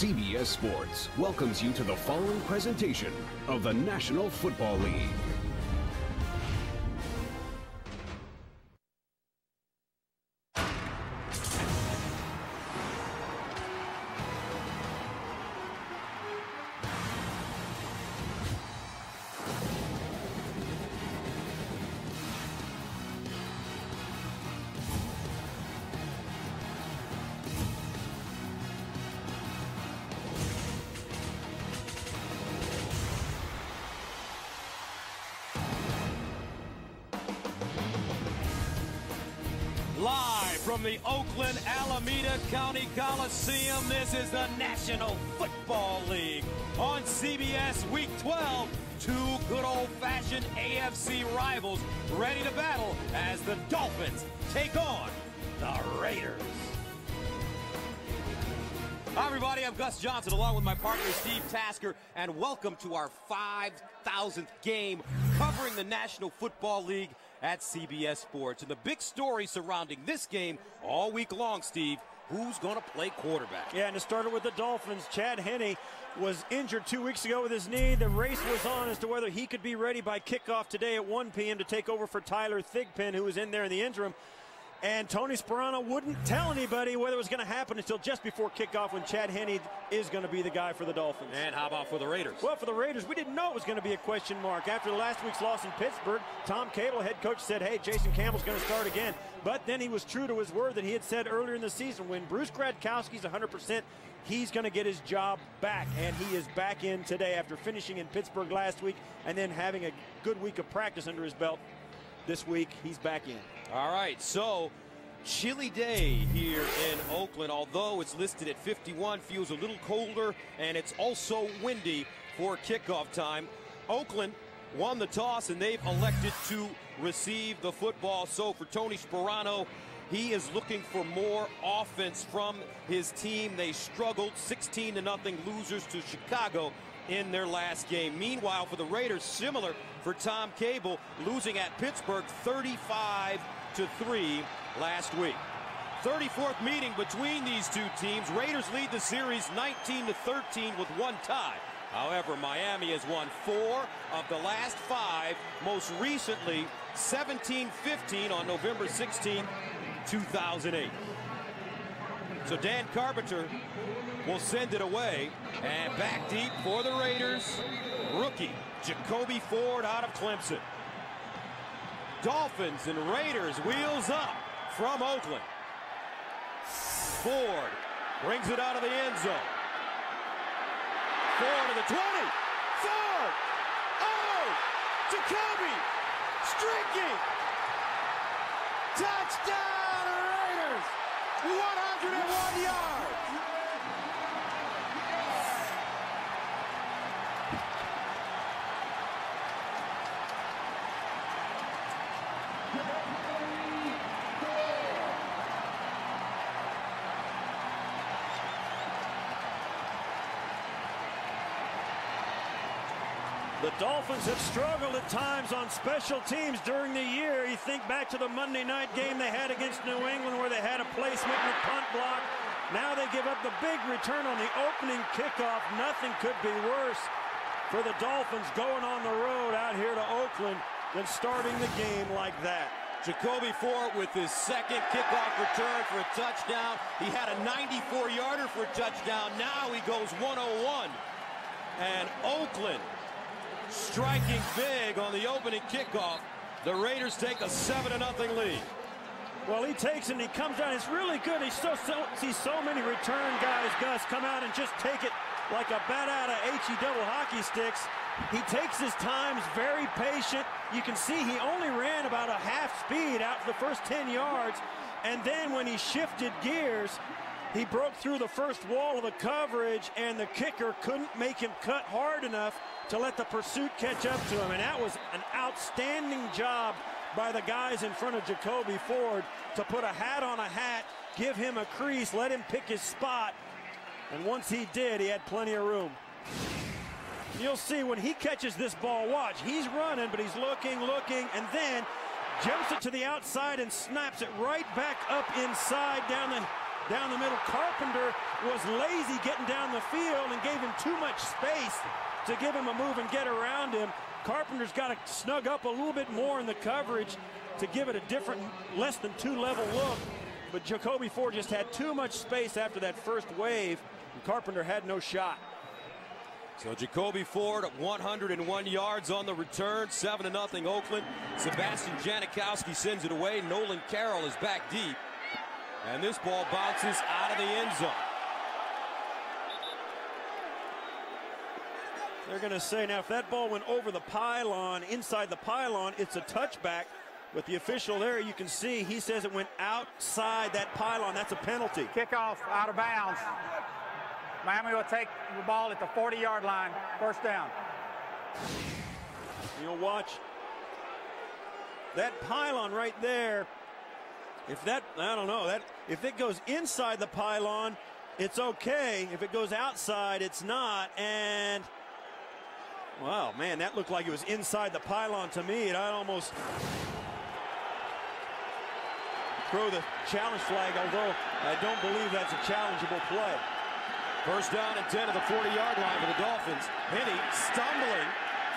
CBS Sports welcomes you to the following presentation of the National Football League. Live from the Oakland Alameda County Coliseum, this is the National Football League. On CBS Week 12, two good old-fashioned AFC rivals ready to battle as the Dolphins take on the Raiders. Hi, everybody. I'm Gus Johnson, along with my partner, Steve Tasker, and welcome to our 5,000th game covering the National Football League at CBS Sports. And the big story surrounding this game all week long, Steve, who's going to play quarterback? Yeah, and it started with the Dolphins. Chad Henne was injured 2 weeks ago with his knee. The race was on as to whether he could be ready by kickoff today at 1 p.m. to take over for Tyler Thigpen, who was in there in the interim. And Tony Sparano wouldn't tell anybody whether it was going to happen until just before kickoff, when Chad Henne is going to be the guy for the Dolphins. And how about for the Raiders? Well, for the Raiders, we didn't know it was going to be a question mark. After last week's loss in Pittsburgh, Tom Cable, head coach, said, hey, Jason Campbell's going to start again. But then he was true to his word that he had said earlier in the season. When Bruce Gradkowski's 100%, he's going to get his job back. And he is back in today after finishing in Pittsburgh last week and then having a good week of practice under his belt. This week, he's back in. All right, so chilly day here in Oakland. Although it's listed at 51, feels a little colder, and it's also windy for kickoff time. Oakland won the toss, and they've elected to receive the football. So for Tony Sparano, he is looking for more offense from his team. They struggled 16-0 losers to Chicago in their last game. Meanwhile, for the Raiders, similar for Tom Cable, losing at Pittsburgh 35-3 last week. 34th meeting between these two teams. Raiders lead the series 19-13 with one tie. However, Miami has won 4 of the last 5, most recently 17-15 on November 16, 2008. So Dan Carpenter will send it away, and back deep for the Raiders, rookie Jacoby Ford out of Clemson. Dolphins and Raiders wheels up from Oakland. Ford brings it out of the end zone. Ford to the 20. Ford! Oh! Jacoby! Streaking! Touchdown Raiders! 101 yards! The Dolphins have struggled at times on special teams during the year. You think back to the Monday night game they had against New England, where they had a placement in the punt block. Now they give up the big return on the opening kickoff. Nothing could be worse for the Dolphins going on the road out here to Oakland than starting the game like that. Jacoby Ford with his second kickoff return for a touchdown. He had a 94-yarder for a touchdown. Now he goes 101. And Oakland striking big on the opening kickoff. The Raiders take a 7-0 lead. Well, he takes it and he comes down. It's really good. He sees so many return guys, Gus, come out and just take it like a bat out of HE double hockey sticks. He takes his time, is very patient. You can see he only ran about a half speed out for the first 10 yards. And then when he shifted gears, he broke through the first wall of the coverage, and the kicker couldn't make him cut hard enough to let the pursuit catch up to him. And that was an outstanding job by the guys in front of Jacoby Ford to put a hat on a hat, give him a crease, let him pick his spot. And once he did, he had plenty of room. You'll see when he catches this ball, watch, he's running, but he's looking, and then jumps it to the outside and snaps it right back up inside down the down the middle. Carpenter was lazy getting down the field and gave him too much space to give him a move and get around him. Carpenter's got to snug up a little bit more in the coverage to give it a different, less than two-level look. But Jacoby Ford just had too much space after that first wave, and Carpenter had no shot. So Jacoby Ford at 101 yards on the return, 7-0 Oakland. Sebastian Janikowski sends it away. Nolan Carroll is back deep. And this ball bounces out of the end zone. They're going to say now if that ball went over the pylon, inside the pylon, it's a touchback. But the official there, you can see, he says it went outside that pylon. That's a penalty. Kickoff out of bounds. Miami will take the ball at the 40-yard line. First down. You'll watch that pylon right there. If that, I don't know, that if it goes inside the pylon, it's okay. If it goes outside, it's not. And wow, man, that looked like it was inside the pylon to me. And I'd almost throw the challenge flag, although I don't believe that's a challengeable play. First down and 10 at the 40-yard line for the Dolphins. Hinney stumbling,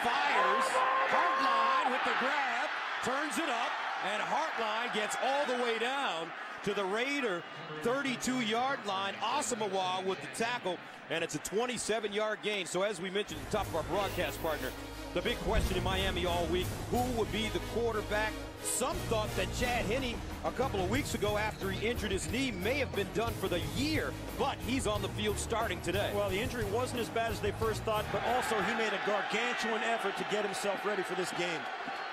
fires, Hartline with the grab, turns it up, and Hartline gets all the way down to the Raider 32-yard line. Asamoah with the tackle, and it's a 27-yard gain. So as we mentioned at the top of our broadcast partner, the big question in Miami all week, who would be the quarterback? Some thought that Chad Henne a couple of weeks ago after he injured his knee may have been done for the year, but he's on the field starting today. Well, the injury wasn't as bad as they first thought, but also he made a gargantuan effort to get himself ready for this game.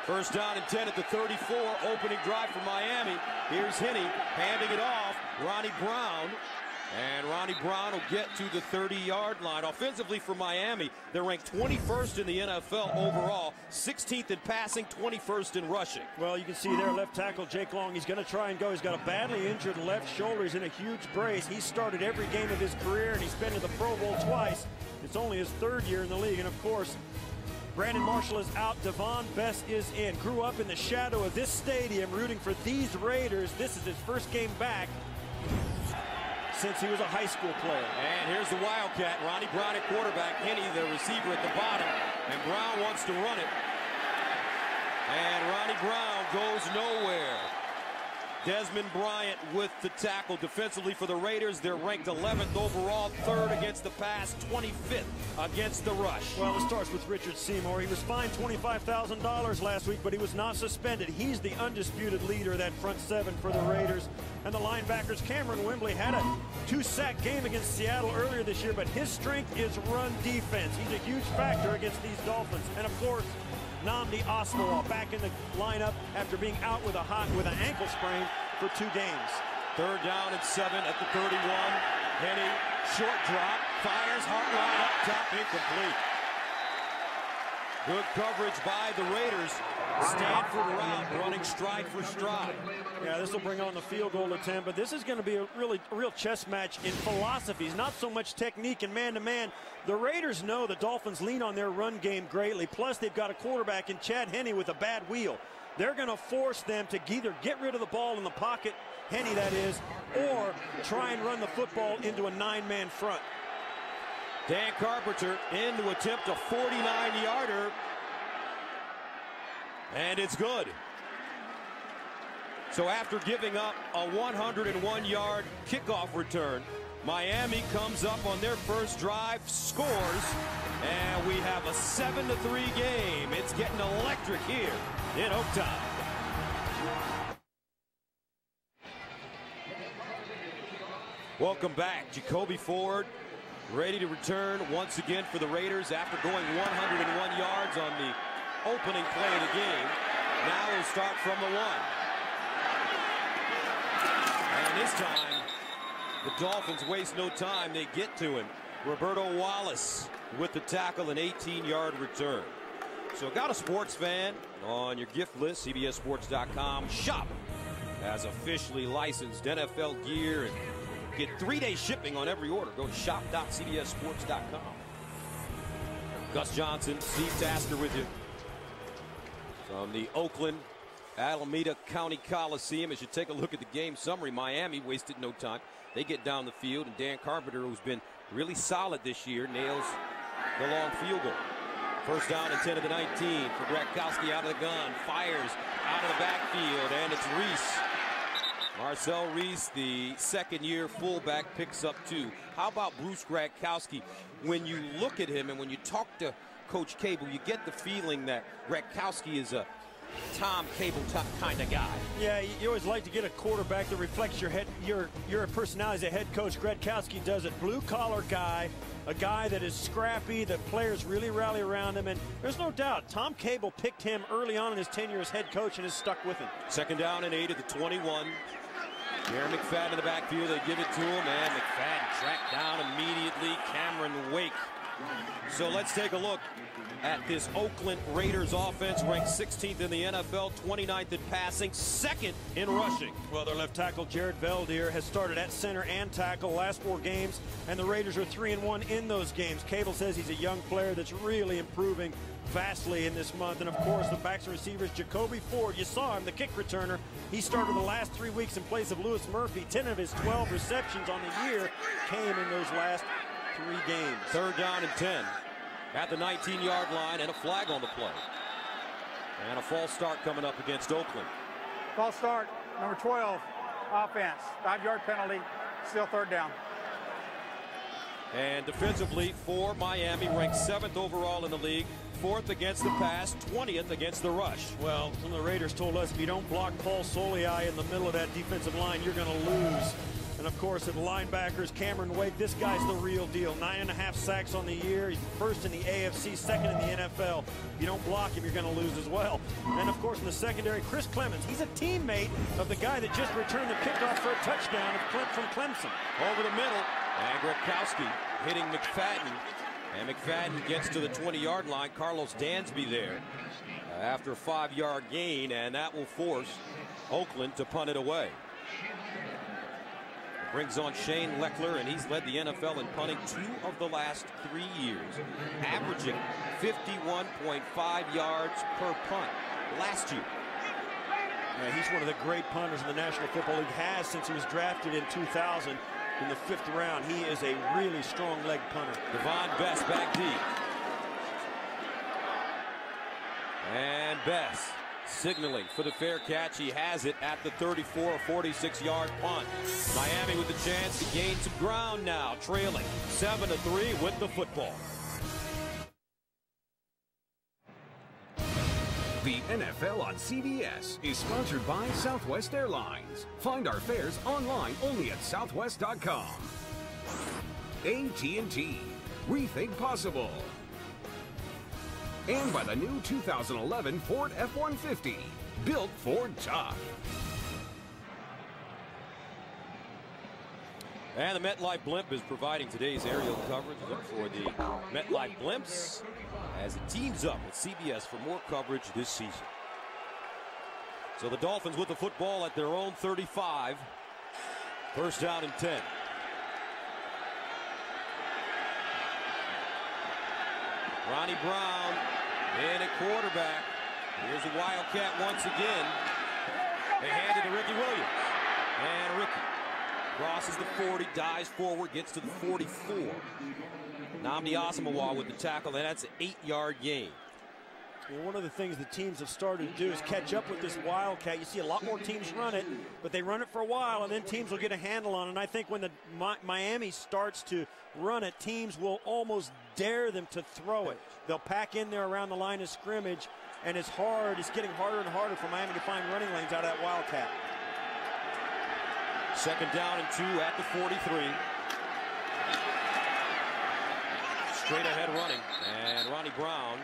First down and 10 at the 34, opening drive for Miami. Here's Henne handing it off, Ronnie Brown. And Ronnie Brown will get to the 30-yard line. Offensively for Miami, they're ranked 21st in the NFL overall, 16th in passing, 21st in rushing. Well, you can see there, left tackle Jake Long, he's going to try and go. He's got a badly injured left shoulder. He's in a huge brace. He's started every game of his career, and he's been to the Pro Bowl twice. It's only his third year in the league, and of course, Brandon Marshall is out. Devon Best is in. Grew up in the shadow of this stadium rooting for these Raiders. This is his first game back since he was a high school player. And here's the Wildcat, Ronnie Brown at quarterback, Henne the receiver at the bottom, and Brown wants to run it. And Ronnie Brown goes nowhere. Desmond Bryant with the tackle. Defensively for the Raiders, they're ranked 11th overall, 3rd against the pass, 25th against the rush. Well, it starts with Richard Seymour. He was fined $25,000 last week, but he was not suspended. He's the undisputed leader of that front seven for the Raiders. And the linebackers, Cameron Wembley had a 2-sack game against Seattle earlier this year, but his strength is run defense. He's a huge factor against these Dolphins. And of course, Nnamdi Asomugha back in the lineup after being out with an ankle sprain for 2 games. Third down and 7 at the 31. Henne, short drop, fires, Hartline up top, incomplete. Good coverage by the Raiders. Stanford route running stride for stride. Yeah, this will bring on the field goal attempt, but this is going to be a real chess match in philosophies, not so much technique and man-to-man. The Raiders know the Dolphins lean on their run game greatly, plus they've got a quarterback in Chad Henne with a bad wheel. They're going to force them to either get rid of the ball in the pocket, Henne that is, or try and run the football into a 9-man front. Dan Carpenter in to attempt a 49-yarder. And it's good. So after giving up a 101-yard kickoff return, Miami comes up on their first drive, scores, and we have a 7-3 game. It's getting electric here in Oakland. Welcome back. Jacoby Ford ready to return once again for the Raiders after going 101 yards on the opening play of the game. Now he'll start from the 1. And this time, the Dolphins waste no time. They get to him. Roberto Wallace with the tackle, an 18-yard return. So got a sports fan on your gift list, CBSSports.com. Shop as officially licensed NFL gear and get 3-day shipping on every order. Go to shop.cbssports.com. Gus Johnson, Steve Tasker with you from the Oakland Alameda County Coliseum. As you take a look at the game summary, Miami wasted no time. They get down the field, and Dan Carpenter, who's been really solid this year, nails the long field goal. First down and 10 of the 19 for Gratkowski out of the gun, fires out of the backfield, and it's Reese. Marcel Reese, the second-year fullback, picks up 2. How about Bruce Gratkowski? When you look at him and when you talk to Coach Cable, you get the feeling that Gratkowski is a Tom Cable kind of guy. Yeah, you always like to get a quarterback that reflects your personality as a head coach. Gratkowski does it. Blue-collar guy, a guy that is scrappy, that players really rally around him, and there's no doubt Tom Cable picked him early on in his tenure as head coach and has stuck with him. Second down and 8 at the 21. Jerry McFadden in the backfield. They give it to him, and McFadden tracked down immediately. Cameron Wake. So let's take a look at this Oakland Raiders offense, ranked 16th in the NFL, 29th in passing, 2nd in rushing. Well, their left tackle, Jared Veldier, has started at center and tackle last 4 games, and the Raiders are 3-1 in those games. Cable says he's a young player that's really improving vastly in this month. And of course, the backs and receivers, Jacoby Ford, you saw him, the kick returner. He started the last 3 weeks in place of Lewis Murphy. 10 of his 12 receptions on the year came in those last 3 games. Third down and 10 at the 19-yard line, and a flag on the play. And a false start coming up against Oakland. False start, number 12, offense. 5-yard penalty, still third down. And defensively for Miami, ranked 7th overall in the league, 4th against the pass, 20th against the rush. Well, some of the Raiders told us if you don't block Paul Soliai in the middle of that defensive line, you're going to lose. And of course, at linebackers, Cameron Wake, this guy's the real deal. 9.5 sacks on the year. He's first in the AFC, second in the NFL. If you don't block him, you're going to lose as well. And of course, in the secondary, Chris Clemens. He's a teammate of the guy that just returned the kickoff for a touchdown from Clemson. Over the middle, and Gratkowski hitting McFadden. And McFadden gets to the 20-yard line. Carlos Dansby there after a 5-yard gain, and that will force Oakland to punt it away. Brings on Shane Leckler, and he's led the NFL in punting 2 of the last 3 years, averaging 51.5 yards per punt last year. Yeah, he's one of the great punters in the National Football League, has since he was drafted in 2000 in the 5th round. He is a really strong leg punter. Devon Best back deep. And Best signaling for the fair catch. He has it at the 34 or 46-yard punt. Miami with the chance to gain some ground now, trailing 7-3 with the football. The NFL on CBS is sponsored by Southwest Airlines. Find our fares online only at southwest.com. AT&T. Rethink possible. And by the new 2011 Ford F-150, built Ford tough. And the MetLife Blimp is providing today's aerial coverage. Look for the MetLife Blimps as it teams up with CBS for more coverage this season. So the Dolphins with the football at their own 35. First down and 10. Ronnie Brown in at quarterback. Here's a Wildcat once again. They hand it to Ricky Williams. And Ricky crosses the 40, dives forward, gets to the 44. Nnamdi Asomugha with the tackle, and that's an 8-yard gain. Well, one of the things the teams have started to do is catch up with this Wildcat. You see a lot more teams run it, but they run it for a while, and then teams will get a handle on it. And I think when the Miami starts to run it, teams will almost dare them to throw it. They'll pack in there around the line of scrimmage, and it's getting harder and harder for Miami to find running lanes out of that Wildcat. Second down and 2 at the 43. Straight ahead running, and Ronnie Brown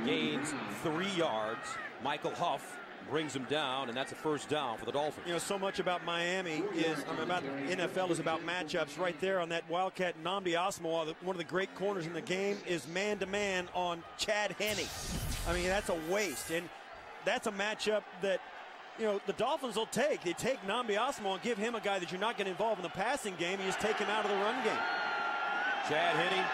gains 3 yards. Michael Huff brings him down, and that's a first down for the Dolphins. You know, so much about Miami about NFL is about matchups. Right there on that Wildcat, Nnamdi Asomugha, one of the great corners in the game, is man-to-man on Chad Henne. I mean, that's a waste, and that's a matchup that, you know, the Dolphins will take. They take Nnamdi Asomugha and give him a guy that you're not going to involve in the passing game. You just take him out of the run game. Chad Henne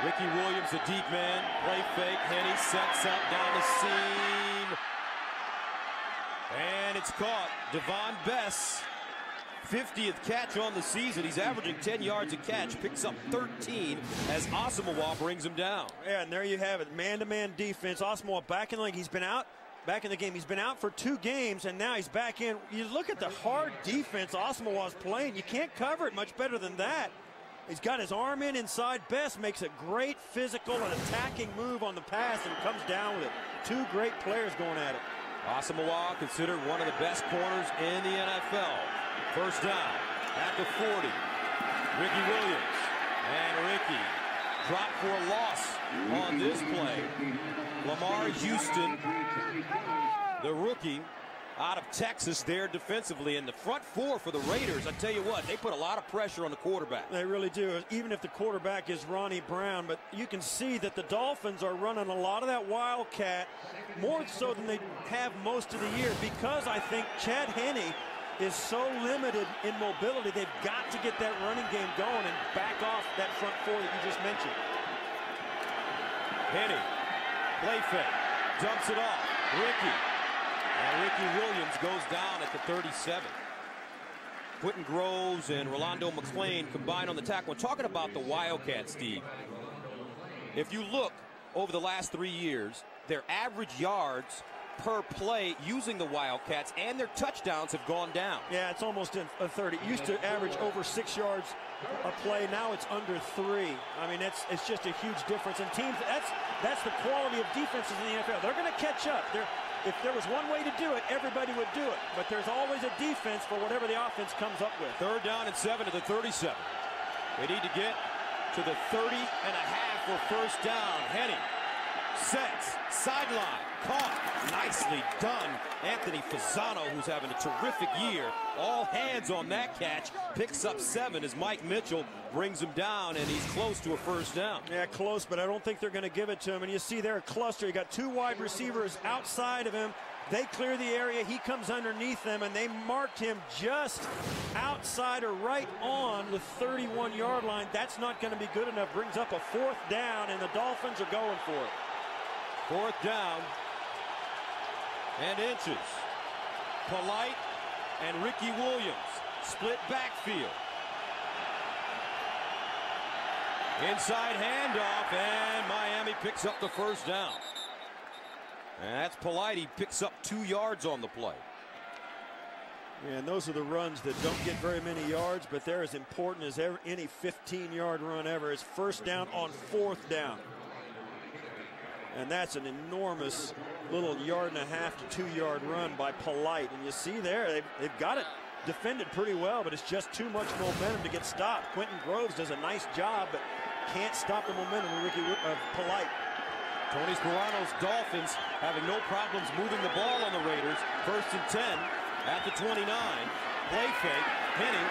Ricky Williams, a deep man, play fake. Henny sets up down the seam. And it's caught. Devon Bess, 50th catch on the season. He's averaging 10 yards a catch, picks up 13 as Asamoah brings him down. Yeah, and there you have it. Man-to-man defense. Asamoah back in the league. He's been out. Back in the game. He's been out for 2 games, and now he's back in. You look at the hard defense Asamoah's playing. You can't cover it much better than that. He's got his arm in inside. Best makes a great physical and attacking move on the pass and comes down with it. 2 great players going at it. Asamoah considered one of the best corners in the NFL. First down at the 40. Ricky Williams. And Ricky dropped for a loss on this play. Lamar Houston, the rookie out of Texas there defensively. And the front 4 for the Raiders, I tell you what, they put a lot of pressure on the quarterback. They really do, even if the quarterback is Ronnie Brown. But you can see that the Dolphins are running a lot of that wildcat, more so than they have most of the year, because I think Chad Henne is so limited in mobility. They've got to get that running game going and back off that front 4 that you just mentioned. Henne, play fake, dumps it off. Ricky. And Ricky Williams goes down at the 37. Quentin Groves and Rolando McClain combined on the tackle. We're talking about the Wildcats, Steve. If you look over the last 3 years, their average yards per play using the Wildcats and their touchdowns have gone down. Yeah, it's almost in a 30. It used to average over 6 yards a play. Now it's under 3. I mean, it's just a huge difference. And teams, that's the quality of defenses in the NFL. They're going to catch up. If there was one way to do it, everybody would do it. But there's always a defense for whatever the offense comes up with. 3rd down and 7 to the 37. They need to get to the 30 and a half for first down. Henne sets, sideline, caught. Nicely done. Anthony Fasano, who's having a terrific year. All hands on that catch. Picks up 7 as Mike Mitchell brings him down, and he's close to a first down. Yeah, close, but I don't think they're going to give it to him. And you see there a cluster. You got 2 wide receivers outside of him. They clear the area. He comes underneath them, and they marked him just outside or right on the 31-yard line. That's not going to be good enough. Brings up a 4th down, and the Dolphins are going for it. 4th down and inches. Polite and Ricky Williams split backfield. Inside handoff, and Miami picks up the first down. And that's Polite. He picks up 2 yards on the play. And those are the runs that don't get very many yards, but they're as important as any 15-yard run ever. It's first down on 4th down. And that's an enormous little 1.5 to 2-yard run by Polite. And you see there, they've got it defended pretty well, but it's just too much momentum to get stopped. Quentin Groves does a nice job, but can't stop the momentum of Polite. Tony Sperano's Dolphins having no problems moving the ball on the Raiders. 1st and 10 at the 29. Play fake. Henne.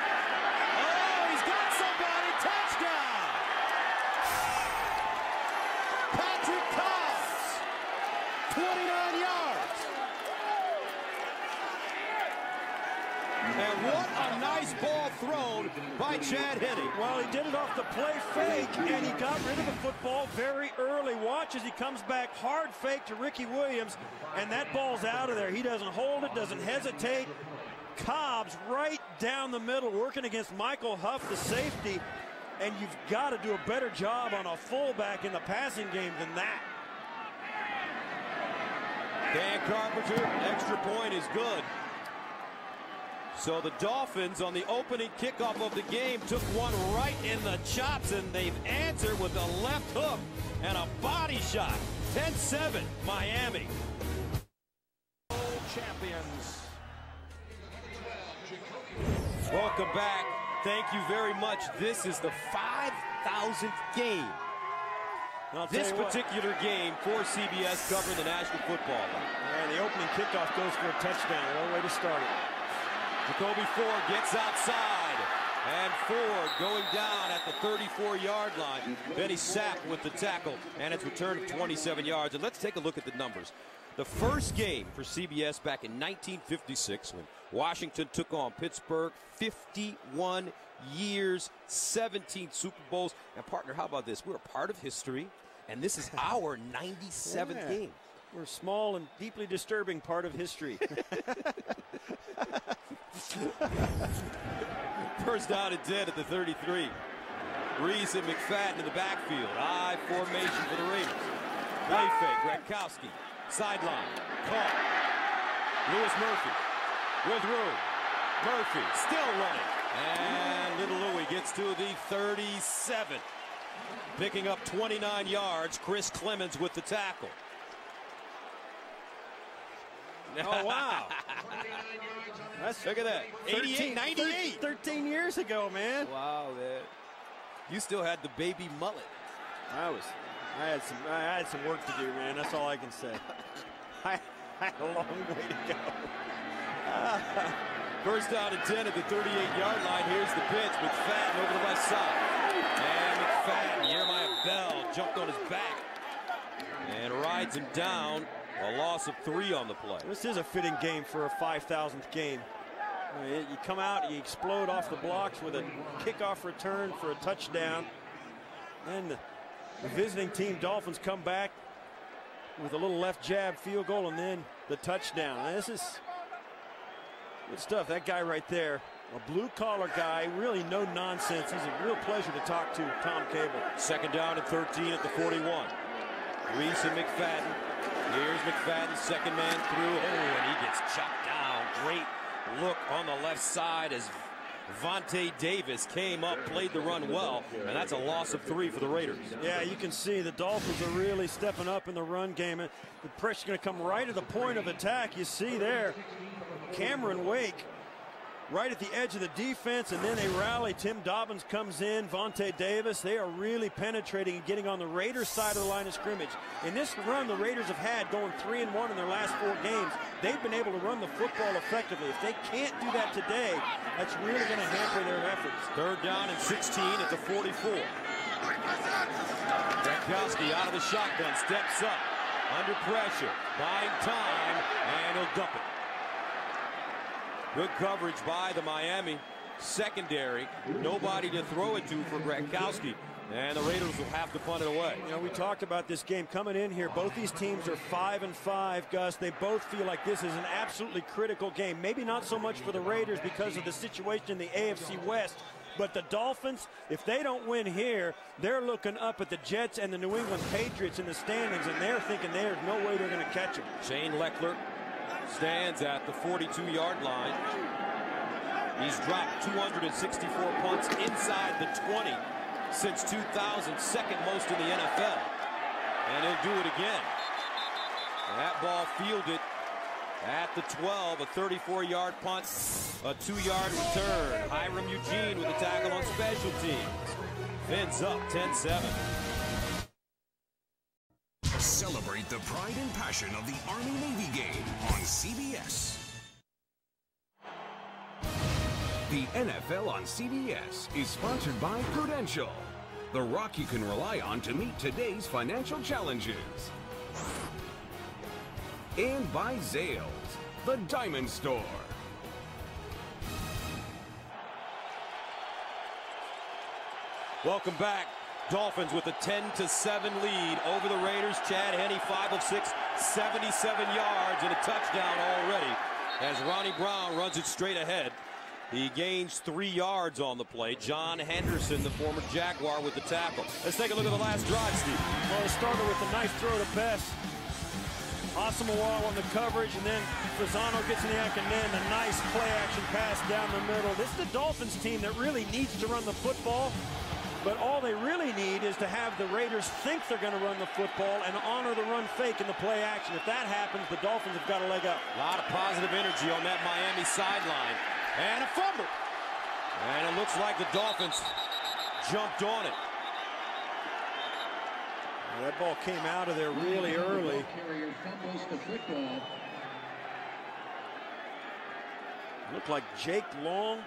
Oh, he's got somebody. Touchdown! Patrick Cobbs. 29 yards. And what a nice ball thrown by Chad Henne. Well, he did it off the play fake, and he got rid of the football very early. Watch as he comes back, hard fake to Ricky Williams, and that ball's out of there. He doesn't hold it, doesn't hesitate. Cobbs right down the middle, working against Michael Huff, the safety, and you've got to do a better job on a fullback in the passing game than that. Dan Carpenter, extra point is good. So the Dolphins on the opening kickoff of the game took one right in the chops, and they've answered with a left hook and a body shot. 10-7 Miami. Champions. Welcome back. Thank you very much. This is the 5,000th game. This particular game for CBS covering the National Football League. And the opening kickoff goes for a touchdown. What a way to start it. Jacoby Ford gets outside, and Ford going down at the 34-yard line. Benny Sapp with the tackle, and it's returned of 27 yards. And let's take a look at the numbers. The first game for CBS back in 1956, when Washington took on Pittsburgh, 51 years, 17 Super Bowls. And partner, how about this? We're a part of history, and this is our 97th game. We're a small and deeply disturbing part of history. First down and 10 at the 33. Reese and McFadden in the backfield. I formation for the Raiders. Play fake. Gronkowski. Sideline. Caught. Lewis Murphy with room. Murphy still running. And little Louie gets to the 37. Picking up 29 yards. Chris Clemens with the tackle. Oh, wow. Look at that. 88, 98. 13 years ago, man. Wow, man. You still had the baby mullet. I had some work to do, man. That's all I can say. I had a long way to go. First down and 10 at the 38-yard line. Here's the pitch. McFadden over the left side. And McFadden, Jeremiah Bell jumped on his back and rides him down. A loss of 3 on the play. This is a fitting game for a 5,000th game. You come out, you explode off the blocks with a kickoff return for a touchdown. And the visiting team, Dolphins, come back with a little left jab field goal and then the touchdown. And this is good stuff. That guy right there, a blue-collar guy, really no nonsense. He's a real pleasure to talk to, Tom Cable. Second down and 13 at the 41. Reese and McFadden. Here's McFadden, second man through. Oh, and he gets chopped down. Great look on the left side as Vontae Davis came up, played the run well, and that's a loss of 3 for the Raiders. Yeah, you can see the Dolphins are really stepping up in the run game. The pressure's going to come right at the point of attack. You see there, Cameron Wake right at the edge of the defense, and then they rally. Tim Dobbins comes in, Vontae Davis. They are really penetrating and getting on the Raiders side of the line of scrimmage. In this run the Raiders have had, going 3-1 in their last 4 games, they've been able to run the football effectively. If they can't do that today, that's really going to hamper their efforts. Third down and 16 at the 44. Gronkowski out of the shotgun, steps up, under pressure, buying time, and he'll dump it. Good coverage by the Miami secondary. Nobody to throw it to for Gronkowski. And the Raiders will have to punt it away. You know, we talked about this game coming in here. Both these teams are 5-5, Gus. They both feel like this is an absolutely critical game. Maybe not so much for the Raiders because of the situation in the AFC West. But the Dolphins, if they don't win here, they're looking up at the Jets and the New England Patriots in the standings, and they're thinking there's no way they're going to catch them. Shane Leckler stands at the 42-yard line. He's dropped 264 punts inside the 20 since 2000, second most in the NFL. And he'll do it again. And that ball fielded at the 12, a 34-yard punt, a 2-yard return. Hiram Eugene with a tackle on special teams. Fins up 10-7. Celebrate the pride and passion of the Army-Navy game on CBS. The NFL on CBS is sponsored by Prudential, the rock you can rely on to meet today's financial challenges. And by Zales, the Diamond Store. Welcome back. Dolphins with a 10-7 lead over the Raiders. Chad Henne, 5 of 6, 77 yards and a touchdown already as Ronnie Brown runs it straight ahead. He gains 3 yards on the play. John Henderson, the former Jaguar, with the tackle. Let's take a look at the last drive, Steve. Well, it started with a nice throw to Best. Asamoah on the coverage, and then Fasano gets in the act, and then a nice play-action pass down the middle. This is the Dolphins team that really needs to run the football. But all they really need is to have the Raiders think they're going to run the football and honor the run fake in the play action. If that happens, the Dolphins have got a leg up. A lot of positive energy on that Miami sideline. And a fumble. And it looks like the Dolphins jumped on it. Well, that ball came out of there really early. Looked like Jake Long.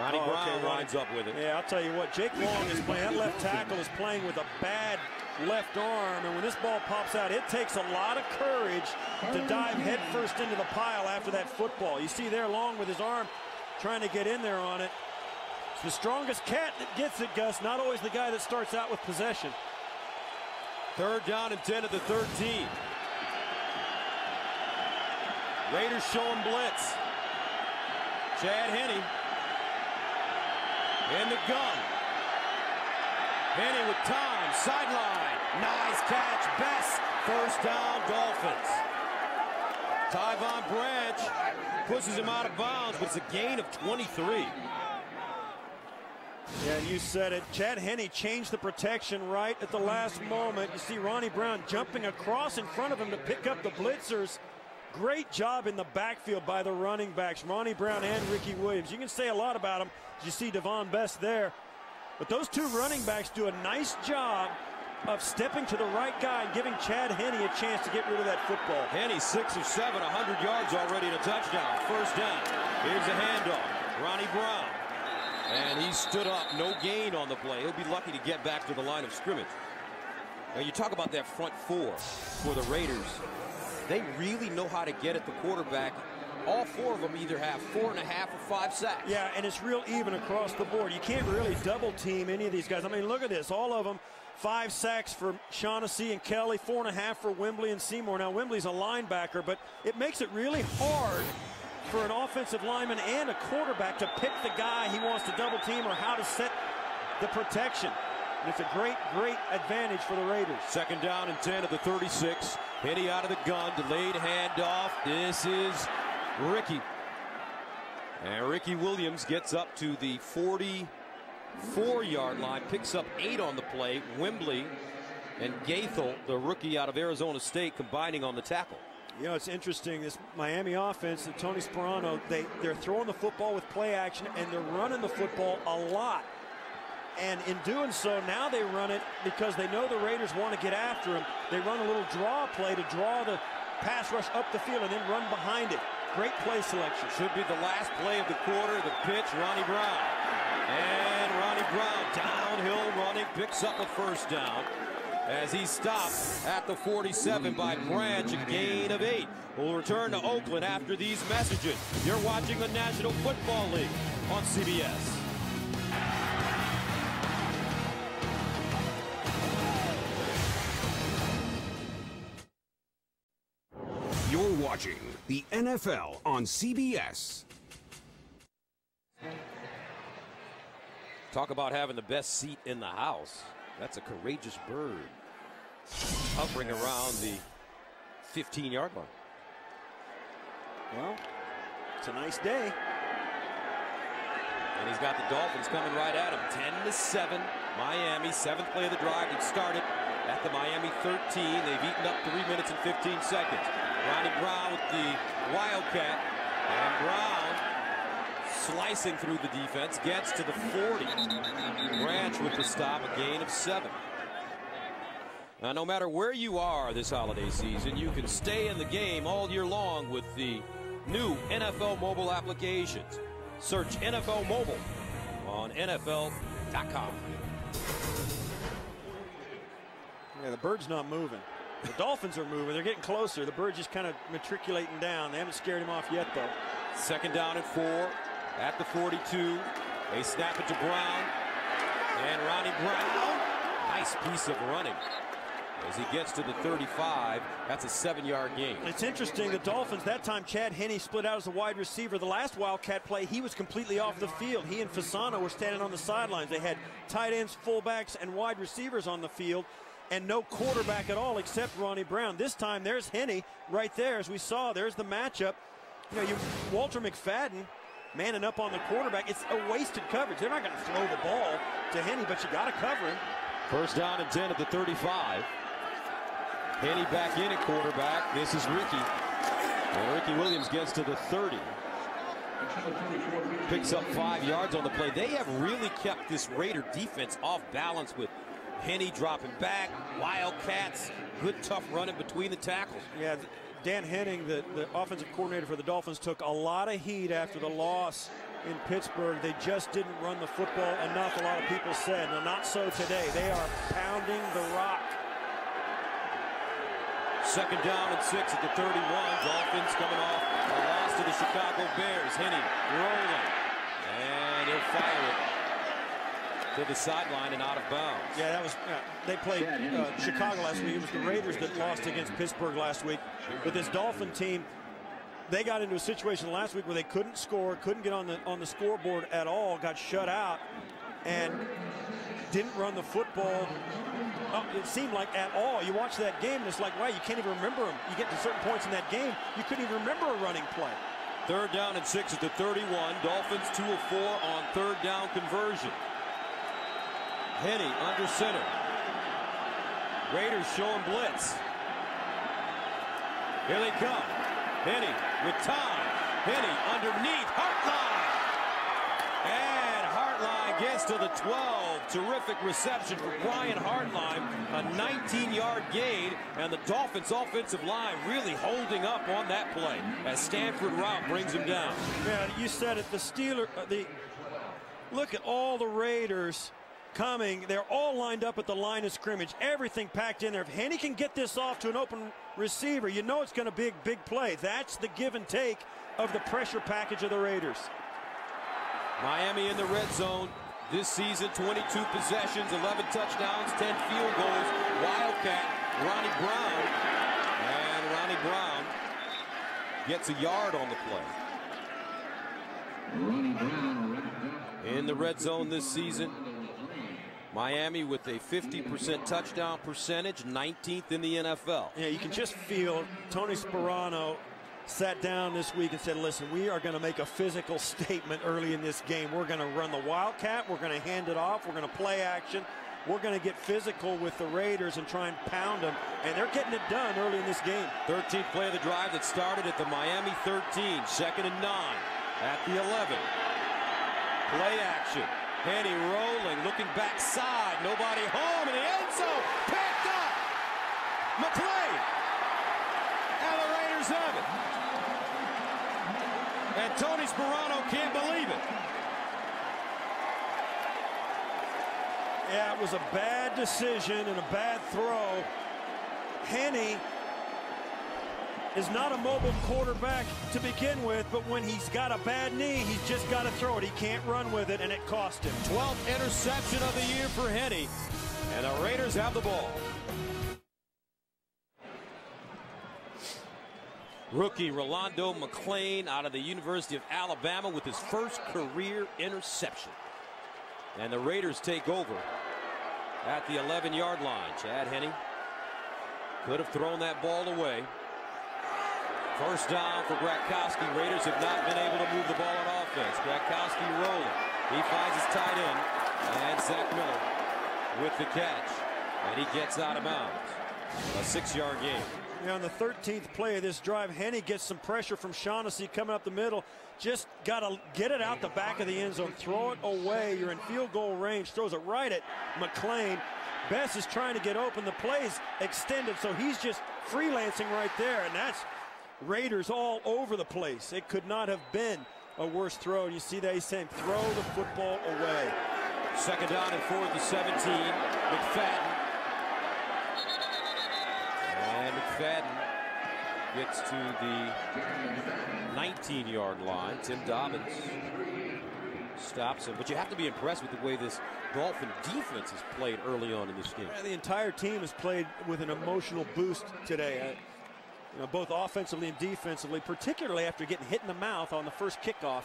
Ronnie Brown lines up with it. Yeah, I'll tell you what, Jake Long is playing. That left tackle is playing with a bad left arm, and when this ball pops out, it takes a lot of courage to dive headfirst into the pile after that football. You see there, Long with his arm trying to get in there on it. It's the strongest cat that gets it, Gus, not always the guy that starts out with possession. 3rd down and 10 at the 13. Raiders showing blitz. Chad Henne in the gun. Henne with time, sideline. Nice catch, Best. 1st down, Dolphins. Tyvon Branch pushes him out of bounds, but it's a gain of 23. Yeah, you said it. Chad Henne changed the protection right at the last moment. You see Ronnie Brown jumping across in front of him to pick up the blitzers. Great job in the backfield by the running backs, Ronnie Brown and Ricky Williams. You can say a lot about them. You see Devon Best there. But those two running backs do a nice job of stepping to the right guy and giving Chad Henne a chance to get rid of that football. Henne 6 of 7, 100 yards already and a touchdown. 1st down. Here's a handoff. Ronnie Brown. And he stood up, no gain on the play. He'll be lucky to get back to the line of scrimmage. Now you talk about that front four for the Raiders. They really know how to get at the quarterback. All 4 of them either have 4.5 or 5 sacks. Yeah, and it's real even across the board. You can't really double team any of these guys. I mean, look at this. All of them, 5 sacks for Shaughnessy and Kelly, 4.5 for Wembley and Seymour. Now, Wembley's a linebacker, but it makes it really hard for an offensive lineman and a quarterback to pick the guy he wants to double team or how to set the protection. And it's a great, great advantage for the Raiders. 2nd down and 10 at the 36. Henne out of the gun, delayed handoff. This is Ricky. And Ricky Williams gets up to the 44-yard line, picks up 8 on the play. Wembley and Gaithel, the rookie out of Arizona State, combining on the tackle. You know, it's interesting, this Miami offense, and Tony Sperano, they're throwing the football with play action, and they're running the football a lot. And in doing so, now they run it because they know the Raiders want to get after them. They run a little draw play to draw the pass rush up the field and then run behind it. Great play selection. Should be the last play of the quarter. The pitch, Ronnie Brown. And Ronnie Brown downhill running, picks up a 1st down as he stopped at the 47 by Branch, a gain of 8. We'll return to Oakland after these messages. You're watching the National Football League on CBS. You're watching the NFL on CBS. Talk about having the best seat in the house. That's a courageous bird hovering around the 15-yard line. Well, it's a nice day. And he's got the Dolphins coming right at him. 10-7, Miami. 7th play of the drive. It started at the Miami 13. They've eaten up 3 minutes and 15 seconds. Ronnie Brown with the Wildcat. And Brown slicing through the defense. Gets to the 40. Branch with the stop. A gain of 7. Now, no matter where you are this holiday season, you can stay in the game all year long with the new NFL mobile applications. Search NFL Mobile on NFL.com. Yeah, the bird's not moving. The Dolphins are moving. They're getting closer. The bird's just kind of matriculating down. They haven't scared him off yet, though. 2nd down and 4 at the 42. They snap it to Brown. And Ronnie Brown. Nice piece of running. As he gets to the 35, that's a 7-yard gain. It's interesting, the Dolphins, that time Chad Henne split out as a wide receiver. The last Wildcat play, he was completely off the field. He and Fasano were standing on the sidelines. They had tight ends, fullbacks, and wide receivers on the field, and no quarterback at all except Ronnie Brown. This time, there's Henne right there. As we saw, there's the matchup. You know, Walter McFadden manning up on the quarterback. It's a wasted coverage. They're not going to throw the ball to Henne, but you got to cover him. 1st down and 10 at the 35. Henne back in at quarterback. This is Ricky. And Ricky Williams gets to the 30. Picks up 5 yards on the play. They have really kept this Raider defense off balance with Henne dropping back, Wildcats, good tough running between the tackles. Yeah, Dan Henning, the offensive coordinator for the Dolphins, took a lot of heat after the loss in Pittsburgh. They just didn't run the football enough, a lot of people said. No, not so today. They are pounding the rock Second down and 6 at the 31. Dolphins coming off a loss to the Chicago Bears. Henne rolling. And he'll fire it to the sideline and out of bounds. Yeah, that was. They played Chicago last week. It was the Raiders that lost against Pittsburgh last week. But this Dolphin team, they got into a situation last week where they couldn't score, couldn't get on the scoreboard at all, got shut out, and didn't run the football. It seemed like at all. You watch that game, and it's like, wow, you can't even remember them. You get to certain points in that game, you couldn't even remember a running play. Third down and 6 at the 31. Dolphins 2 of 4 on third down conversion. Henne under center. Raiders showing blitz. Here they come. Henne with time. Henne underneath. Hartline. And Hartline gets to the 12. Terrific reception for Brian Hartline. A 19-yard gain. And the Dolphins offensive line really holding up on that play as Stanford route brings him down. Yeah, you said it. The Steelers, look at all the Raiders coming. They're all lined up at the line of scrimmage. Everything packed in there. If Henne can get this off to an open receiver, you know it's going to be a big play. That's the give and take of the pressure package of the Raiders. Miami in the red zone this season. 22 possessions, 11 touchdowns, 10 field goals. Wildcat Ronnie Brown. And Ronnie Brown gets a yard on the play. In the red zone this season, Miami with a 50% touchdown percentage, 19th in the NFL. Yeah, you can just feel Tony Sparano sat down this week and said, listen, we are going to make a physical statement early in this game. We're going to run the Wildcat. We're going to hand it off. We're going to play action. We're going to get physical with the Raiders and try and pound them. And they're getting it done early in this game. 13th play of the drive that started at the Miami 13. Second and 9 at the 11. Play action. Henne rolling, looking backside, nobody home in the end zone, picked up, McClain, and the Raiders have it. And Tony Sparano can't believe it. Yeah, it was a bad decision and a bad throw. Henne is not a mobile quarterback to begin with, but when he's got a bad knee, he's just got to throw it. He can't run with it, and it cost him. 12th interception of the year for Henne, and the Raiders have the ball. Rookie Rolando McClain out of the University of Alabama with his first career interception. And the Raiders take over at the 11-yard line. Chad Henne could have thrown that ball away. First down for Grakowski. Raiders have not been able to move the ball on offense. Grakowski rolling. He finds his tight end. And Zach Miller with the catch. And he gets out of bounds. A 6-yard gain. Yeah, on the 13th play of this drive, Henne gets some pressure from Shaughnessy coming up the middle. Just got to get it out the back of the end zone. Throw it away. You're in field goal range. Throws it right at McClain. Bess is trying to get open. The play's extended, so he's just freelancing right there. And that's Raiders all over the place. It could not have been a worse throw. You see that he's saying throw the football away. Second down and 4 at the 17. McFadden. And McFadden gets to the 19-yard line. Tim Dobbins stops him. But you have to be impressed with the way this Dolphin defense has played early on in this game. The entire team has played with an emotional boost today. Both offensively and defensively, particularly after getting hit in the mouth on the first kickoff,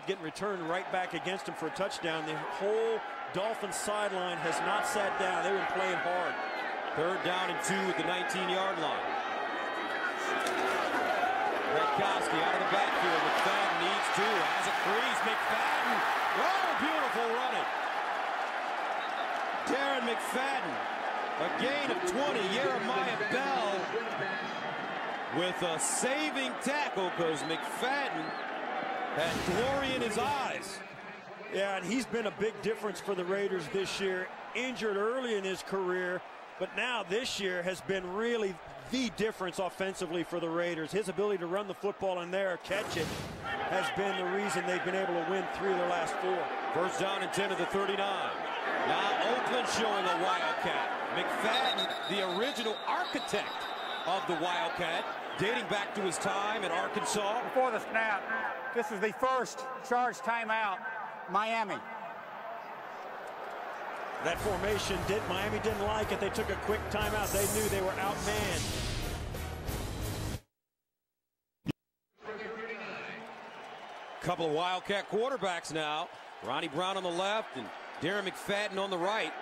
getting returned right back against him for a touchdown. The whole Dolphins sideline has not sat down. They've been playing hard. Third down and 2 at the 19-yard line. Grakowski out of the backfield. McFadden needs 2. Has a crease. McFadden. Oh, beautiful running. Darren McFadden. A gain of 20. Jeremiah Bell with a saving tackle because McFadden had glory in his eyes. Yeah, and he's been a big difference for the Raiders this year. Injured early in his career, but now this year has been really the difference offensively for the Raiders. His ability to run the football in there, catch it, has been the reason they've been able to win 3 of their last 4. First down and 10 of the 39. Now Oakland showing a Wildcat. McFadden, the original architect of the Wildcat, dating back to his time in Arkansas. Before the snap, this is the first charge timeout, Miami. That formation, Miami didn't like it. They took a quick timeout. They knew they were outmanned. Couple of Wildcat quarterbacks now. Ronnie Brown on the left and Darren McFadden on the right.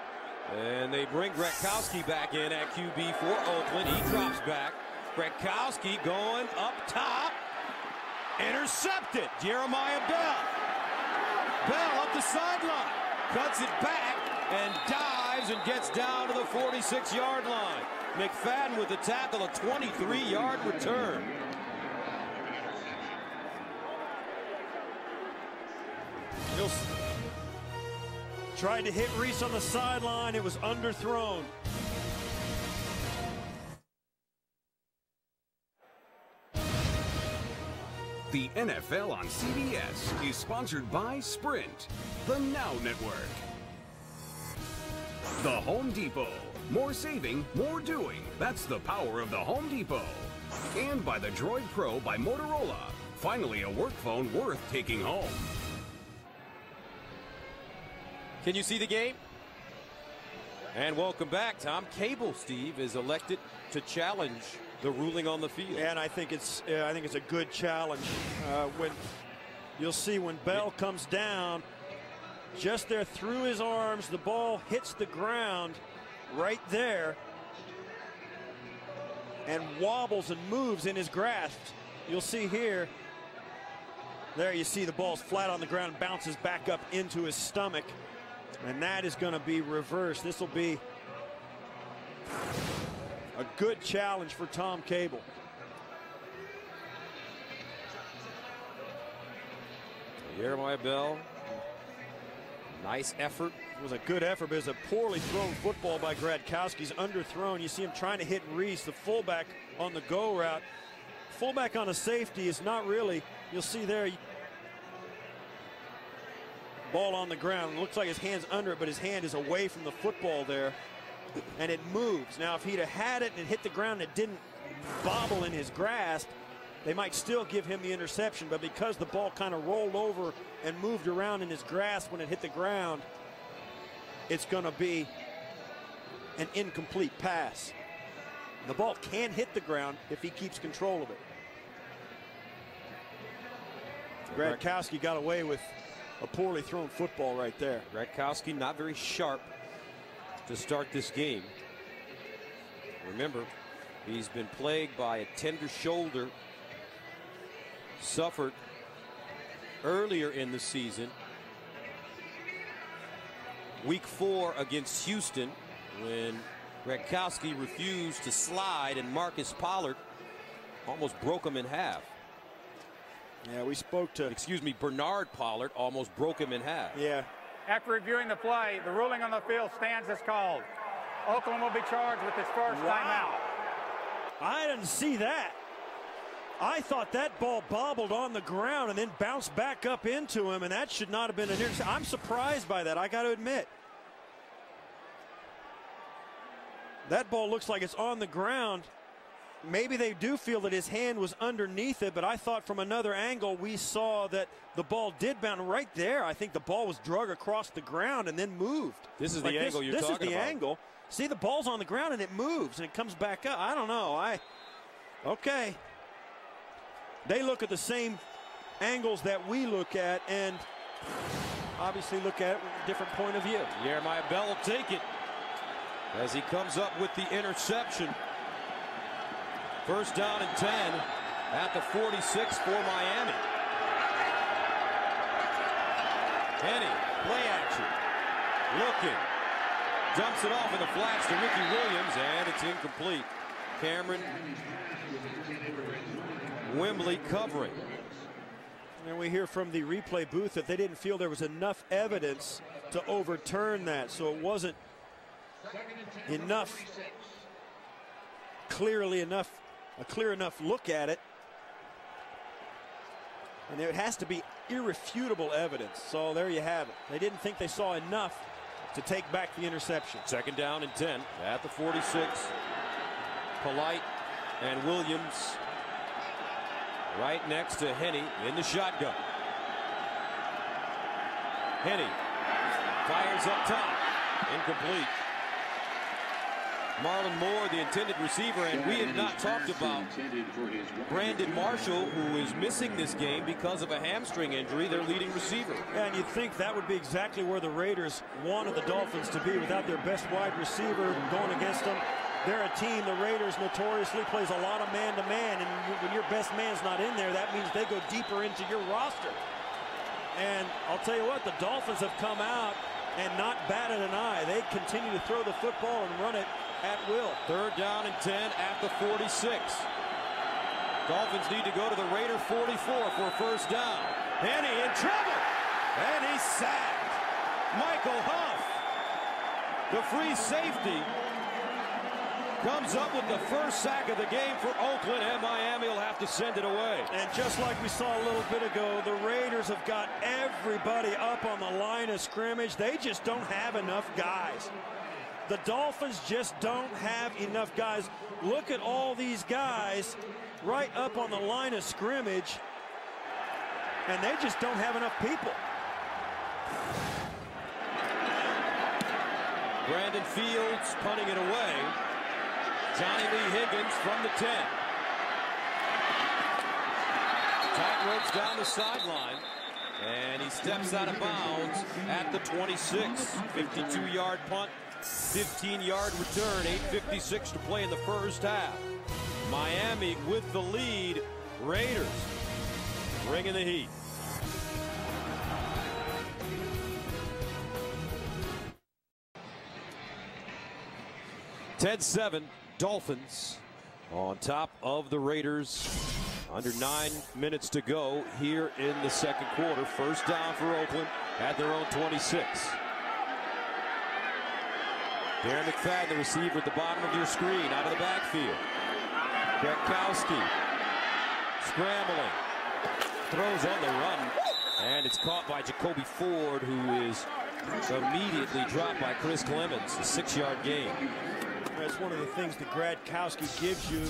And they bring Gretkowski back in at QB for Oakland. He drops back. Gretkowski going up top. Intercepted. Jeremiah Bell. Bell up the sideline. Cuts it back and dives and gets down to the 46-yard line. McFadden with the tackle, a 23-yard return. Tried to hit Reese on the sideline. It was underthrown. The NFL on CBS is sponsored by Sprint, the Now Network. The Home Depot. More saving, more doing. That's the power of the Home Depot. And by the Droid Pro by Motorola. Finally, a work phone worth taking home. Can you see the game? And welcome back. Tom Cable, Steve, is elected to challenge the ruling on the field. And I think it's a good challenge. When you'll see when Bell comes down, just there through his arms, the ball hits the ground right there and wobbles and moves in his grasp. You'll see here. There you see the ball's flat on the ground and bounces back up into his stomach. And that is going to be reversed. This will be a good challenge for Tom Cable. Jeremiah Bell. Nice effort. It was a good effort, but it was a poorly thrown football by Gretkowski's underthrown. You see him trying to hit Reese, the fullback on the go route. Fullback on a safety is not really, you'll see there, ball on the ground. It looks like his hand's under it, but his hand is away from the football there, and it moves. Now, if he'd have had it and it hit the ground and it didn't bobble in his grasp, they might still give him the interception, but because the ball kind of rolled over and moved around in his grasp when it hit the ground, it's going to be an incomplete pass. The ball can hit the ground if he keeps control of it. Gretkowski got away with a poorly thrown football right there. Gretkowski not very sharp to start this game. Remember, he's been plagued by a tender shoulder suffered earlier in the season. Week 4 against Houston, when Gretkowski refused to slide and Marcus Pollard almost broke him in half. Yeah, we spoke to, Bernard Pollard almost broke him in half. Yeah. After reviewing the play, the ruling on the field stands as called. Oakland will be charged with its first timeout. I didn't see that. I thought that ball bobbled on the ground and then bounced back up into him, and that should not have been an interception. I'm surprised by that, I got to admit. That ball looks like it's on the ground. Maybe they do feel that his hand was underneath it, but I thought from another angle we saw that the ball did bounce right there. I think the ball was drug across the ground and then moved. This is the angle you're talking about. This is the angle. See, the ball's on the ground and it moves and it comes back up. I don't know. Okay. They look at the same angles that we look at and obviously look at it from a different point of view. Jeremiah Bell will take it as he comes up with the interception. First down and 10 at the 46 for Miami. Henny, play action. Looking. Dumps it off in the flats to Ricky Williams, and it's incomplete. Cameron Wembley covering. And we hear from the replay booth that they didn't feel there was enough evidence to overturn that, so it wasn't enough, a clear enough look at it. And there has to be irrefutable evidence. So there you have it. They didn't think they saw enough to take back the interception. Second down and 10 at the 46. Polite And Williams right next to Henne in the shotgun. Henne fires up top. Incomplete. Marlon Moore, the intended receiver, and we have not talked about Brandon Marshall, who is missing this game because of a hamstring injury, their leading receiver. And you'd think that would be exactly where the Raiders wanted the Dolphins to be, without their best wide receiver going against them. They're a team, the Raiders notoriously plays a lot of man-to-man, and when your best man's not in there, that means they go deeper into your roster. And I'll tell you what, the Dolphins have come out and not batted an eye. They continue to throw the football and run it at will. 3rd down and 10 at the 46. Dolphins need to go to the Raider 44 for a first down. Henne in trouble, and he's sacked. Michael Huff, the free safety, comes up with the first sack of the game for Oakland, and Miami will have to send it away. And just like we saw a little bit ago, the Raiders have got everybody up on the line of scrimmage. They just don't have enough guys. The Dolphins just don't have enough guys. Look at all these guys right up on the line of scrimmage, and they just don't have enough people. Brandon Fields punting it away. Johnny Lee Higgins from the 10. Tight ropes down the sideline, and he steps out of bounds at the 26. 52-yard punt, 15-yard return, 8:56 to play in the first half. Miami with the lead. Raiders bringing the heat. (10-7). Dolphins on top of the Raiders. Under 9 minutes to go here in the second quarter. First down for Oakland at their own 26. Darren McFadden, the receiver at the bottom of your screen, out of the backfield. Gronkowski scrambling, throws on the run, and it's caught by Jacoby Ford, who is immediately dropped by Chris Clemens. A 6-yard gain. That's one of the things that Gronkowski gives you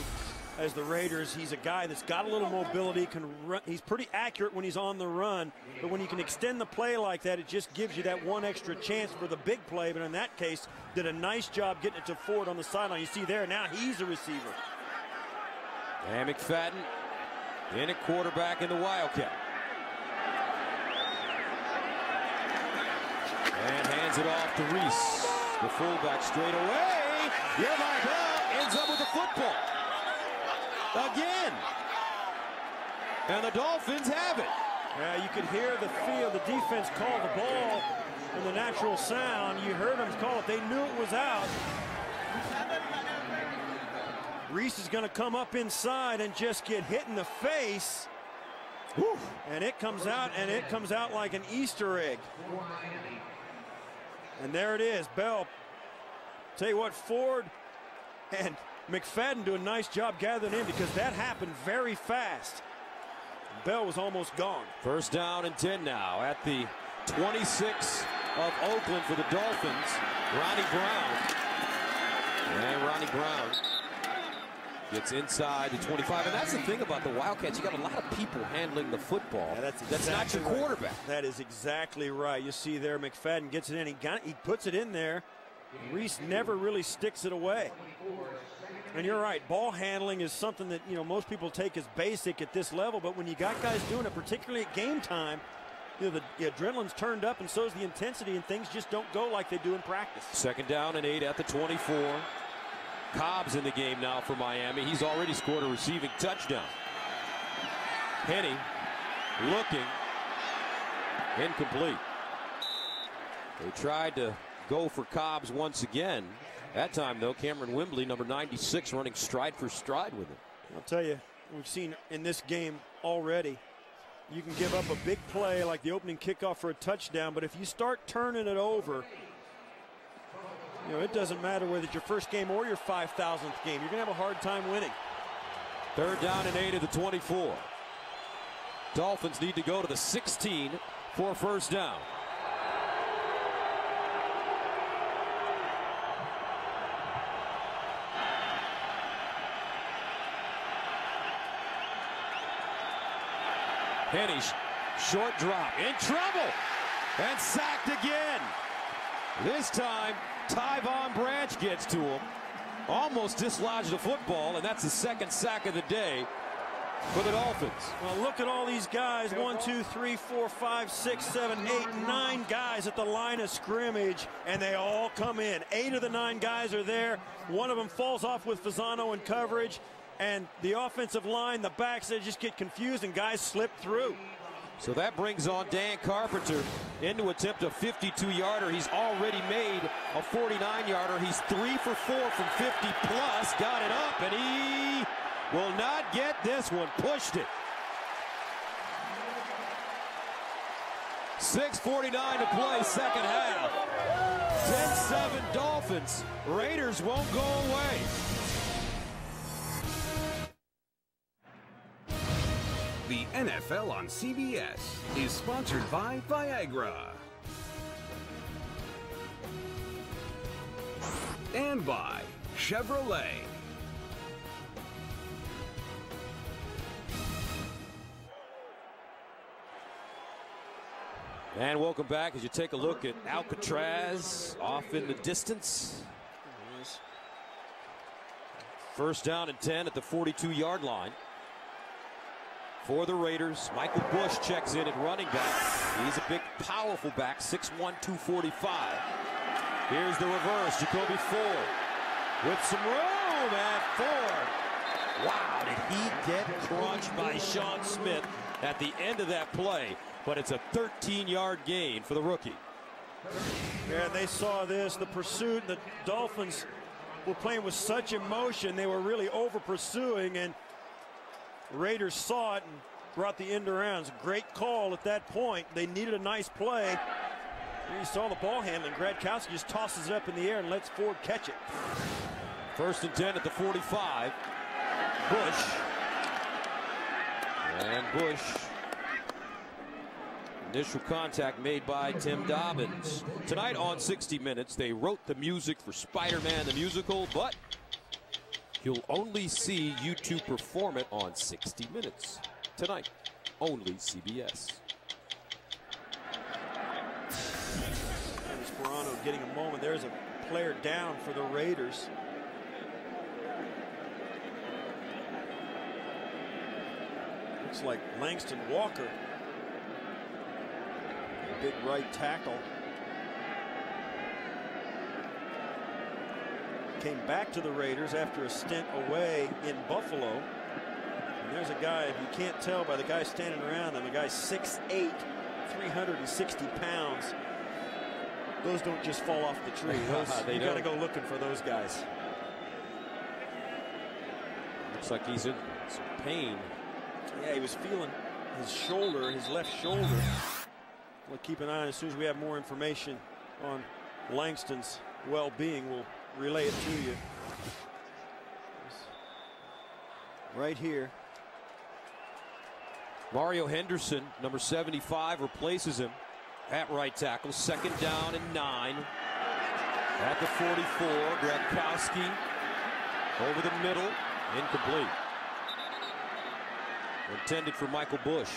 as the Raiders. He's a guy that's got a little mobility, can run. He's pretty accurate when he's on the run, but when you can extend the play like that, it just gives you that one extra chance for the big play. But in that case, did a nice job getting it to Ford on the sideline. You see there, now he's a receiver. And McFadden in at quarterback in the Wildcat. And hands it off to Reese, the fullback, straight away. Levi Bell ends up with the football again, and the Dolphins have it. Yeah, you could hear the feel. The defense called the ball in the natural sound. You heard them call it. They knew it was out. Reese is going to come up inside and just get hit in the face. Whew. And it comes out, and it comes out like an Easter egg. And there it is, Bell. Tell you what, Ford and McFadden do a nice job gathering in, because that happened very fast. Bell was almost gone. First down and 10 now at the 26 of Oakland for the Dolphins. Ronnie Brown. And Ronnie Brown gets inside the 25. And that's the thing about the Wildcats. You got a lot of people handling the football. Yeah, that's not your quarterback. Right. That is exactly right. You see there, McFadden gets it in. He puts it in there. Reese never really sticks it away. And you're right, ball handling is something that, you know, most people take as basic at this level, but when you got guys doing it, particularly at game time, you know, the adrenaline's turned up, and so is the intensity, and things just don't go like they do in practice. Second down and 8 at the 24. Cobb's in the game now for Miami. He's already scored a receiving touchdown. Henne looking, incomplete. They tried to go for Cobbs once again. That time, though, Cameron Wembley, number 96, running stride for stride with him. I'll tell you, we've seen in this game already, you can give up a big play like the opening kickoff for a touchdown, but if you start turning it over, you know, it doesn't matter whether it's your first game or your 5,000th game. You're going to have a hard time winning. Third down and 8 at the 24. Dolphins need to go to the 16 for a first down. Hennish, short drop, in trouble, and sacked again. This time, Tyvon Branch gets to him, almost dislodged the football, and that's the second sack of the day for the Dolphins. Well, look at all these guys. 1, 2, 3, 4, 5, 6, 7, 8, 9 guys at the line of scrimmage, and they all come in. 8 of the 9 guys are there. One of them falls off with Fasano in coverage, and the offensive line, the backs, they just get confused, and guys slip through. So that brings on Dan Carpenter into attempt a 52-yarder. He's already made a 49-yarder. He's 3 for 4 from 50 plus. Got it up, and he will not get this one. Pushed it. 6:49 to play, second half. 10-7 Dolphins. Raiders won't go away. The NFL on CBS is sponsored by Viagra. And by Chevrolet. And welcome back as you take a look at Alcatraz off in the distance. First down and 10 at the 42-yard line. For the Raiders, Michael Bush checks in at running back. He's a big, powerful back, 6'1", 245. Here's the reverse, Jacoby Ford with some room at Ford. Wow, did he get crunched by Sean Smith at the end of that play? But it's a 13-yard gain for the rookie. Yeah, they saw this, the pursuit. The Dolphins were playing with such emotion. They were really over-pursuing, and Raiders saw it and brought the end around. Great call at that point. They needed a nice play. And you saw the ball handling. Gradkowski just tosses it up in the air and lets Ford catch it. First and 10 at the 45. Bush. And Bush. Initial contact made by Tim Dobbins. Tonight on 60 Minutes, they wrote the music for Spider-Man the Musical, but you'll only see you two perform it on 60 Minutes. Tonight, only CBS. Sperano getting a moment. There's a player down for the Raiders. Looks like Langston Walker. Big right tackle. Came back to the Raiders after a stint away in Buffalo. And there's a guy, if you can't tell by the guy standing around him, a guy 6'8", 360 pounds. Those don't just fall off the tree. You got to go looking for those guys. Looks like he's in some pain. Yeah, he was feeling his shoulder, his left shoulder. We'll keep an eye on as soon as we have more information on Langston's well-being. We'll relay it to you. Right here. Mario Henderson, number 75, replaces him at right tackle. Second down and 9. At the 44, Gradkowski over the middle, incomplete. Intended for Michael Bush.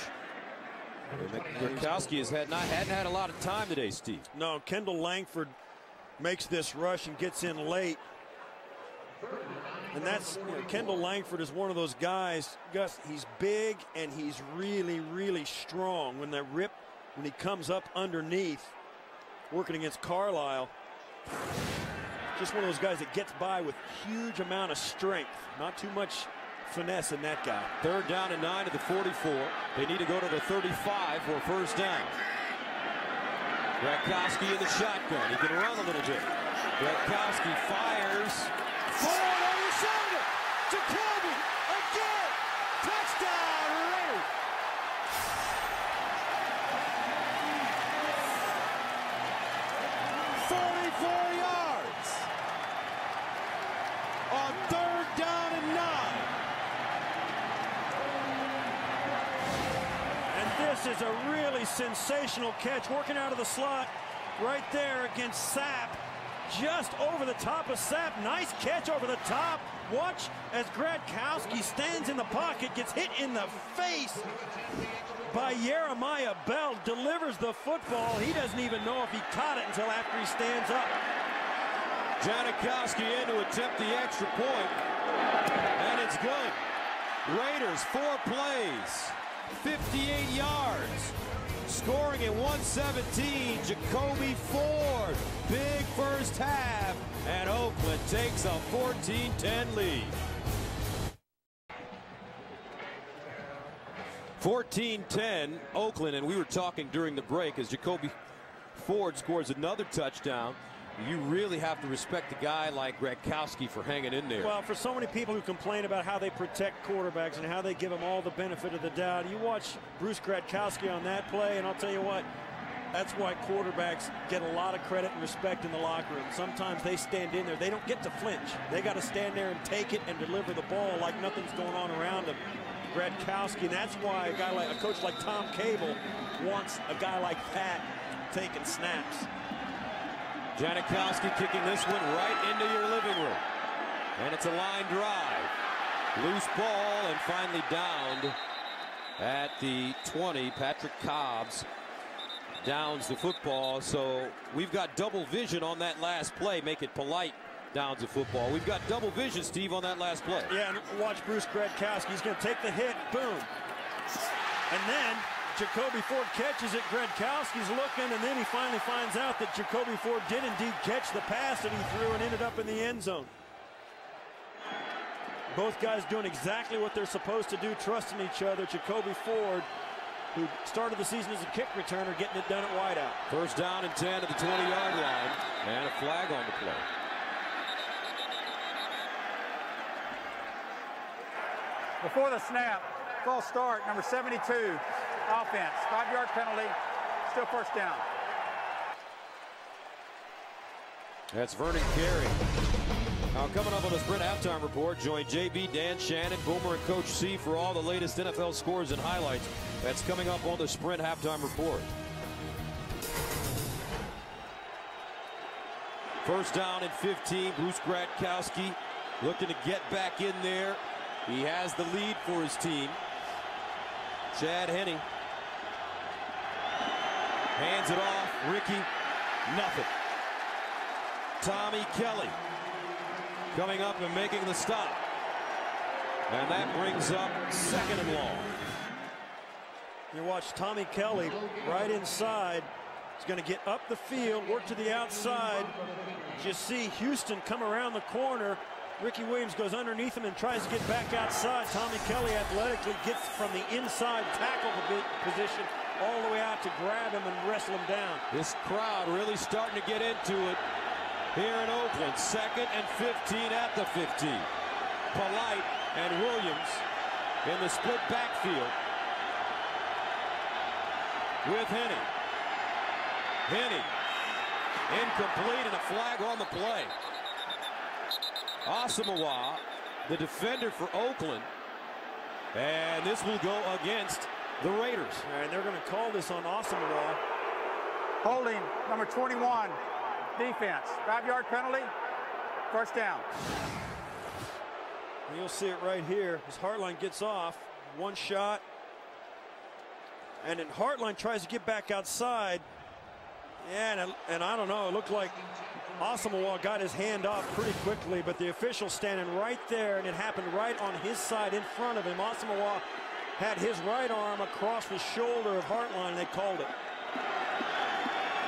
Gradkowski hadn't had a lot of time today, Steve. No, Kendall Langford makes this rush and gets in late. And that's, Kendall Langford is one of those guys, Gus, he's big and he's really, really strong. When he comes up underneath, working against Carlisle, just one of those guys that gets by with huge amount of strength. Not too much finesse in that guy. Third down and 9 at the 44. They need to go to the 35 for a first down. Gradkowski in the shotgun. He can run a little bit. Gradkowski fires. Forward on the shoulder. Jacoby again. Touchdown, Raiders. $44 yards on third down and 9. This is a really sensational catch, working out of the slot right there against Sapp. Just over the top of Sapp. Nice catch over the top. Watch as Gradkowski stands in the pocket, gets hit in the face by Jeremiah Bell, delivers the football. He doesn't even know if he caught it until after he stands up. Janikowski in to attempt the extra point, and it's good. Raiders, 4 plays, 58 yards. Scoring at 117, Jacoby Ford. Big first half, and Oakland takes a 14-10 lead. 14-10, Oakland, and we were talking during the break as Jacoby Ford scores another touchdown. You really have to respect a guy like Gradkowski for hanging in there. Well, for so many people who complain about how they protect quarterbacks and how they give them all the benefit of the doubt, you watch Bruce Gradkowski on that play, and I'll tell you what, that's why quarterbacks get a lot of credit and respect in the locker room. Sometimes they stand in there. They don't get to flinch. They got to stand there and take it and deliver the ball like nothing's going on around them. Gradkowski, and that's why a coach like Tom Cable wants a guy like that taking snaps. Janikowski kicking this one right into your living room. And it's a line drive. Loose ball and finally downed at the 20. Patrick Cobbs downs the football. So we've got double vision on that last play. Make it polite. Downs the football. We've got double vision, Steve, on that last play. Yeah, and watch Bruce Gradkowski. He's going to take the hit. Boom. And then Jacoby Ford catches it. Gradkowski's looking, and then he finally finds out that Jacoby Ford did indeed catch the pass that he threw and ended up in the end zone. Both guys doing exactly what they're supposed to do, trusting each other. Jacoby Ford, who started the season as a kick returner, getting it done at wideout. First down and 10 at the 20-yard line, and a flag on the play. Before the snap, false start, number 72, offense, 5-yard penalty, still first down. That's Vernon Carey. Now coming up on the Sprint Halftime Report, join JB, Dan Shannon, Boomer, and Coach C for all the latest NFL scores and highlights. That's coming up on the Sprint Halftime Report. First down and 15, Bruce Gradkowski looking to get back in there. He has the lead for his team. Chad Henne hands it off. Ricky, nothing. Tommy Kelly coming up and making the stop. And that brings up 2nd and long. You watch Tommy Kelly right inside. He's going to get up the field, work to the outside. Just see Houston come around the corner. Ricky Williams goes underneath him and tries to get back outside. Tommy Kelly athletically gets from the inside tackle position all the way out to grab him and wrestle him down. This crowd really starting to get into it here in Oakland. 2nd and 15 at the 15. Polite and Williams in the split backfield with Henne. Henne incomplete and a flag on the play. Asamoah, the defender for Oakland, and this will go against the Raiders. And they're going to call this on Asamoah. Holding, number 21, defense, 5-yard penalty, first down. And you'll see it right here as Hartline gets off, one shot, and then Hartline tries to get back outside. Yeah, and I don't know, it looked like Asamoah got his hand off pretty quickly, but the official standing right there, and it happened right on his side in front of him. Asamoah had his right arm across the shoulder of Hartline, and they called it.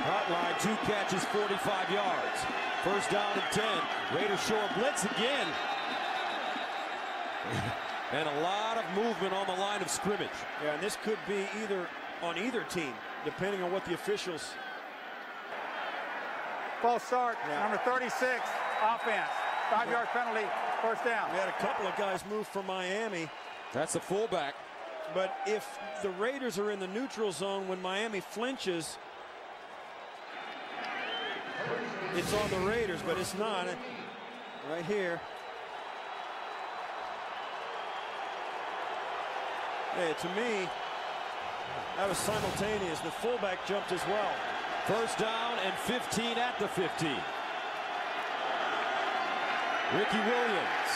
Hartline, 2 catches, 45 yards. First down and 10. Raiders show a blitz again. And a lot of movement on the line of scrimmage. Yeah, and this could be on either team, depending on what the officials. False start, number 36, offense, 5-yard penalty, first down. We had a couple of guys move from Miami. That's a fullback. But if the Raiders are in the neutral zone when Miami flinches, it's on the Raiders, but it's not. Right here. Hey, to me, that was simultaneous. The fullback jumped as well. First down and 15 at the 15. Ricky Williams.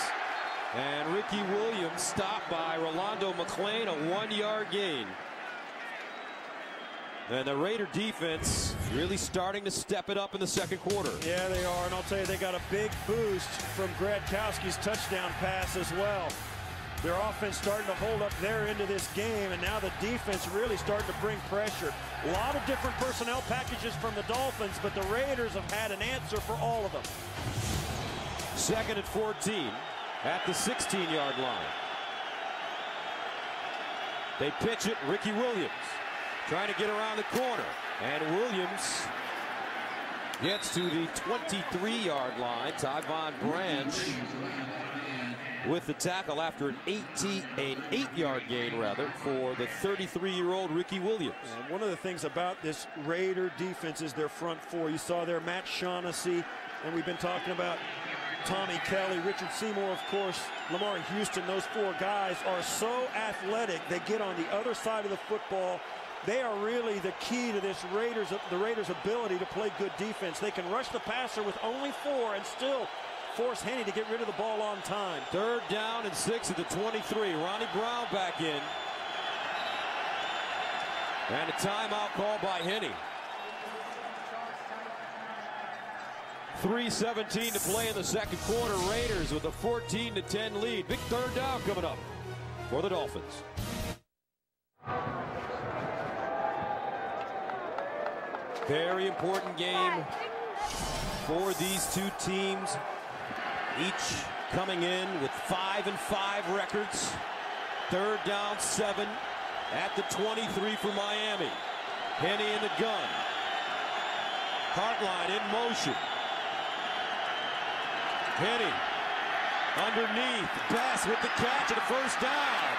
And Ricky Williams stopped by Rolando McClain, a 1-yard gain. And the Raider defense really starting to step it up in the second quarter. Yeah, they are, and I'll tell you, they got a big boost from Gradkowski's touchdown pass as well. Their offense starting to hold up their end of this game, and now the defense really starting to bring pressure. A lot of different personnel packages from the Dolphins, but the Raiders have had an answer for all of them. 2nd and 14 at the 16-yard line. They pitch it, Ricky Williams trying to get around the corner, and Williams gets to the 23-yard line. Tyvon Branch with the tackle after an 8-yard gain for the 33-year-old Ricky Williams. And one of the things about this Raider defense is their front four. You saw there Matt Shaughnessy, and we've been talking about Tommy Kelly, Richard Seymour, of course, Lamar Houston. Those four guys are so athletic. They get on the other side of the football. They are really the key to this the Raiders' ability to play good defense. They can rush the passer with only 4 and still force Henne to get rid of the ball on time. 3rd down and 6 at the 23. Ronnie Brown back in. And a timeout called by Henne. 3:17 to play in the second quarter. Raiders with a 14-10 lead. Big 3rd down coming up for the Dolphins. Very important game for these two teams. Each coming in with 5-5 records. 3rd down 7 at the 23 for Miami. Henne in the gun. Hartline in motion. Henne underneath. Best with the catch and a 1st down.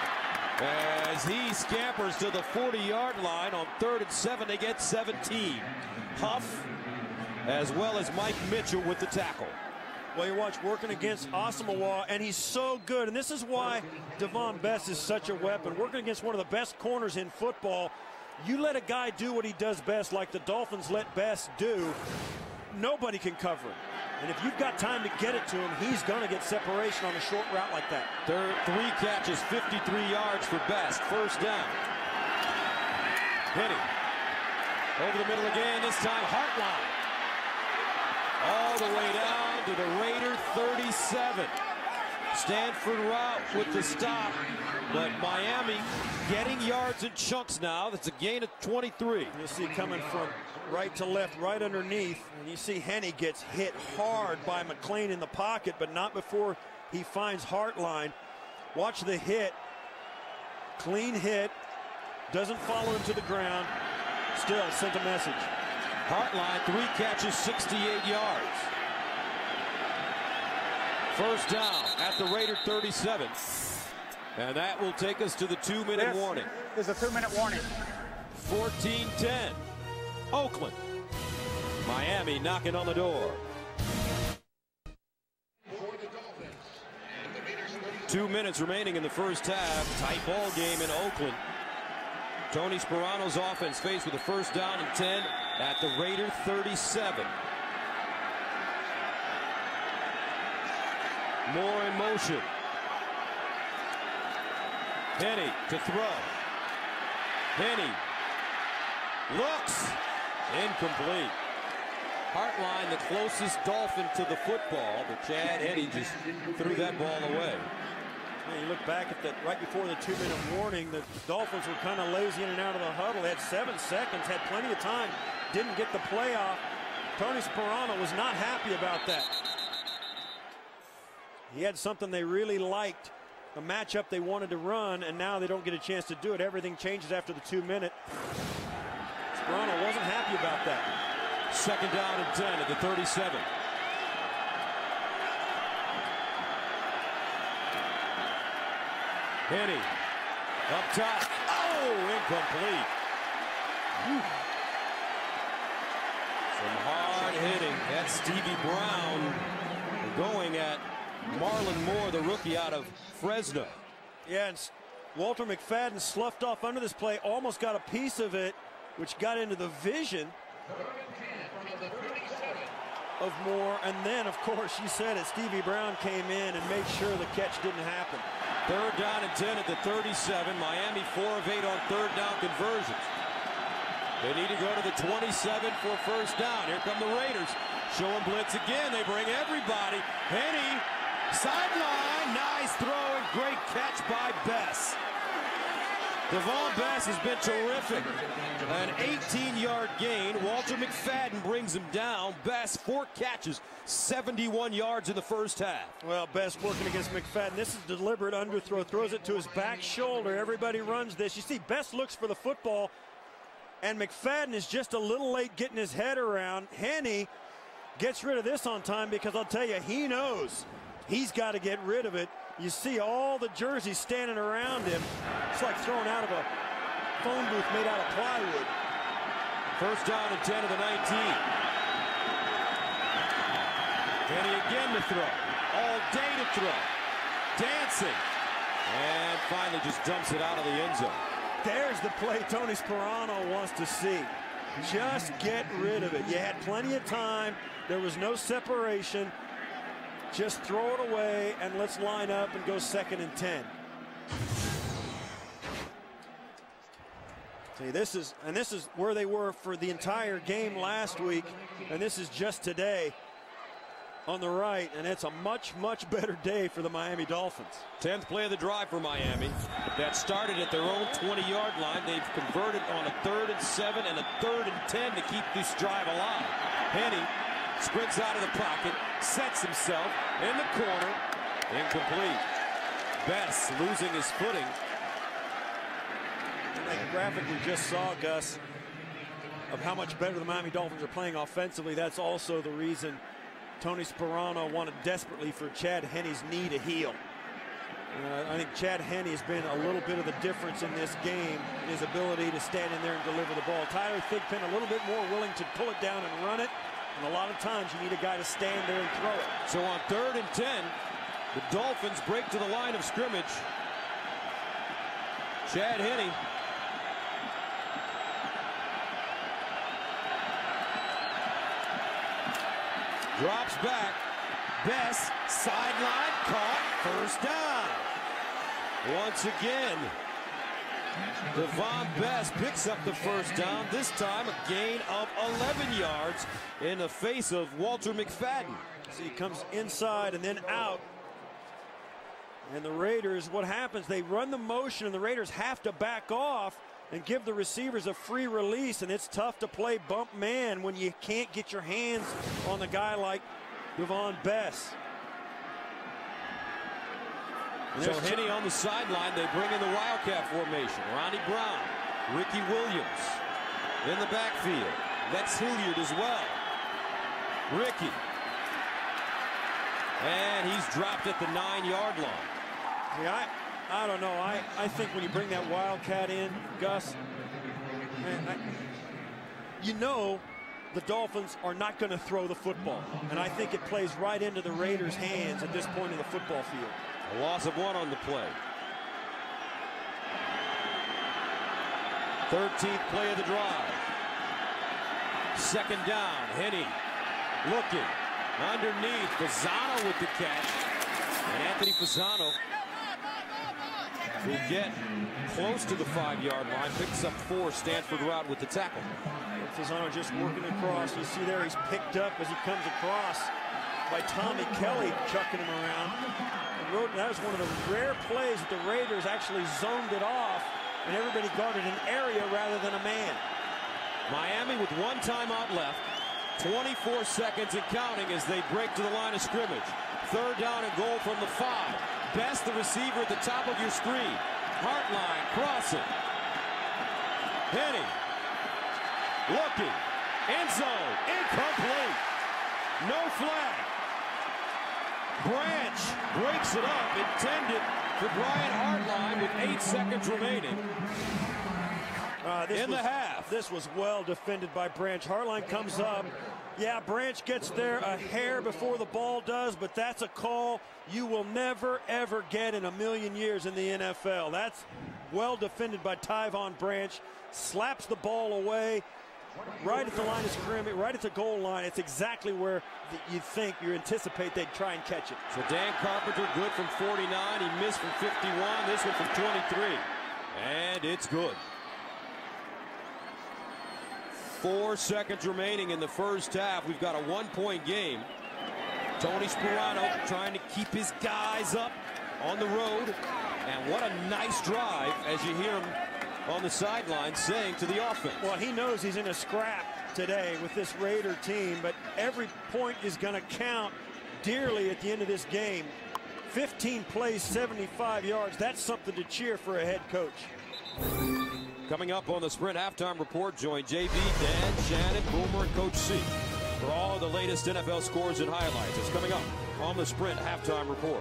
As he scampers to the 40-yard line on 3rd and 7, they get 17. Huff, as well as Mike Mitchell with the tackle. Well, you watch working against Asamoah, and he's so good. And this is why Devon Best is such a weapon. Working against one of the best corners in football, you let a guy do what he does best, like the Dolphins let Best do, nobody can cover him. And if you've got time to get it to him, he's going to get separation on a short route like that. 3 catches, 53 yards for Best. 1st down. Henne over the middle again, this time Hartline. All the way down to the Raider 37. Stanford route with the stop, but Miami getting yards in chunks now. That's a gain of 23. You see coming from right to left, right underneath, and you see Henne gets hit hard by McLean in the pocket, but not before he finds Hartline. Watch the hit. Clean hit. Doesn't follow him to the ground. Still sent a message. Hartline, 3 catches, 68 yards. 1st down at the Raider 37. And that will take us to the 2-minute warning. There's a 2-minute warning. 14-10. Oakland. Miami knocking on the door. 2 minutes remaining in the first half. Tight ball game in Oakland. Tony Sperano's offense faced with a 1st down and 10 at the Raider 37. Moore in motion. Henne to throw. Henne looks incomplete. Hartline, the closest Dolphin to the football, but Chad Henne just threw that ball away. Well, you look back at that right before the 2-minute warning, the Dolphins were kind of lazy in and out of the huddle. They had 7 seconds, had plenty of time, didn't get the play off. Tony Sperano was not happy about that. He had something they really liked, a matchup they wanted to run, and now they don't get a chance to do it. Everything changes after the 2-minute. Sperano wasn't happy about that. 2nd down and 10 at the 37. Henne up top. Oh, incomplete. Some hard hitting. That's Stevie Brown going at Marlon Moore, the rookie out of Fresno. Yeah, and Walter McFadden sloughed off under this play, almost got a piece of it, which got into the vision of Moore. And then, of course, you said it, Stevie Brown came in and made sure the catch didn't happen. 3rd down and 10 at the 37. Miami 4 of 8 on 3rd down conversions. They need to go to the 27 for first down. Here come the Raiders. Showing blitz again. They bring everybody. Henney, sideline. Nice throw and great catch by Bess. Devon Bess has been terrific. An 18-yard gain. Walter McFadden brings him down. Bess, 4 catches, 71 yards in the first half. Well, Bess working against McFadden. This is deliberate underthrow. Throws it to his back shoulder. Everybody runs this. You see, Bess looks for the football, and McFadden is just a little late getting his head around. Henney gets rid of this on time because I'll tell you, he knows he's got to get rid of it. You see all the jerseys standing around him. It's like throwing out of a phone booth made out of plywood. First down and 10 of the 19. Henney again to throw. All day to throw. Dancing. And finally just dumps it out of the end zone. There's the play Tony Sperano wants to see. Just get rid of it. You had plenty of time. There was no separation. Just throw it away and let's line up and go 2nd and 10. See, this is where they were for the entire game last week, and this is just today on the right, and it's a much, much better day for the Miami Dolphins. 10th play of the drive for Miami. That started at their own 20-yard line. They've converted on a 3rd and 7 and a 3rd and 10 to keep this drive alive. Henney sprints out of the pocket, sets himself in the corner, incomplete. Bess losing his footing. And that graphic we just saw, Gus, of how much better the Miami Dolphins are playing offensively, that's also the reason Tony Sperano wanted desperately for Chad Henney's knee to heal. I think Chad Henney has been a little bit of the difference in this game, his ability to stand in there and deliver the ball. Tyler Thigpen a little bit more willing to pull it down and run it. And a lot of times you need a guy to stand there and throw it. So on 3rd and 10, the Dolphins break to the line of scrimmage. Chad Henney. Drops back. Bess, sideline, caught, first down. Once again, Devon Bess picks up the first down, this time a gain of 11 yards in the face of Walter McFadden. See, he comes inside and then out. And the Raiders, what happens, they run the motion and the Raiders have to back off and give the receivers a free release, and it's tough to play bump man when you can't get your hands on the guy like Devon Bess. So Henney on the sideline, they bring in the Wildcat formation. Ronnie Brown, Ricky Williams in the backfield. Lex Hilliard as well. Ricky. And he's dropped at the 9-yard line. Yeah, I don't know. I think when you bring that Wildcat in, Gus, you know the Dolphins are not going to throw the football. And I think it plays right into the Raiders' hands at this point in the football field. A loss of 1 on the play. 13th play of the drive. 2nd down. Henney looking underneath. Fasano with the catch. And Anthony Fasano will get close to the 5-yard line. Picks up 4. Stanford route with the tackle. Fasano just working across. You see there he's picked up as he comes across by Tommy Kelly, chucking him around. That was one of the rare plays that the Raiders actually zoned it off, and everybody guarded an area rather than a man. Miami with 1 timeout left, 24 seconds and counting as they break to the line of scrimmage. 3rd down and goal from the 5. Bess, the receiver at the top of your screen. Hartline crossing. Henney looking. End zone. Incomplete. No flag. Branch breaks it up, intended for Brian Hartline with 8 seconds remaining in the half. This was well defended by Branch. Hartline comes up. Yeah, Branch gets there a hair before the ball does, but that's a call you will never, ever get in a million years in the NFL. That's well defended by Tyvon Branch. Slaps the ball away. Right at the line of scrimmage, right at the goal line. It's exactly where you anticipate they'd try and catch it. So Dan Carpenter good from 49. He missed from 51. This one from 23. And it's good. 4 seconds remaining in the first half. We've got a 1-point game. Tony Sperano trying to keep his guys up on the road. And what a nice drive, as you hear him on the sideline saying to the offense. Well, he knows he's in a scrap today with this Raider team, but every point is going to count dearly at the end of this game. 15 plays, 75 yards. That's something to cheer for a head coach. Coming up on the Sprint Halftime Report, join JB, Dan, Shannon, Boomer, and Coach C for all the latest NFL scores and highlights. It's coming up on the Sprint Halftime Report.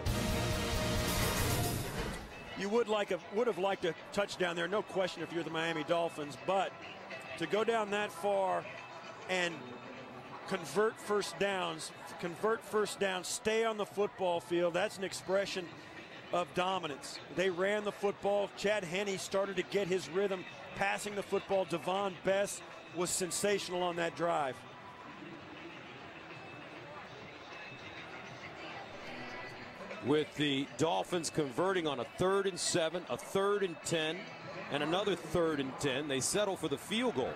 You would have liked a touchdown there, no question, if you're the Miami Dolphins, but to go down that far and convert first downs, stay on the football field, that's an expression of dominance. They ran the football. Chad Henne started to get his rhythm passing the football. Devon Bess was sensational on that drive. With the Dolphins converting on a 3rd and 7, a 3rd and 10, and another 3rd and 10, they settle for the field goal.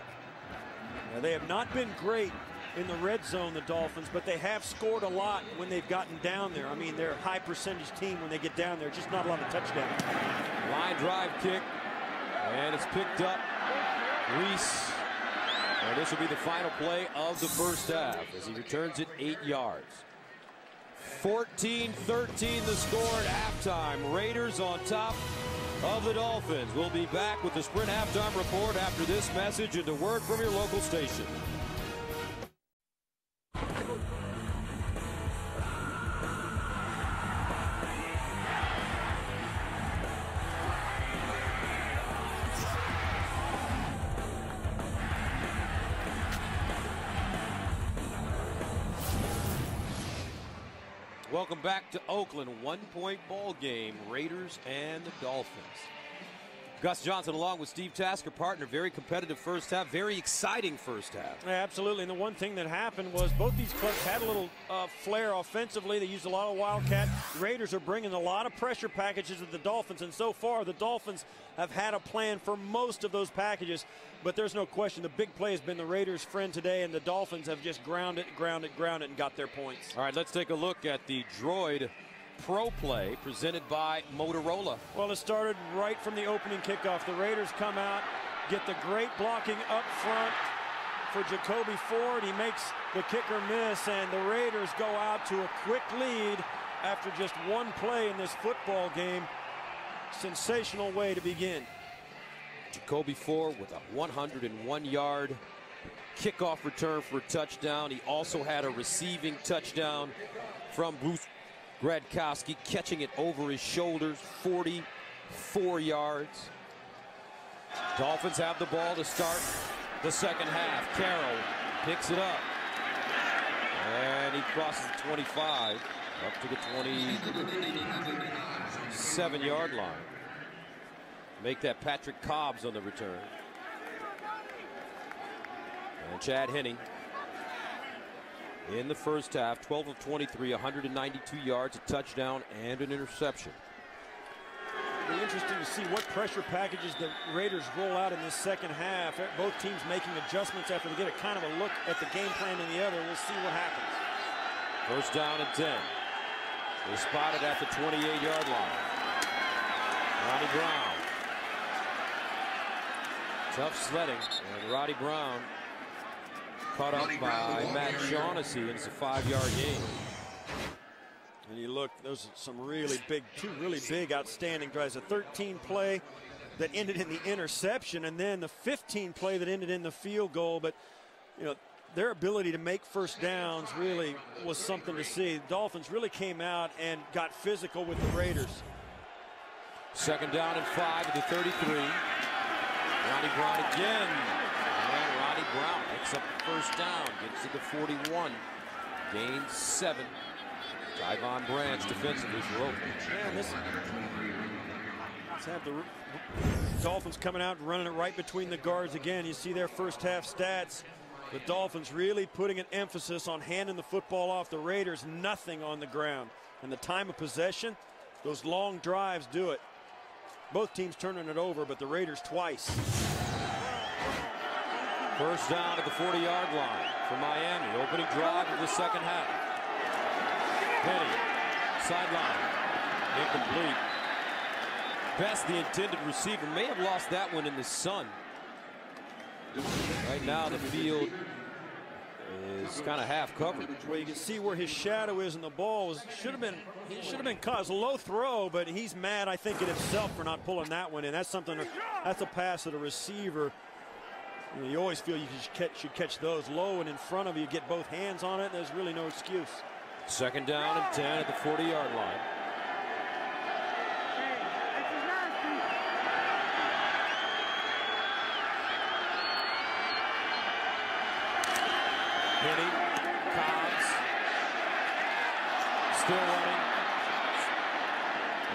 Now, they have not been great in the red zone, the Dolphins, but they have scored a lot when they've gotten down there. I mean, they're a high percentage team when they get down there, just not a lot of touchdowns. Line drive kick, and it's picked up. Reese, and this will be the final play of the first half as he returns it 8 yards. 14-13 the score at halftime. Raiders on top of the Dolphins. We'll be back with the Sprint Halftime Report after this message and a word from your local station. Welcome back to Oakland. 1-point ball game. Raiders and the Dolphins. Gus Johnson along with Steve Tasker, partner. Very competitive first half. Very exciting first half. Yeah, absolutely. And the one thing that happened was both these clubs had a little flair offensively. They used a lot of wildcat. The Raiders are bringing a lot of pressure packages at the Dolphins. And so far, the Dolphins have had a plan for most of those packages. But there's no question the big play has been the Raiders' friend today, and the Dolphins have just grounded, and got their points. All right, let's take a look at the Droid Pro Play presented by Motorola. Well, it started right from the opening kickoff. The Raiders come out, get the great blocking up front for Jacoby Ford. He makes the kicker miss, and the Raiders go out to a quick lead after just one play in this football game. Sensational way to begin. Jacoby Ford with a 101-yard kickoff return for a touchdown. He also had a receiving touchdown from Bruce Gradkowski, catching it over his shoulders, 44 yards. Dolphins have the ball to start the second half. Carroll picks it up, and he crosses the 25 up to the 27-yard line. Make that Patrick Cobbs on the return. And Chad Henne in the first half, 12 of 23, 192 yards, a touchdown, and an interception. It'll be interesting to see what pressure packages the Raiders roll out in this second half. Both teams making adjustments after they get a kind of a look at the game plan in the other. We'll see what happens. First down and 10. They're spotted at the 28-yard line. Ronnie Brown. Tough sledding, and Roddy Brown caught up by Matt Shaughnessy, and it's a 5-yard gain. And you look, those are some really big, two really big outstanding drives. A 13 play that ended in the interception, and then the 15 play that ended in the field goal. But, you know, their ability to make first downs really was something to see. The Dolphins really came out and got physical with the Raiders. Second down and 5 at the 33. Ronnie Brown again. And Ronnie Brown picks up the first down, gets to the 41. Gains 7. Tyvon Branch defensively for Oakland. Man, let's have the Dolphins coming out and running it right between the guards again. You see their first half stats. The Dolphins really putting an emphasis on handing the football off. The Raiders nothing on the ground. And the time of possession, those long drives do it. Both teams turning it over, but the Raiders twice. First down at the 40-yard line for Miami. Opening drive of the second half. Penny, sideline, incomplete. Best, the intended receiver, may have lost that one in the sun. Right now the field is kind of half covered. Well, you can see where his shadow is, and the ball should have been caught. It's a low throw, but he's mad, I think, at himself for not pulling that one in. That's something. That's a pass to the receiver. You always feel you should catch those low and in front of you, get both hands on it. There's really no excuse. Second down and 10 at the 40-yard line. Penny, Cobbs, still running.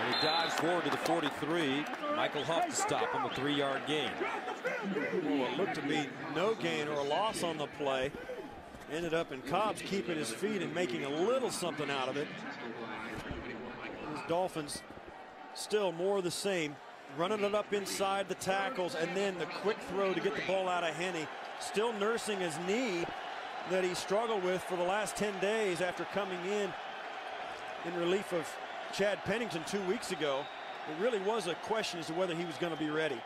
And he dives forward to the 43. Michael Huff to stop him, a 3-yard gain. Well, it looked to be no gain or a loss on the play. Ended up in Cobbs keeping his feet and making a little something out of it. These Dolphins still more of the same. Running it up inside the tackles, and then the quick throw to get the ball out of Henne. Still nursing his knee that he struggled with for the last 10 days after coming in relief of Chad Pennington 2 weeks ago. It really was a question as to whether he was going to be ready.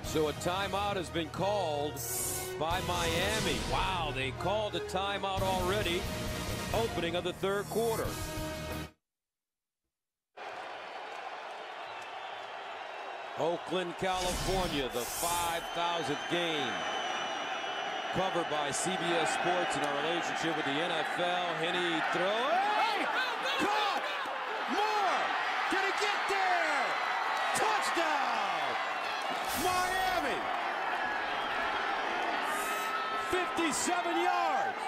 So a timeout has been called by Miami. Wow, they called a timeout already. Opening of the third quarter. Oakland, California, the 5,000th game. Covered by CBS Sports in our relationship with the NFL. Henne throw. Hey! Caught! Moore! Can he get there? Touchdown! Miami! 57 yards!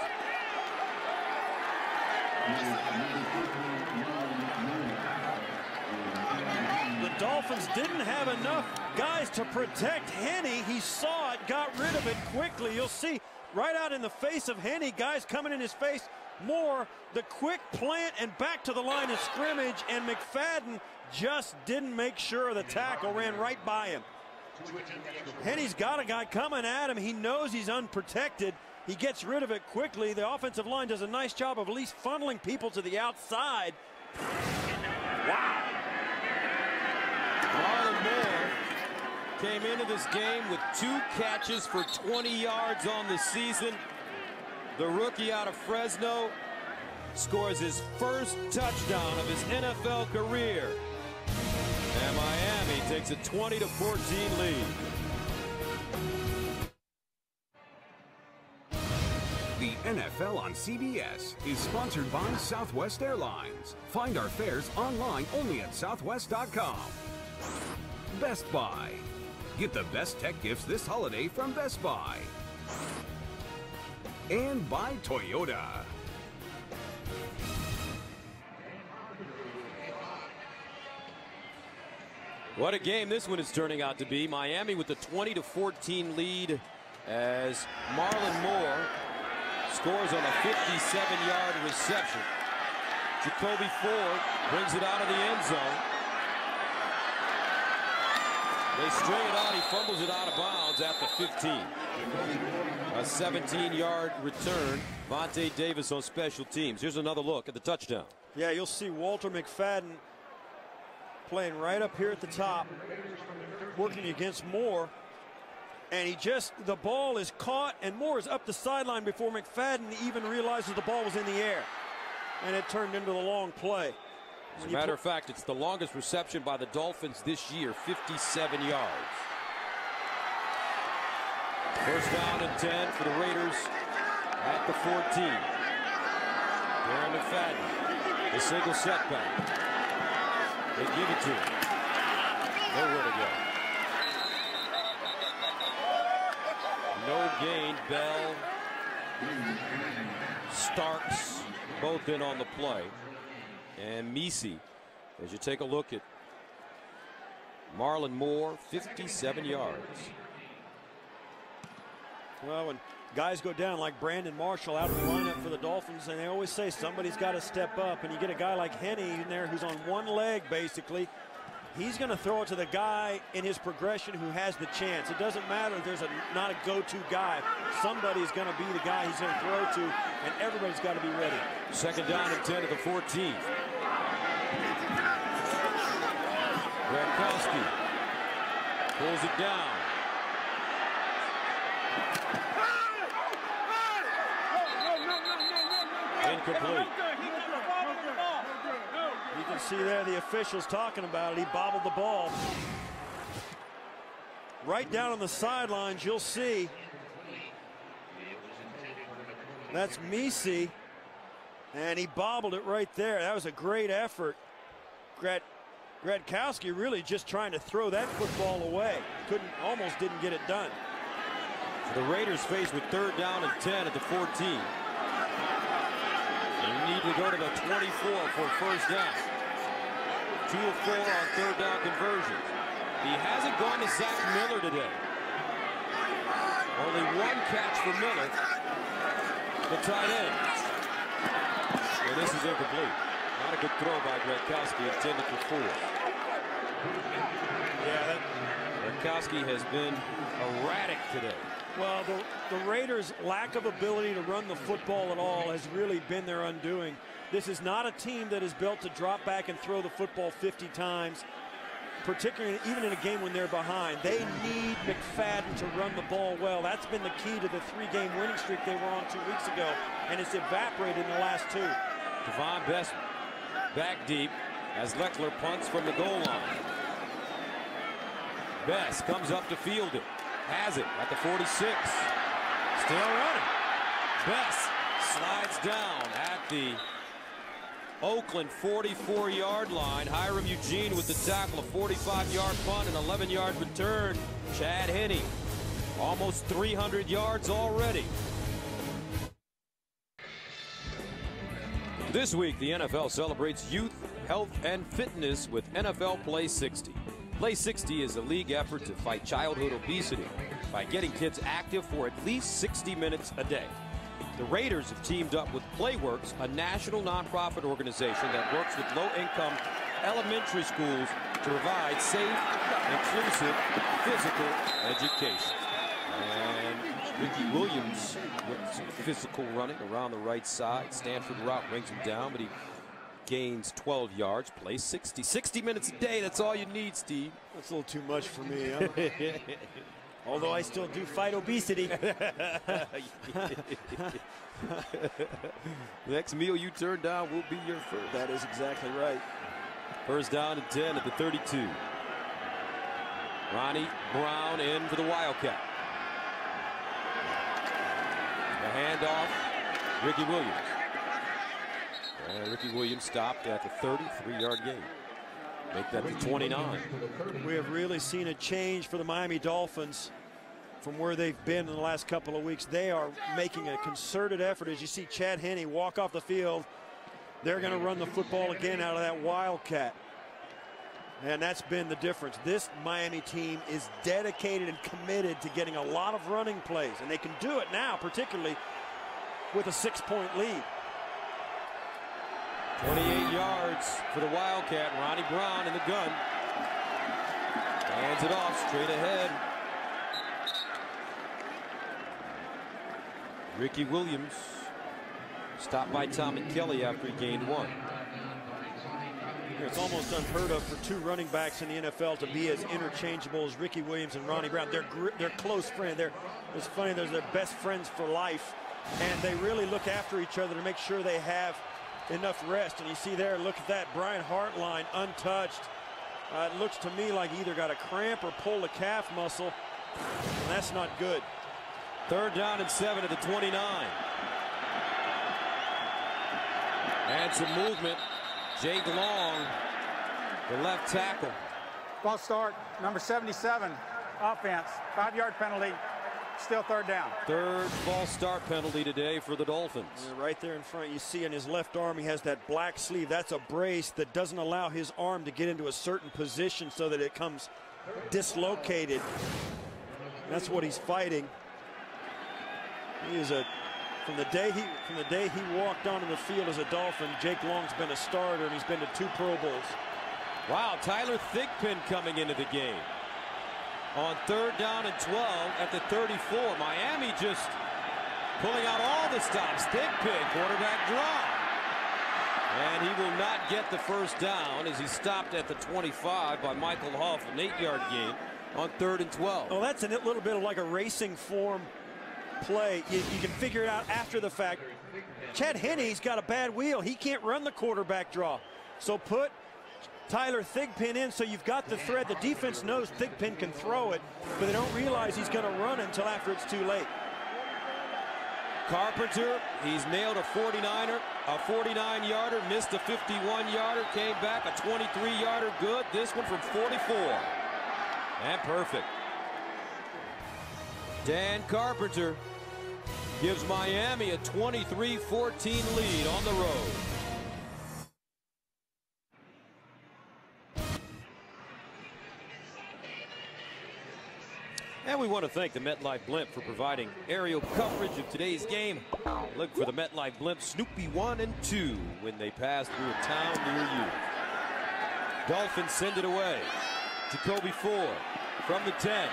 The Dolphins didn't have enough guys to protect Henne. He saw it, got rid of it quickly. You'll see right out in the face of Henne, guys coming in his face. Moore, the quick plant and back to the line of scrimmage, and McFadden just didn't make sure the tackle ran right by him. Henne's got a guy coming at him. He knows he's unprotected. He gets rid of it quickly. The offensive line does a nice job of at least funneling people to the outside. Wow. Marlon Moore came into this game with 2 catches for 20 yards on the season. The rookie out of Fresno scores his first touchdown of his NFL career. And Miami takes a 20-14 lead. The NFL on CBS is sponsored by Southwest Airlines. Find our fares online only at southwest.com. Best Buy. Get the best tech gifts this holiday from Best Buy. And by Toyota. What a game this one is turning out to be. Miami with the 20-14 lead as Marlon Moore scores on a 57-yard reception. Jacoby Ford brings it out of the end zone. They stray it out. He fumbles it out of bounds at the 15. A 17-yard return. Vontae Davis on special teams. Here's another look at the touchdown. Yeah, you'll see Walter McFadden playing right up here at the top, working against Moore. And the ball is caught, and Moore is up the sideline before McFadden even realizes the ball was in the air. And it turned into the long play. As a matter of fact, it's the longest reception by the Dolphins this year, 57 yards. First down and 10 for the Raiders at the 14. Darren McFadden, the single setback. They give it to him. Nowhere to go. No gain. Bell, Starks, both in on the play. And Misi, as you take a look at Marlon Moore, 57 yards. Well, when guys go down like Brandon Marshall out of the lineup for the Dolphins, and they always say somebody's got to step up, and you get a guy like Henne in there who's on one leg basically, He's going to throw it to the guy in his progression who has the chance. It doesn't matter if there's not a go-to guy. Somebody's going to be the guy he's going to throw to, and everybody's got to be ready. Second down and 10 at the 14. Gronkowski pulls it down. Incomplete. You can see there the officials talking about it. He bobbled the ball. Right down on the sidelines, you'll see. That's Misi. And he bobbled it right there. That was a great effort. Gronkowski really just trying to throw that football away. Almost didn't get it done. So the Raiders faced with third down and 10 at the 14. They need to go to the 24 for first down. 2 of 4 on third down conversions. He hasn't gone to Zach Miller today. Only 1 catch for Miller, the tight end. And this is incomplete. Not a good throw by Gronkowski, intended for 4. Yeah, Gronkowski has been erratic today. well, the Raiders' lack of ability to run the football at all has really been their undoing. This is not a team that is built to drop back and throw the football 50 times, particularly even in a game when they're behind. They need McFadden to run the ball well. That's been the key to the 3-game winning streak they were on 2 weeks ago, and it's evaporated in the last 2. Devon Best back deep as Leckler punts from the goal line. Best comes up to field it. Has it at the 46. Still running. Best slides down at the Oakland 44-yard line. Hiram Eugene with the tackle, a 45-yard punt, an 11-yard return. Chad Henne, almost 300 yards already. This week, the NFL celebrates youth, health, and fitness with NFL Play 60. Play 60 is a league effort to fight childhood obesity by getting kids active for at least 60 minutes a day. The Raiders have teamed up with Playworks, a national nonprofit organization that works with low-income elementary schools to provide safe, inclusive physical education. And Ricky Williams with some physical running around the right side. Stanford route brings him down, but he gains 12 yards, plays 60. 60 minutes a day, that's all you need, Steve. That's a little too much for me, huh? Although I still do fight obesity. Next meal you turn down will be your first. That is exactly right. First down and 10 at the 32. Ronnie Brown in for the Wildcat. The handoff, Ricky Williams. And Ricky Williams stopped at the 33-yard gain. Make that the 29. We have really seen a change for the Miami Dolphins from where they've been in the last couple of weeks. They are making a concerted effort. As you see Chad Henne walk off the field, they're going to run the football again out of that Wildcat. And that's been the difference. This Miami team is dedicated and committed to getting a lot of running plays. And they can do it now, particularly with a 6-point lead. 28 yards for the Wildcat. Ronnie Brown in the gun. Hands it off straight ahead. Ricky Williams stopped by Tommy Kelly after he gained 1. It's almost unheard of for 2 running backs in the NFL to be as interchangeable as Ricky Williams and Ronnie Brown. They're close friends. It's funny, they're their best friends for life, and they really look after each other to make sure they have enough rest. And you see there, look at that, Brian Hartline untouched. It looks to me like he either got a cramp or pulled a calf muscle, and that's not good. Third down and 7 at the 29. And some movement. Jake Long, the left tackle. False start, number 77, offense, 5-yard penalty, still third down. Third false start penalty today for the Dolphins. Yeah, right there in front, you see in his left arm, he has that black sleeve. That's a brace that doesn't allow his arm to get into a certain position so that it comes dislocated. That's what he's fighting. He is from the day he walked onto the field as a Dolphin, Jake Long's been a starter, and he's been to 2 Pro Bowls. Wow, Tyler Thigpen coming into the game. On 3rd down and 12 at the 34. Miami just pulling out all the stops. Thigpen, quarterback draw. And he will not get the first down as he stopped at the 25 by Michael Huff, an 8-yard gain on 3rd and 12. Oh, that's a little bit of like a racing form play. You can figure it out after the fact. Chad Henne's got a bad wheel. He can't run the quarterback draw. So put Tyler Thigpen in so you've got the thread. The defense knows Thigpen can throw it, but they don't realize he's going to run until after it's too late. Carpenter, he's nailed a 49er, a 49-yarder, missed a 51-yarder, came back a 23-yarder, good. This one from 44. And perfect. Dan Carpenter gives Miami a 23-14 lead on the road. And we want to thank the MetLife Blimp for providing aerial coverage of today's game. Look for the MetLife Blimp Snoopy 1 and 2 when they pass through a town near you. Dolphins send it away. Jacoby Ford from the 10.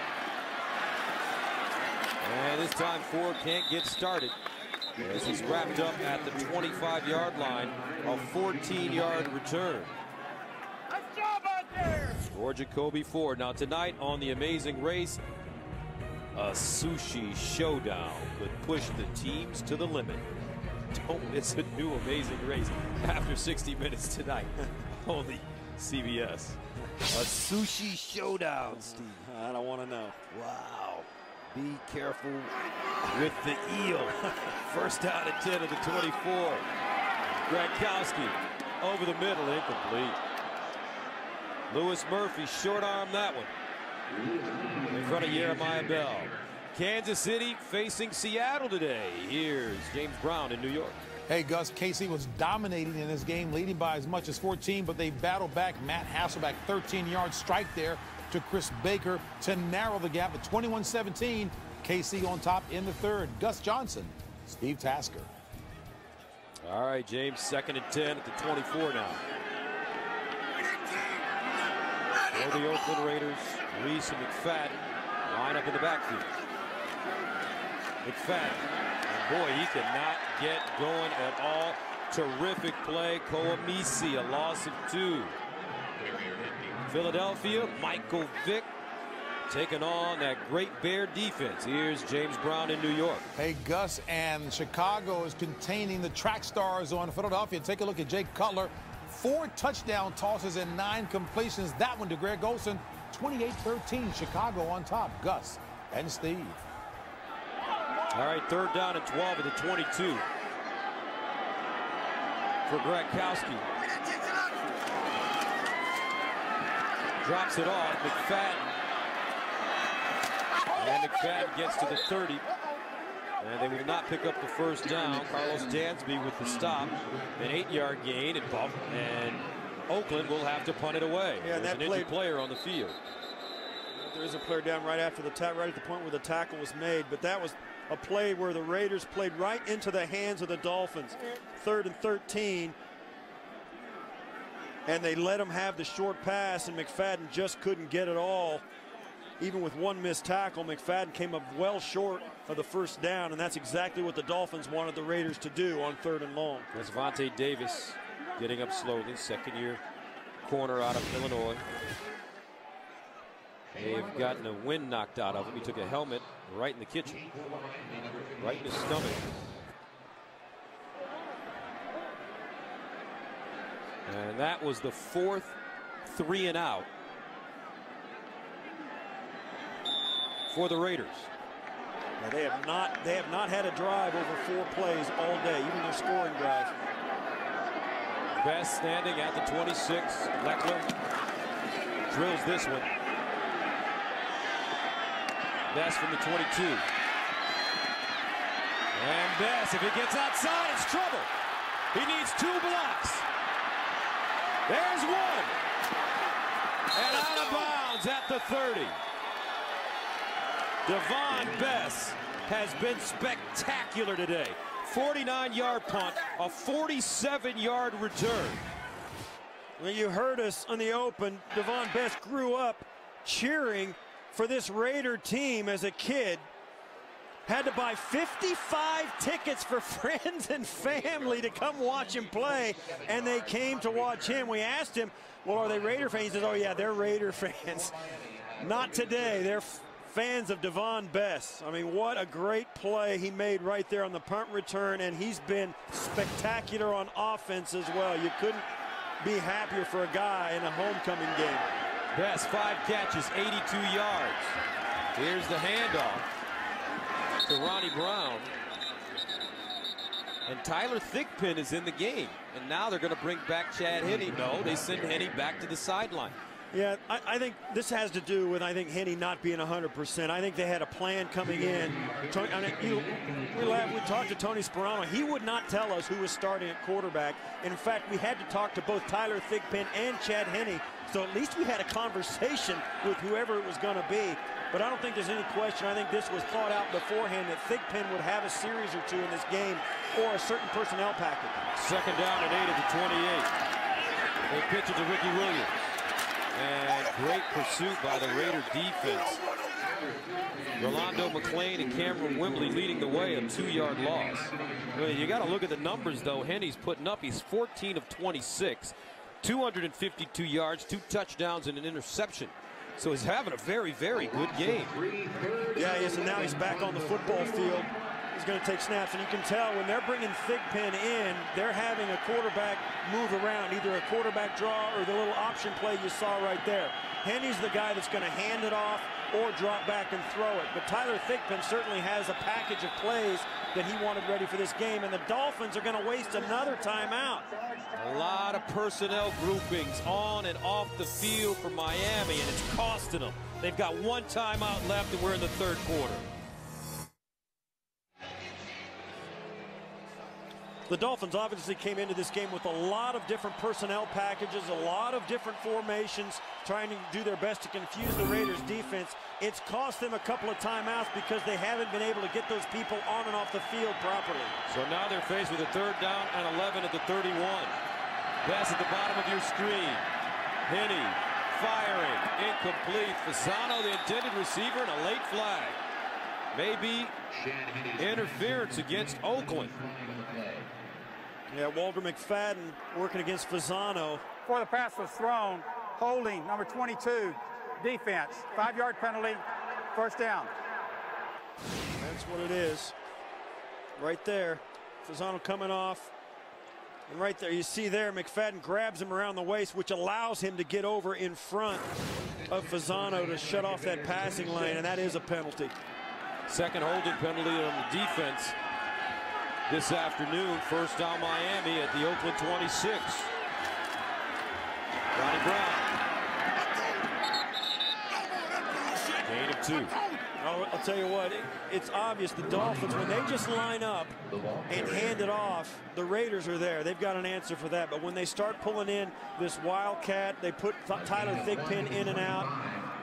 And this time Ford can't get started as he's wrapped up at the 25-yard line. A 14-yard return. Nice job out there. For Jacoby Ford. Now tonight on The Amazing Race, a sushi showdown could push the teams to the limit. Don't miss a new Amazing Race after 60 minutes tonight. Only CBS. A sushi showdown, Steve. I don't want to know. Wow. Be careful with the eel. First down and 10 of the 24. Gronkowski over the middle, incomplete. Lewis Murphy short arm that one. In front of Jeremiah Bell. Kansas City facing Seattle today. Here's James Brown in New York. Hey, Gus, KC was dominating in this game, leading by as much as 14, but they battled back. Matt Hasselbeck, 13-yard strike there to Chris Baker to narrow the gap at 21-17. KC on top in the 3rd. Gus Johnson, Steve Tasker. All right, James, 2nd and 10 at the 24 now. For the Oakland Raiders, Reese and McFadden line up in the backfield. McFadden, and boy, he cannot get going at all. Terrific play. Koamisi, a loss of 2. Philadelphia, Michael Vick taking on that great Bear defense. Here's James Brown in New York. Hey, Gus, and Chicago is containing the track stars on Philadelphia. Take a look at Jake Cutler. 4 touchdown tosses and 9 completions. That one to Greg Olsen. 28-13, Chicago on top. Gus and Steve. All right, 3rd down and 12 at the 22. For Gronkowski. Drops it off, McFadden. And McFadden gets to the 30. And they will not pick up the first down. Carlos Dansby with the stop. An 8-yard gain and bump. And Oakland will have to punt it away. Yeah, and there's an injured player on the field. There is a player down right after the right at the point where the tackle was made, but that was a play where the Raiders played right into the hands of the Dolphins. 3rd and 13. And they let him have the short pass, and McFadden just couldn't get it all. Even with 1 missed tackle, McFadden came up well short of the first down, and that's exactly what the Dolphins wanted the Raiders to do on 3rd and long. That's Vontae Davis getting up slowly, 2nd-year corner out of Illinois. They've gotten a wind knocked out of him. He took a helmet right in the kitchen, right in his stomach. And that was the 4th 3 and out for the Raiders. Now they have not had a drive over 4 plays all day, even their scoring drives. Best standing at the 26. Leckler drills this one. Best from the 22. And Best, if he gets outside, it's trouble. He needs 2 blocks. There's 1. And out of bounds at the 30. Devon Best has been spectacular today. 49-yard punt, a 47-yard return. Well, you heard us on the open. Devon Best grew up cheering for this Raider team as a kid. Had to buy 55 tickets for friends and family to come watch him play, and they came to watch him. We asked him, well, are they Raider fans? He says, oh, yeah, they're Raider fans. Not today. They're fans of Devon Best. I mean, what a great play he made right there on the punt return, and he's been spectacular on offense as well. You couldn't be happier for a guy in a homecoming game. Best 5 catches, 82 yards. Here's the handoff to Ronnie Brown. And Tyler Thigpen is in the game. And now they're going to bring back Chad Henne. No, they send Henne back to the sideline. Yeah, I think this has to do with, Henne not being 100%. I think they had a plan coming in. We talked to Tony Sperano. He would not tell us who was starting at quarterback. In fact, we had to talk to both Tyler Thigpen and Chad Henne. So at least we had a conversation with whoever it was going to be. But I don't think there's any question. I think this was thought out beforehand that Thigpen would have a series or two in this game or a certain personnel package. Second down and 8 at the 28. They pitch it to Ricky Williams. And great pursuit by the Raider defense. Rolando McClain and Cameron Wembley leading the way, a 2-yard loss. Well, you got to look at the numbers, though. Henne's putting up. He's 14 of 26, 252 yards, 2 touchdowns, and an interception. So he's having a very, very good game. Yeah, he is, and now he's back on the football field. He's going to take snaps, and you can tell when they're bringing Thigpen in, they're having a quarterback move around, either a quarterback draw or the little option play you saw right there. Henne's the guy that's going to hand it off or drop back and throw it. But Tyler Thigpen certainly has a package of plays that he wanted ready for this game, and the Dolphins are going to waste another timeout. A lot of personnel groupings on and off the field for Miami, and it's costing them. They've got 1 timeout left, and we're in the 3rd quarter. The Dolphins obviously came into this game with a lot of different personnel packages, a lot of different formations, trying to do their best to confuse the Raiders defense. It's cost them a couple of timeouts because they haven't been able to get those people on and off the field properly. So now they're faced with a 3rd down and 11 at the 31. Pass at the bottom of your screen. Henne firing, incomplete. Fasano, the intended receiver, and a late flag. Maybe interference against Oakland. Yeah, Walter McFadden working against Fasano. Before the pass was thrown, holding, number 22, defense. 5-yard penalty, 1st down. That's what it is. Right there. Fasano coming off. And right there, you see there, McFadden grabs him around the waist, which allows him to get over in front of Fasano to shut off that passing lane, and that is a penalty. Second holding penalty on the defense this afternoon. 1st down Miami at the Oakland 26. Ronnie Brown. Gain of 2. I'll tell you what, it's obvious the Dolphins, when they just line up and hand it off, the Raiders are there. They've got an answer for that. But when they start pulling in this wildcat, they put Tyler Thigpen in and out.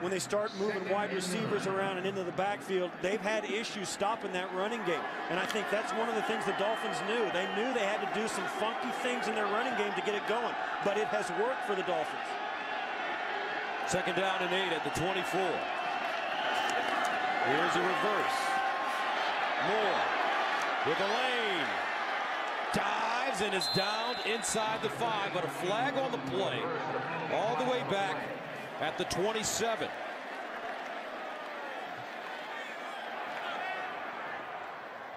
When they start moving wide receivers around and into the backfield, they've had issues stopping that running game. And I think that's one of the things the Dolphins knew. They knew they had to do some funky things in their running game to get it going. But it has worked for the Dolphins. 2nd down and 8 at the 24. Here's a reverse. Moore with a lane. Dives and is down inside the 5, but a flag on the play all the way back at the 27.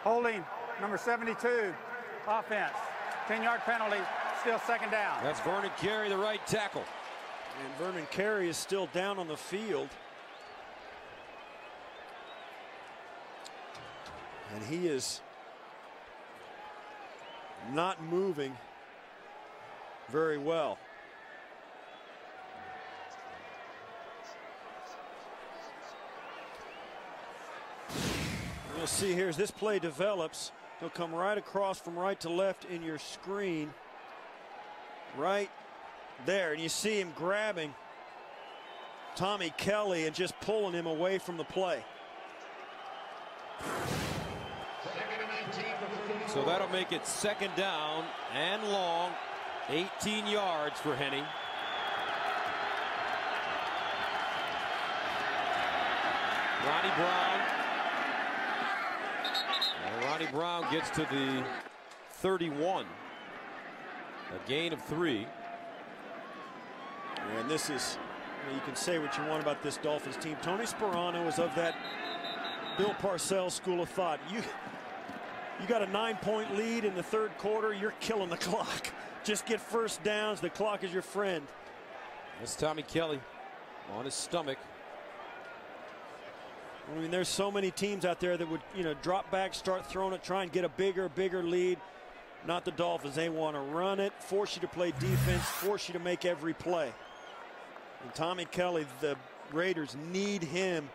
Holding, number 72, offense. 10-yard penalty, still 2nd down. That's Vernon Carey, the right tackle. And Vernon Carey is still down on the field. And he is not moving very well. You'll see here as this play develops, he'll come right across from right to left in your screen. Right there, and you see him grabbing Tommy Kelly and just pulling him away from the play. So that'll make it 2nd down and long, 18 yards for Henne. Ronnie Brown. And Ronnie Brown gets to the 31. A gain of 3. And this is, you can say what you want about this Dolphins team. Tony Sperano is of that Bill Parcells school of thought. You got a 9-point lead in the third quarter, you're killing the clock. Just get first downs, the clock is your friend. That's Tommy Kelly on his stomach. I mean, there's so many teams out there that would, drop back, start throwing it, try and get a bigger lead. Not the Dolphins. They want to run it, force you to play defense, force you to make every play. And Tommy Kelly, the Raiders need him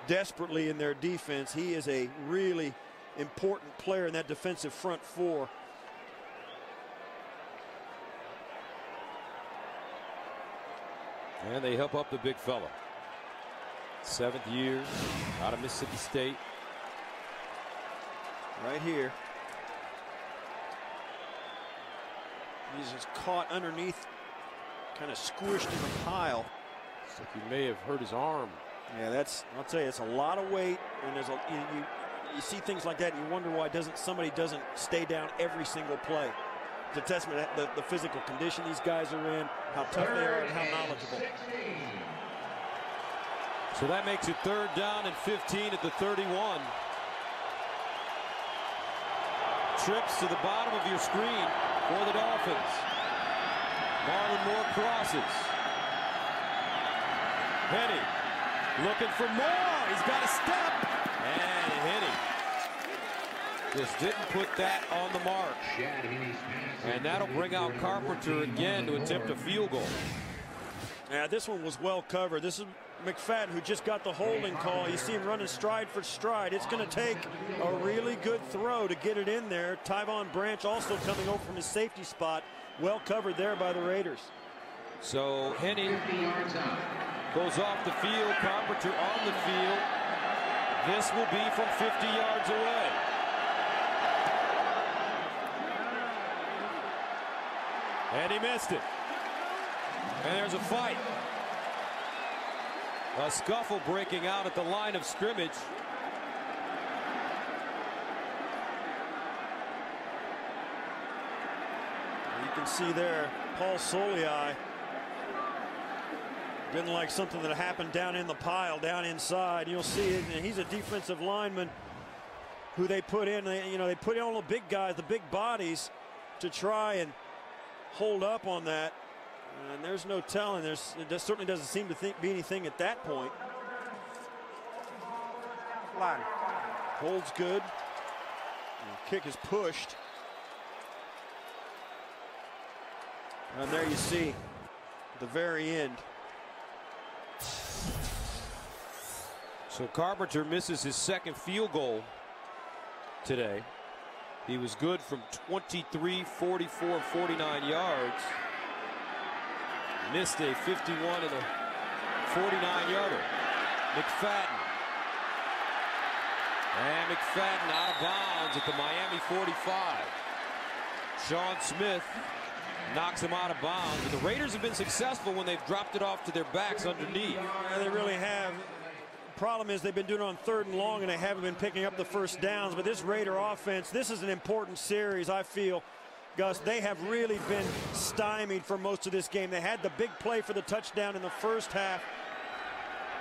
desperately in their defense. He is a really important player in that defensive front four. And they help up the big fella. 7th year out of Mississippi State. Right here. He's just caught underneath, kind of squished in the pile. Looks like he may have hurt his arm. Yeah, I'll tell you, it's a lot of weight, and there's you see things like that, and you wonder why somebody doesn't stay down every single play. It's a testament to the physical condition these guys are in, how tough they are, and how knowledgeable. So that makes it 3rd down and 15 at the 31. Trips to the bottom of your screen for the Dolphins. Marlon Moore crosses. Henny looking for more. He's got a step. And Henny just didn't put that on the mark. And that'll bring out Carpenter again to attempt a field goal. Yeah, this one was well covered. This is McFadden, who just got the holding call. You see him running stride for stride. It's going to take a really good throw to get it in there. Tyvon Branch also coming over from his safety spot. Well covered there by the Raiders. So Henny goes off the field. Carpenter on the field. This will be from 50 yards away. And he missed it. And there's a fight. A scuffle breaking out at the line of scrimmage. You can see there, Paul Soliai didn't like something that happened down in the pile, down inside. You'll see it, and he's a defensive lineman who they put in. They put in all the big guys, the big bodies, to try and hold up on that. And there's no telling. It certainly doesn't seem to be anything at that point. Line. Holds good. The kick is pushed. And there you see the very end. So Carpenter misses his 2nd field goal today. He was good from 23, 44, and 49 yards. Missed a 51 and a 49-yarder. McFadden. And McFadden out of bounds at the Miami 45. Sean Smith knocks him out of bounds. But the Raiders have been successful when they've dropped it off to their backs underneath. Yeah, they really have. The problem is they've been doing it on 3rd and long, and they haven't been picking up the first downs. But this Raider offense, this is an important series, I feel. Gus, they have really been stymied for most of this game. They had the big play for the touchdown in the first half,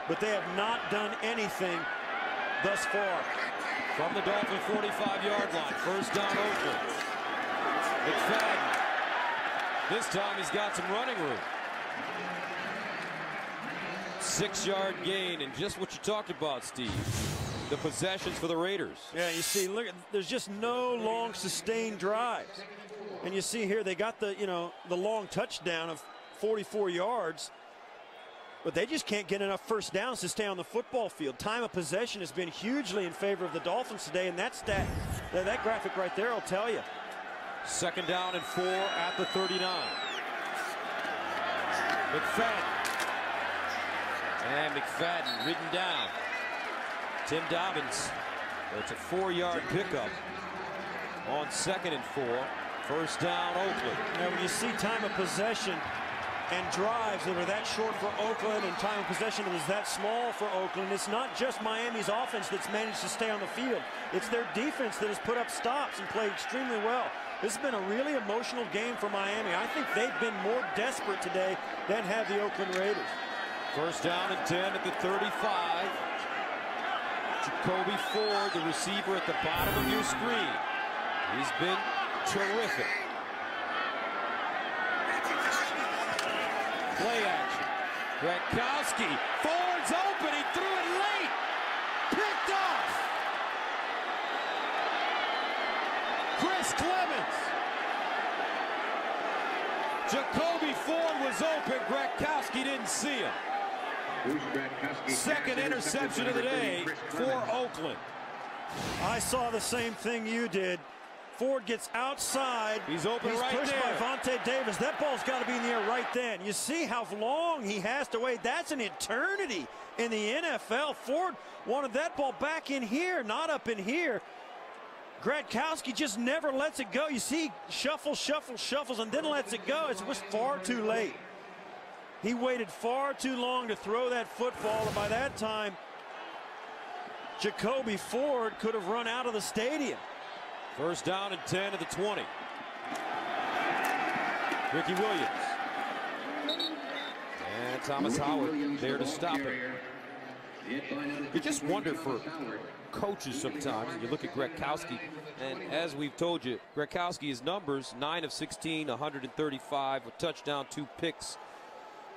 but they have not done anything thus far. From the Dolphin 45-yard line, 1st down Oakland. McFadden. This time he's got some running room. 6-yard gain, and just what you talked about, Steve. The possessions for the Raiders. Yeah, you see, look, there's just no long sustained drives. And you see here they got the long touchdown of 44 yards, but they just can't get enough first downs to stay on the football field. Time of possession has been hugely in favor of the Dolphins today, and that graphic right there will tell you. 2nd down and 4 at the 39. McFadden. And McFadden ridden down. Tim Dobbins. It's a 4-yard pickup on 2nd and 4. 1st down Oakland. Now when you see time of possession, and drives that are that short for Oakland and time of possession that is that small for Oakland. It's not just Miami's offense that's managed to stay on the field. It's their defense that has put up stops and played extremely well. This has been a really emotional game for Miami. I think they've been more desperate today than have the Oakland Raiders. First down and 10 at the 35. Jacoby Ford, the receiver at the bottom of your screen. He's been terrific. Play action. Gronkowski. Ford's open. He threw it late. Picked off. Chris Clemens. Jacoby Ford was open. Gronkowski didn't see him. Second interception of the day for Oakland. I saw the same thing you did. Ford gets outside. He's open right there. He's pushed by Vontae Davis. That ball's got to be in the air right then. You see how long he has to wait. That's an eternity in the NFL. Ford wanted that ball back in here, not up in here. Gronkowski just never lets it go. You see, shuffles, and then lets it go. It was far too late. He waited far too long to throw that football, and by that time, Jacoby Ford could have run out of the stadium. First down and 10 at the 20. Ricky Williams. And Thomas Howard there to stop it. You just wonder for coaches sometimes. You look at Gronkowski, and as we've told you, Gronkowski's numbers, 9 of 16, 135, a touchdown, 2 picks.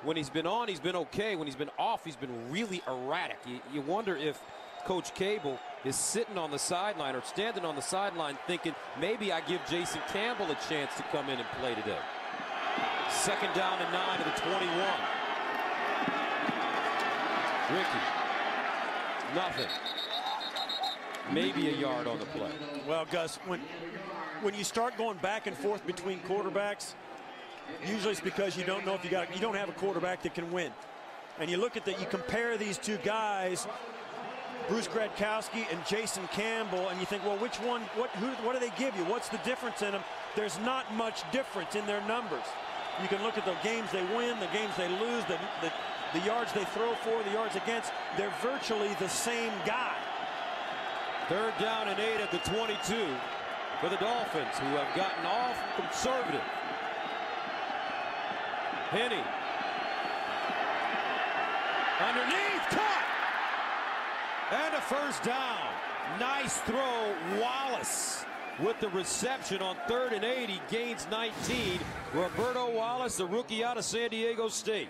When he's been on, he's been okay. When he's been off, he's been really erratic. You wonder if Coach Cable is sitting on the sideline or standing on the sideline thinking, maybe I give Jason Campbell a chance to come in and play today. Second down and 9 to the 21. Ricky. Nothing. Maybe a yard on the play. Well, Gus, when you start going back and forth between quarterbacks, usually it's because you don't know if you don't have a quarterback that can win. And you look at that, you compare these two guys, Bruce Gronkowski and Jason Campbell, and you think, well, which one, what do they give you? What's the difference in them? There's not much difference in their numbers. You can look at the games they win, the games they lose, the yards they throw for, the yards against. They're virtually the same guy. Third down and 8 at the 22 for the Dolphins, who have gotten off conservative. Henny. Underneath, caught! And a first down. Nice throw, Wallace with the reception on 3rd and 8. He gains 19. Roberto Wallace, the rookie out of San Diego State.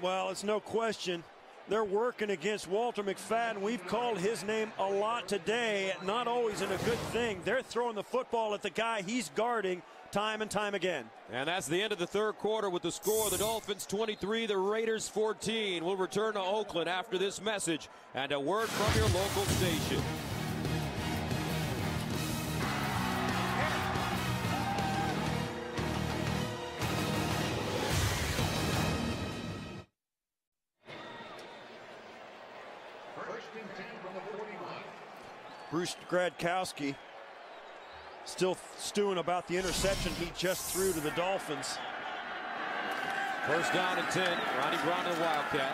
Well, it's no question. They're working against Walter McFadden. We've called his name a lot today, not always in a good thing. They're throwing the football at the guy he's guarding time and time again. And that's the end of the third quarter with the score. The Dolphins 23, the Raiders 14. We'll return to Oakland after this message and a word from your local station. Bruce Gronkowski still stewing about the interception he just threw to the Dolphins. First down and 10. Ronnie Brown to the Wildcat.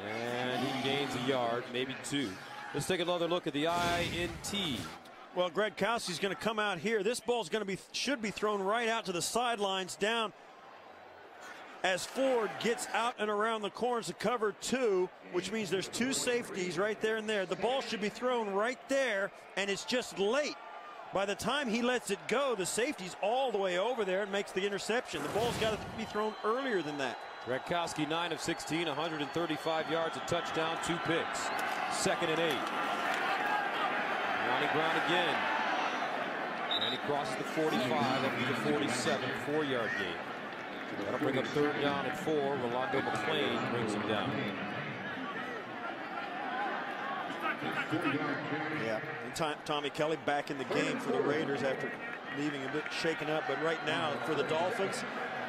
And he gains a yard, maybe 2. Let's take another look at the INT. Well, Gronkowski's going to come out here. This ball's going to should be thrown right out to the sidelines down as Ford gets out and around the corners to cover 2, which means there's 2 safeties right there and there. The ball should be thrown right there, and it's just late. By the time he lets it go, the safety's all the way over there and makes the interception. The ball's got to be thrown earlier than that. Gronkowski 9 of 16, 135 yards, a touchdown, 2 picks. 2nd and 8. Ronnie Brown again. And he crosses the 45 up to the 47, 4-yard gain. That'll bring up 3rd down and 4. Rolando McClain brings him down. Yeah, and Tommy Kelly back in the game for the Raiders after leaving a bit shaken up. But right now, for the Dolphins,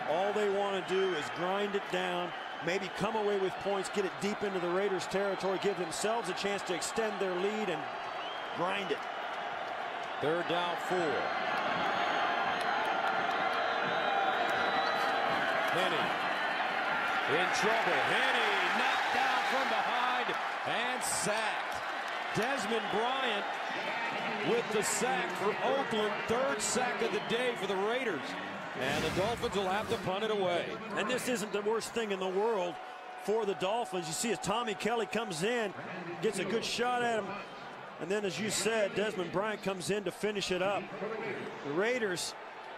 all they want to do is grind it down, maybe come away with points, get it deep into the Raiders' territory, give themselves a chance to extend their lead and grind it. 3rd down, 4. Henne in trouble. Henne knocked down from behind and sacked. Desmond Bryant with the sack for Oakland. Third sack of the day for the Raiders. And the Dolphins will have to punt it away. And this isn't the worst thing in the world for the Dolphins. You see as Tommy Kelly comes in, gets a good shot at him. And then, as you said, Desmond Bryant comes in to finish it up. The Raiders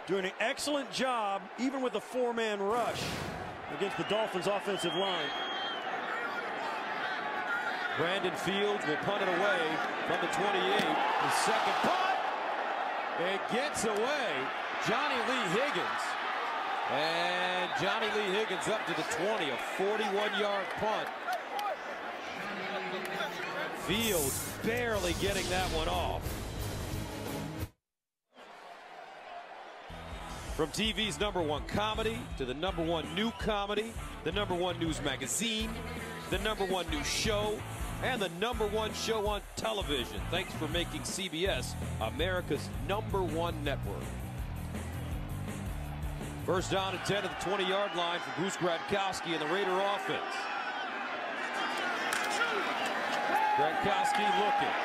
doing an excellent job, even with a four-man rush against the Dolphins' offensive line. Brandon Fields will punt it away from the 28. His second punt. It gets away. Johnny Lee Higgins. And Johnny Lee Higgins up to the 20. A 41-yard punt. Fields barely getting that one off. From TV's #1 comedy to the #1 new comedy, the #1 news magazine, the #1 news show, and the #1 show on television. Thanks for making CBS America's #1 network. First down and 10 at the 20-yard line for Goose Gradkowski and the Raider offense. Gradkowski looking.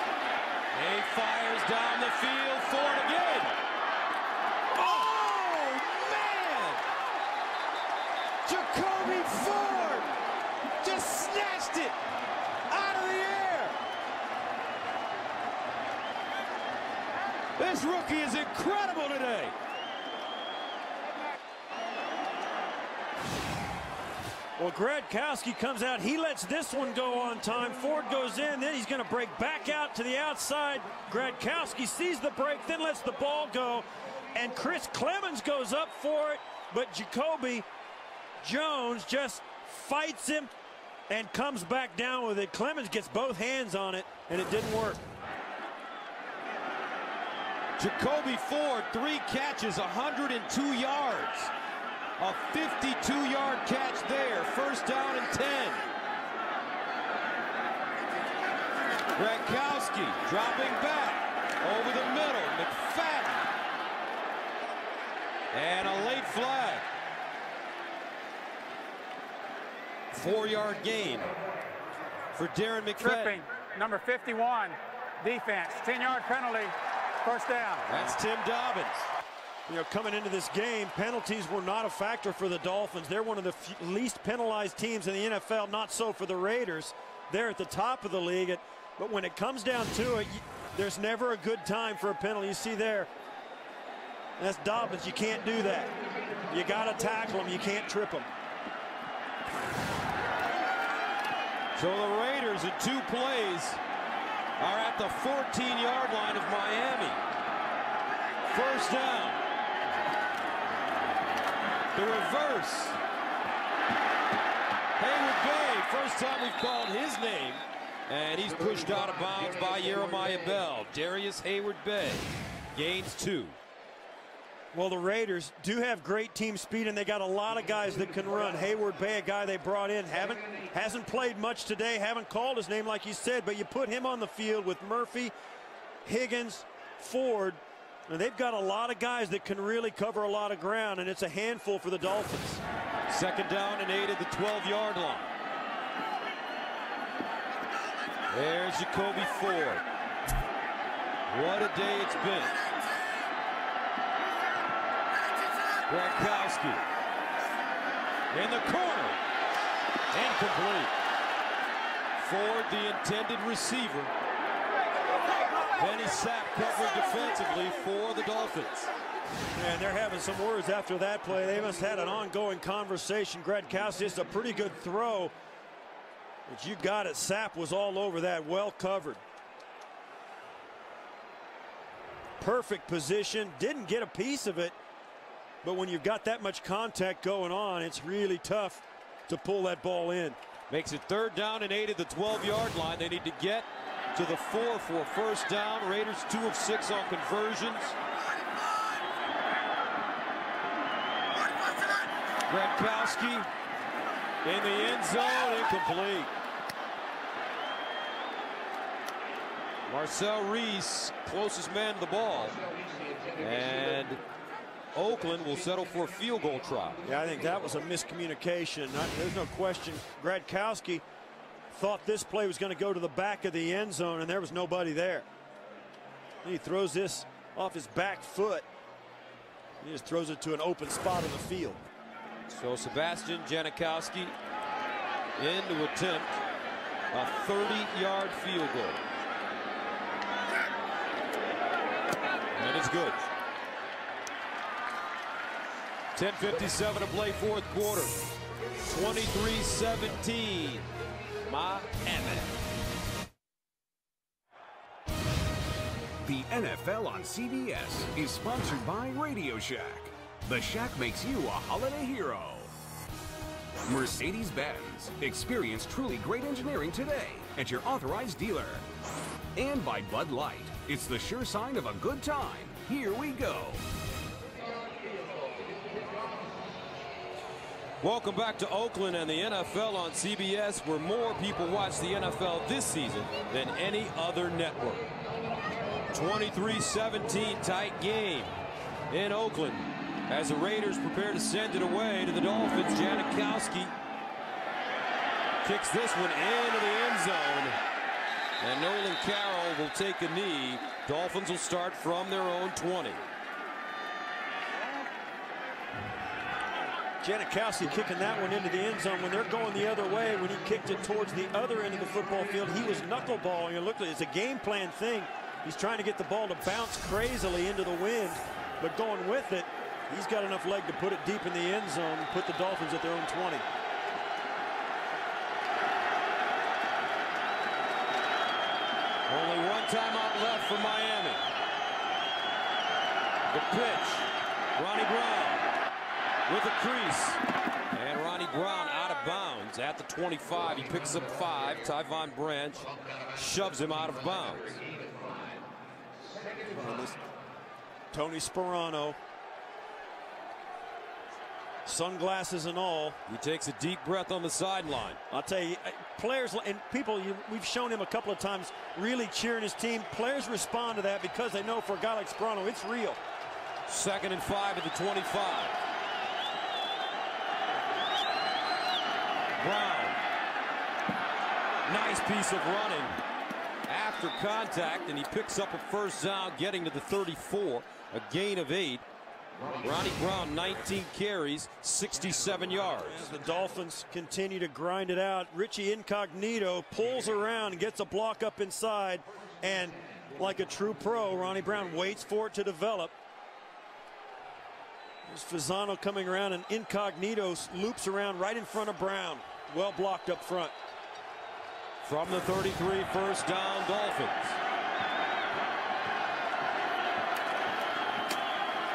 He fires down the field. Ford again. Oh, man! Jacoby Ford just snatched it out of the air. This rookie is incredible today. Well, Gradkowski comes out. He lets this one go on time. Ford goes in. Then he's going to break back out to the outside. Gradkowski sees the break, then lets the ball go. And Chris Clemens goes up for it. But Jacoby Jones just fights him and comes back down with it. Clemens gets both hands on it, and it didn't work. Jacoby Ford, 3 catches, 102 yards. A 52-yard catch there. First down and 10. Gradkowski dropping back over the middle. McFadden. And a late flag. 4-yard gain for Darren McFadden. Tripping, number 51, defense, 10-yard penalty, first down. That's Tim Dobbins. You know, coming into this game, penalties were not a factor for the Dolphins. They're one of the least penalized teams in the NFL. Not so for the Raiders. They're at the top of the league. But when it comes down to it, there's never a good time for a penalty. You see there, that's Dobbins. You can't do that. You got to tackle him. You can't trip him. So the Raiders in 2 plays are at the 14-yard line of Miami. First down. The reverse. Hayward Bay, first time we've called his name, and he's pushed out of bounds by Jeremiah Bell. Darius Hayward Bay gains 2. Well, the Raiders do have great team speed, and they got a lot of guys that can run. Hayward Bay, a guy they brought in, hasn't played much today, haven't called his name like you said, but you put him on the field with Murphy, Higgins, Ford, and they've got a lot of guys that can really cover a lot of ground, and it's a handful for the Dolphins. Second down and 8 at the 12-yard line. There's Jacoby Ford. What a day it's been. Gradkowski in the corner. Incomplete. Ford, the intended receiver. Penny Sapp covering defensively for the Dolphins. And they're having some words after that play. They must have had an ongoing conversation. Gradkowski, it's a pretty good throw. But you got it. Sapp was all over that. Well covered. Perfect position. Didn't get a piece of it. But when you've got that much contact going on, it's really tough to pull that ball in. Makes it third down and 8 at the 12-yard line. They need to get to the 4 for a first down. Raiders 2 of 6 on conversions. Gradkowski in the end zone, incomplete. Marcel Reese, closest man to the ball. And Oakland will settle for a field goal try. Yeah, I think that was a miscommunication. There's no question. Gradkowski thought this play was going to go to the back of the end zone, and there was nobody there. He throws this off his back foot. He just throws it to an open spot on the field. So Sebastian Janikowski in to attempt a 30-yard field goal. And it's good. 10:57 to play, fourth quarter. 23-17. Miami. The NFL on CBS is sponsored by Radio Shack. The Shack makes you a holiday hero. Mercedes-Benz. Experience truly great engineering today at your authorized dealer. And by Bud Light. It's the sure sign of a good time. Here we go. Welcome back to Oakland and the NFL on CBS, where more people watch the NFL this season than any other network. 23-17 tight game in Oakland as the Raiders prepare to send it away to the Dolphins. Janikowski kicks this one into the end zone, and Nolan Carroll will take a knee. Dolphins will start from their own 20. Janikowski kicking that one into the end zone when they're going the other way. When he kicked it towards the other end of the football field, he was knuckleballing. It looked like it's a game plan thing. He's trying to get the ball to bounce crazily into the wind, but going with it, he's got enough leg to put it deep in the end zone and put the Dolphins at their own 20. Only one timeout left for Miami. The pitch. Ronnie Brown with a crease. And Ronnie Brown out of bounds at the 25. He picks up 5. Tyvon Branch shoves him out of bounds. And this Tony Sperano, sunglasses and all. He takes a deep breath on the sideline. I'll tell you, players and people, we've shown him a couple of times really cheering his team. Players respond to that because they know for a guy like Sperano, it's real. 2nd and 5 at the 25. Brown. Nice piece of running after contact, and he picks up a first down, getting to the 34, a gain of 8. Ronnie Brown, 19 carries, 67 yards. As the Dolphins continue to grind it out, Richie Incognito pulls around and gets a block up inside, and like a true pro, Ronnie Brown waits for it to develop. There's Fasano coming around, and Incognito loops around right in front of Brown. Well blocked up front. From the 33, first down, Dolphins.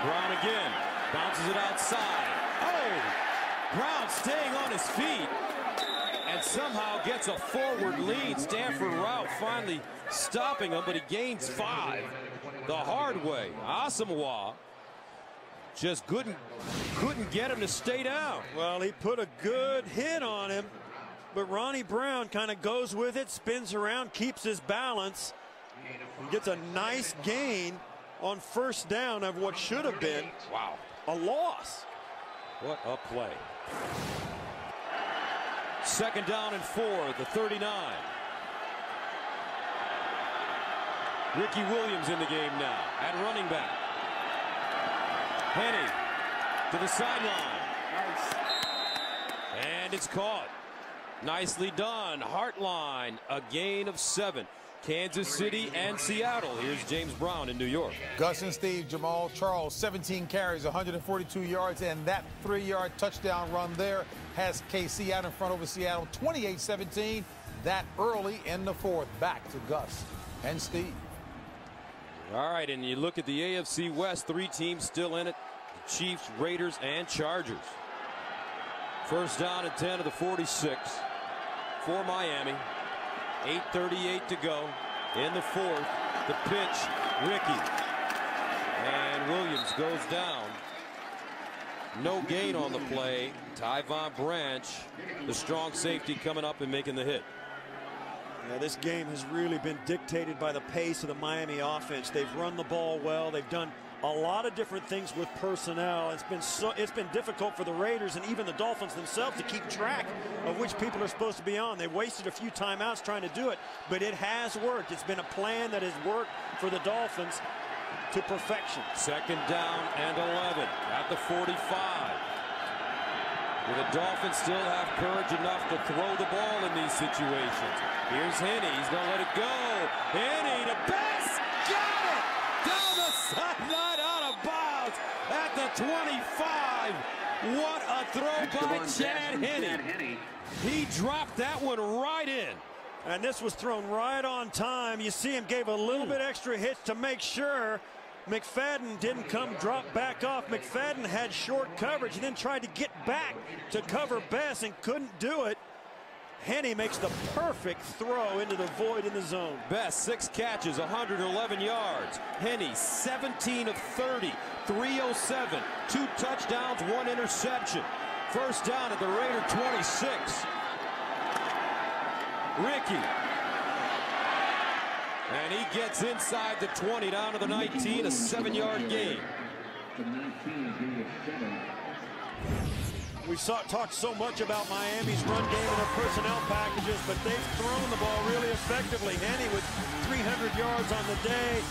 Brown again, bounces it outside. Oh, Brown staying on his feet and somehow gets a forward lead. Stanford route finally stopping him, but he gains 5 the hard way. Asamoah just couldn't get him to stay down. Well, he put a good hit on him, but Ronnie Brown kind of goes with it, spins around, keeps his balance, and gets a nice gain on first down of what should have been a loss. What a play. 2nd down and 4, the 39. Ricky Williams in the game now at running back. Henny to the sideline. And it's caught. Nicely done. Hartline, a gain of 7. Kansas City and Seattle. Here's James Brown in New York. Gus and Steve, Jamal Charles, 17 carries, 142 yards, and that 3-yard touchdown run there has KC out in front over Seattle, 28-17. That early in the 4th. Back to Gus and Steve. All right, and you look at the AFC West, 3 teams still in it. The Chiefs, Raiders, and Chargers. First down and 10 to the 46 for Miami. 8:38 to go in the 4th. The pitch, Ricky. And Williams goes down. No gain on the play. Tyvon Branch, the strong safety, coming up and making the hit. Yeah, this game has really been dictated by the pace of the Miami offense. They've run the ball well. They've done a lot of different things with personnel. It's been difficult for the Raiders and even the Dolphins themselves to keep track of which people are supposed to be on. They wasted a few timeouts trying to do it, but it has worked. It's been a plan that has worked for the Dolphins to perfection. 2nd down and 11 at the 45. Will the Dolphins still have courage enough to throw the ball in these situations? Here's Henne. He's going to let it go. Henne to Bess. Got it! Down the sideline, out of bounds at the 25. What a throw by Chad Henne. He dropped that one right in. And this was thrown right on time. You see him gave a little bit extra hitch to make sure McFadden didn't drop back off. McFadden had short coverage and then tried to get back to cover Bess and couldn't do it. Henne makes the perfect throw into the void in the zone. Bess, 6 catches, 111 yards. Henne, 17 of 30, 307, 2 touchdowns, 1 interception. 1st down at the Raider 26. Ricky. And he gets inside the 20, down to the 19, a 7-yard gain. We talked so much about Miami's run game and their personnel packages, but they've thrown the ball really effectively. Henne with 300 yards on the day,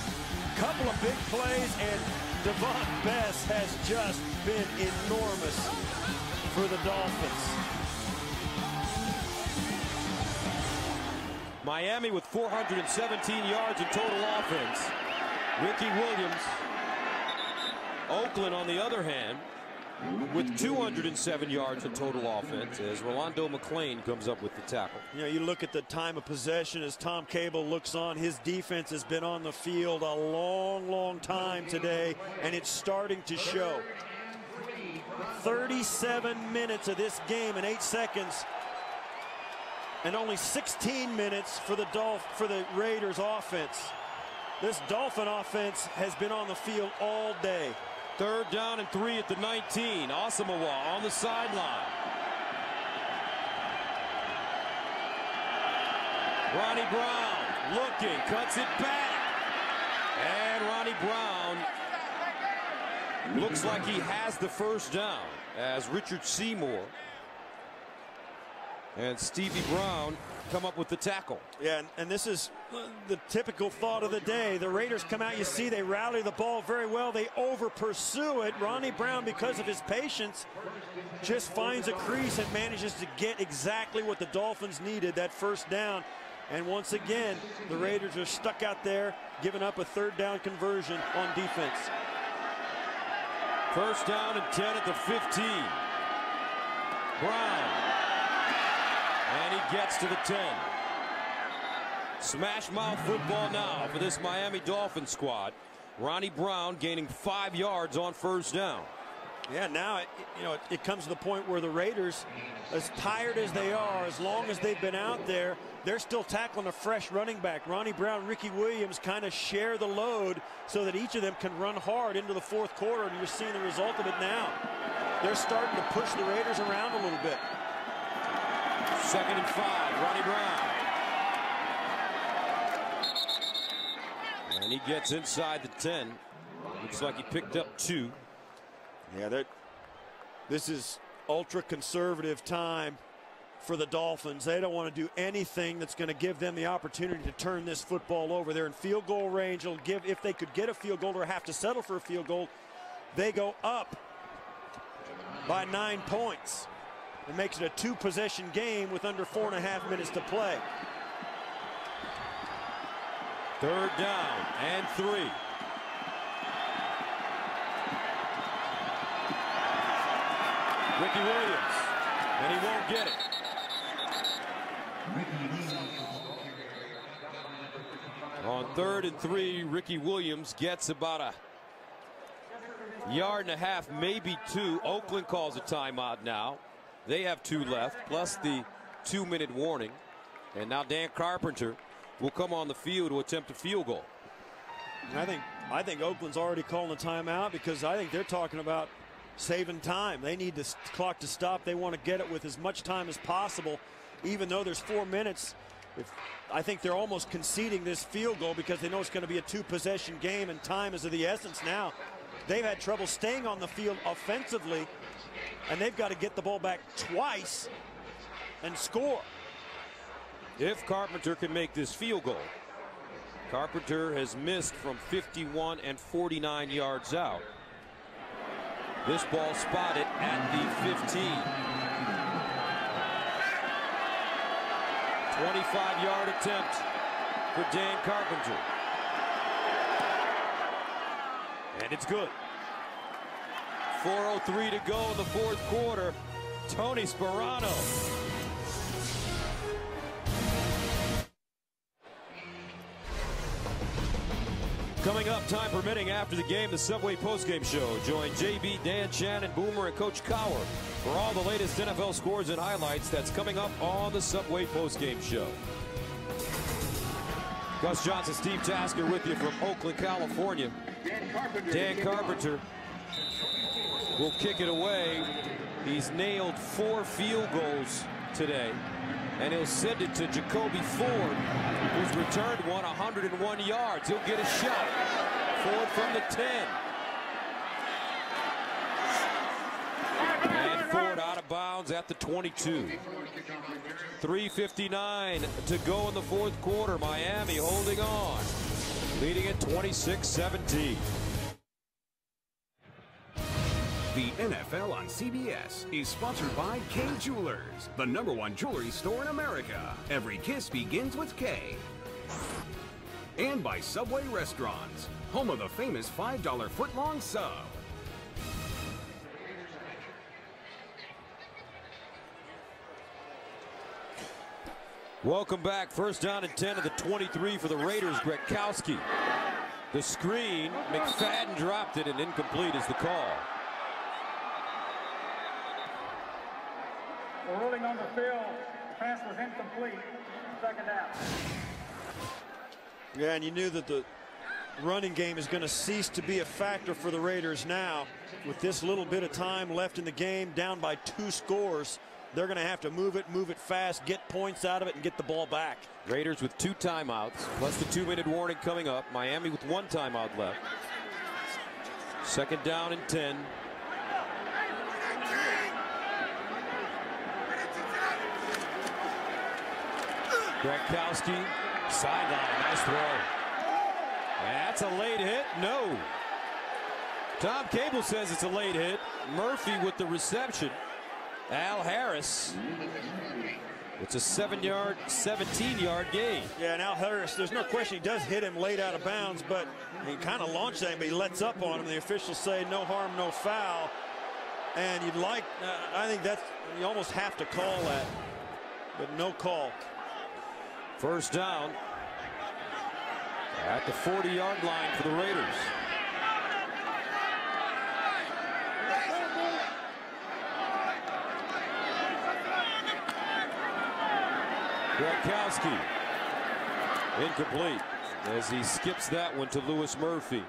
couple of big plays, and Devon Bess has just been enormous for the Dolphins. Miami with 417 yards in total offense. Ricky Williams. Oakland, on the other hand, with 207 yards in total offense as Rolando McClain comes up with the tackle. You know, you look at the time of possession as Tom Cable looks on. His defense has been on the field a long time today, and it's starting to show. 37 minutes of this game in 8 seconds, and only 16 minutes for the Raiders offense. This Dolphin offense has been on the field all day. 3rd down and 3 at the 19. Asamoah on the sideline. Ronnie Brown looking, cuts it back. And Ronnie Brown looks like he has the 1st down as Richard Seymour and Stevie Brown come up with the tackle. Yeah, and this is the typical thought of the day. The Raiders come out, you see they rally the ball very well. They over pursue it. Ronnie Brown, because of his patience, just finds a crease and manages to get exactly what the Dolphins needed, that 1st down. And once again, the Raiders are stuck out there, giving up a 3rd down conversion on defense. 1st down and 10 at the 15. Brown. And he gets to the 10. Smash mouth football now for this Miami Dolphins squad. Ronnie Brown gaining 5 yards on 1st down. Yeah, now it comes to the point where the Raiders, as tired as they are, as long as they've been out there, they're still tackling a fresh running back. Ronnie Brown, Ricky Williams kind of share the load so that each of them can run hard into the 4th quarter, and you're seeing the result of it now. They're starting to push the Raiders around a little bit. 2nd and 5, Ronnie Brown. And he gets inside the 10. Looks like he picked up 2. Yeah, this is ultra-conservative time for the Dolphins. They don't want to do anything that's going to give them the opportunity to turn this football over. They're in field goal range. It'll give, if they could get a field goal or have to settle for a field goal, they go up by 9 points. It makes it a 2-possession game with under 4.5 minutes to play. 3rd down and 3. Ricky Williams, and he won't get it. On 3rd and 3, Ricky Williams gets about a 1.5 yards, maybe 2. Oakland calls a timeout now. They have 2 left, plus the 2-minute warning. And now Dan Carpenter will come on the field to attempt a field goal. I think Oakland's already calling a timeout because I think they're talking about saving time. They need the clock to stop. They want to get it with as much time as possible, even though there's 4 minutes. I think they're almost conceding this field goal because they know it's going to be a 2-possession game and time is of the essence now. they've had trouble staying on the field offensively, and they've got to get the ball back twice and score. If Carpenter can make this field goal. Carpenter has missed from 51 and 49 yards out. This ball spotted at the 15. 25-yard attempt for Dan Carpenter. And it's good. 4:03 to go in the fourth quarter. Tony Sperano. Coming up, time permitting, after the game, the Subway postgame show. Join JB, Dan, Shannon, Boomer, and Coach Cowher for all the latest NFL scores and highlights. That's coming up on the Subway postgame show. Gus Johnson, Steve Tasker with you from Oakland, California. Dan Carpenter will kick it away. He's nailed 4 field goals today, and he'll send it to Jacoby Ford, who's returned 101 yards. He'll get a shot. Ford from the 10. And Ford out of bounds at the 22. 3:59 to go in the fourth quarter. Miami holding on, leading at 26-17. The NFL on CBS is sponsored by Kay Jewelers, the #1 jewelry store in America. Every kiss begins with K. And by Subway Restaurants, home of the famous $5 foot-long sub. Welcome back. First down and 10 of the 23 for the Raiders. Gretkowski. The screen. McFadden dropped it, and incomplete is the call. The ruling on the field, pass was incomplete. Second down. Yeah, and you knew that the running game is going to cease to be a factor for the Raiders now. With this little bit of time left in the game, down by 2 scores, they're going to have to move it fast, get points out of it, and get the ball back. Raiders with 2 timeouts, plus the 2-minute warning coming up. Miami with 1 timeout left. Second down and 10. Gretkowski, sideline, nice throw. That's a late hit. No. Tom Cable says it's a late hit. Murphy with the reception. Al Harris. It's a 17-yard gain. Yeah, and Al Harris, there's no question he does hit him late out of bounds, but he kind of launched that, but he lets up on him. The officials say no harm, no foul. And you'd like, I think that's, you almost have to call that, but no call. First down at the 40-yard line for the Raiders. Gretkowski, incomplete as he skips that one to Lewis Murphy.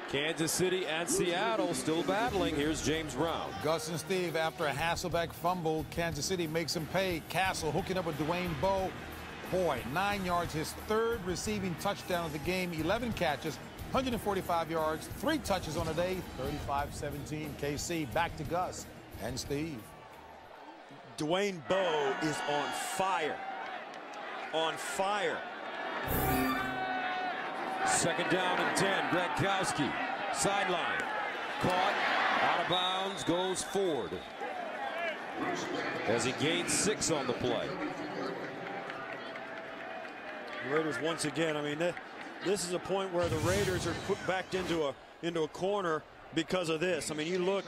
Kansas City and Seattle still battling. Here's James Brown. Gus and Steve, after a Hasselbeck fumble, Kansas City makes him pay. Castle hooking up with Dwayne Bowe. Boy, 9 yards, his 3rd receiving touchdown of the game, 11 catches, 145 yards, 3 touches on the day, 35-17 KC. Back to Gus and Steve. Dwayne Bowe is on fire. On fire. Second down and 10. Gretkowski, sideline. Caught, out of bounds, goes Ford. As he gains 6 on the play. The Raiders once again, I mean, this is a point where the Raiders are put back into a corner because of this. I mean, you look,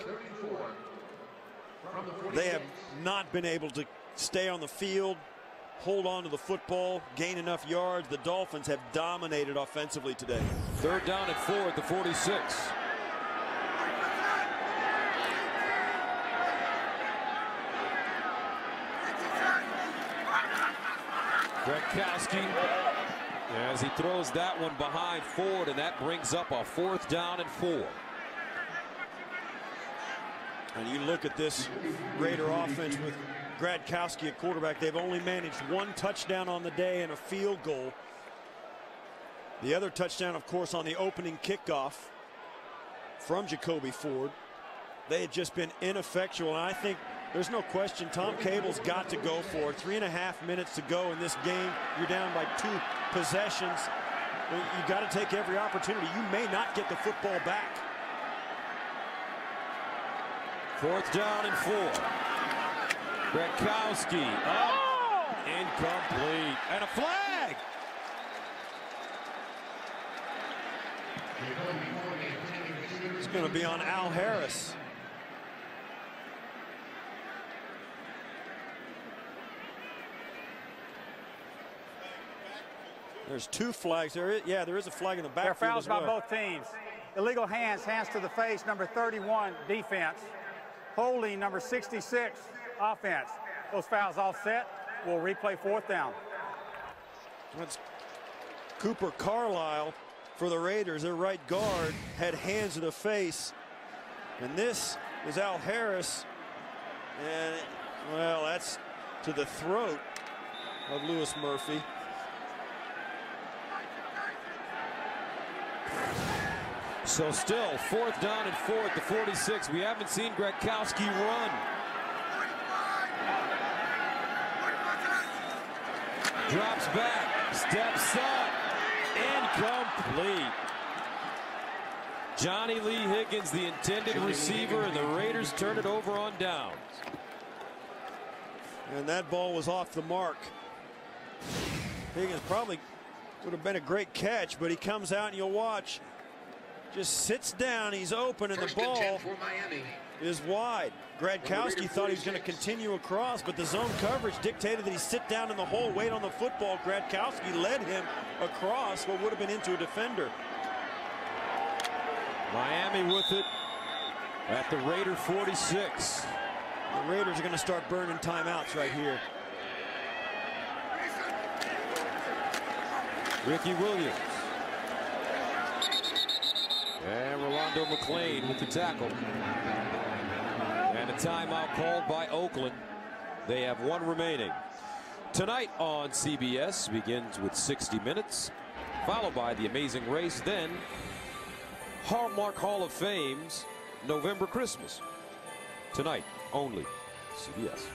they have not been able to stay on the field, hold on to the football, gain enough yards. The Dolphins have dominated offensively today. Third down and 4 at the 46. Gretkowski as he throws that one behind Ford, and that brings up a 4th down and 4. And you look at this Raider offense with Gretkowski at quarterback. They've only managed 1 touchdown on the day and a field goal. The other touchdown, of course, on the opening kickoff. from Jacoby Ford. They had just been ineffectual, and I think there's no question Tom Cable's got to go for it. 3.5 minutes to go in this game. You're down by 2 possessions. You got to take every opportunity. You may not get the football back. 4th down and 4. Gronkowski up, incomplete, and a flag. It's going to be on Al Harris. There's 2 flags. There is a flag in the backfield. There are fouls as well. by both teams. Illegal hands to the face, number 31, defense. Holding, number 66, offense. Those fouls all set. We'll replay 4th down. That's Cooper Carlisle for the Raiders. Their right guard had hands to the face. And this is Al Harris. And, well, that's to the throat of Lewis Murphy. So still 4th down and 4 at the 46. We haven't seen Gronkowski run. Drops back, steps up, incomplete. Johnny Lee Higgins, the intended receiver, and the Raiders turn it over on downs. And that ball was off the mark. Higgins probably would have been a great catch, but he comes out and you'll watch. Just sits down, he's open, and the ball is wide. Gronkowski thought he was going to continue across, but the zone coverage dictated that he sit down in the hole, wait on the football. Gronkowski led him across what would have been into a defender. Miami with it at the Raider 46. The Raiders are going to start burning timeouts right here. Ricky Williams. And Rolando McClain with the tackle. And a timeout called by Oakland. They have 1 remaining. Tonight on CBS begins with 60 Minutes, followed by The Amazing Race, then Hallmark Hall of Fame's November Christmas. Tonight only CBS.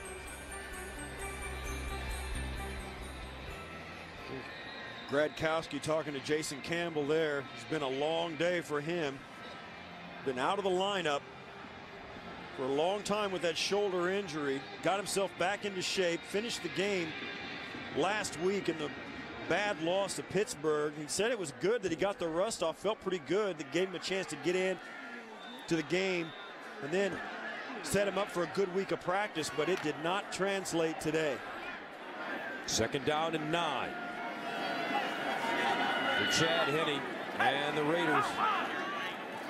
Gronkowski talking to Jason Campbell there. It's been a long day for him. Been out of the lineup for a long time with that shoulder injury. Got himself back into shape. Finished the game last week in the bad loss to Pittsburgh. He said it was good that he got the rust off. Felt pretty good. That gave him a chance to get in to the game. And then set him up for a good week of practice. But it did not translate today. 2nd down and 9. For Chad Henne, and the Raiders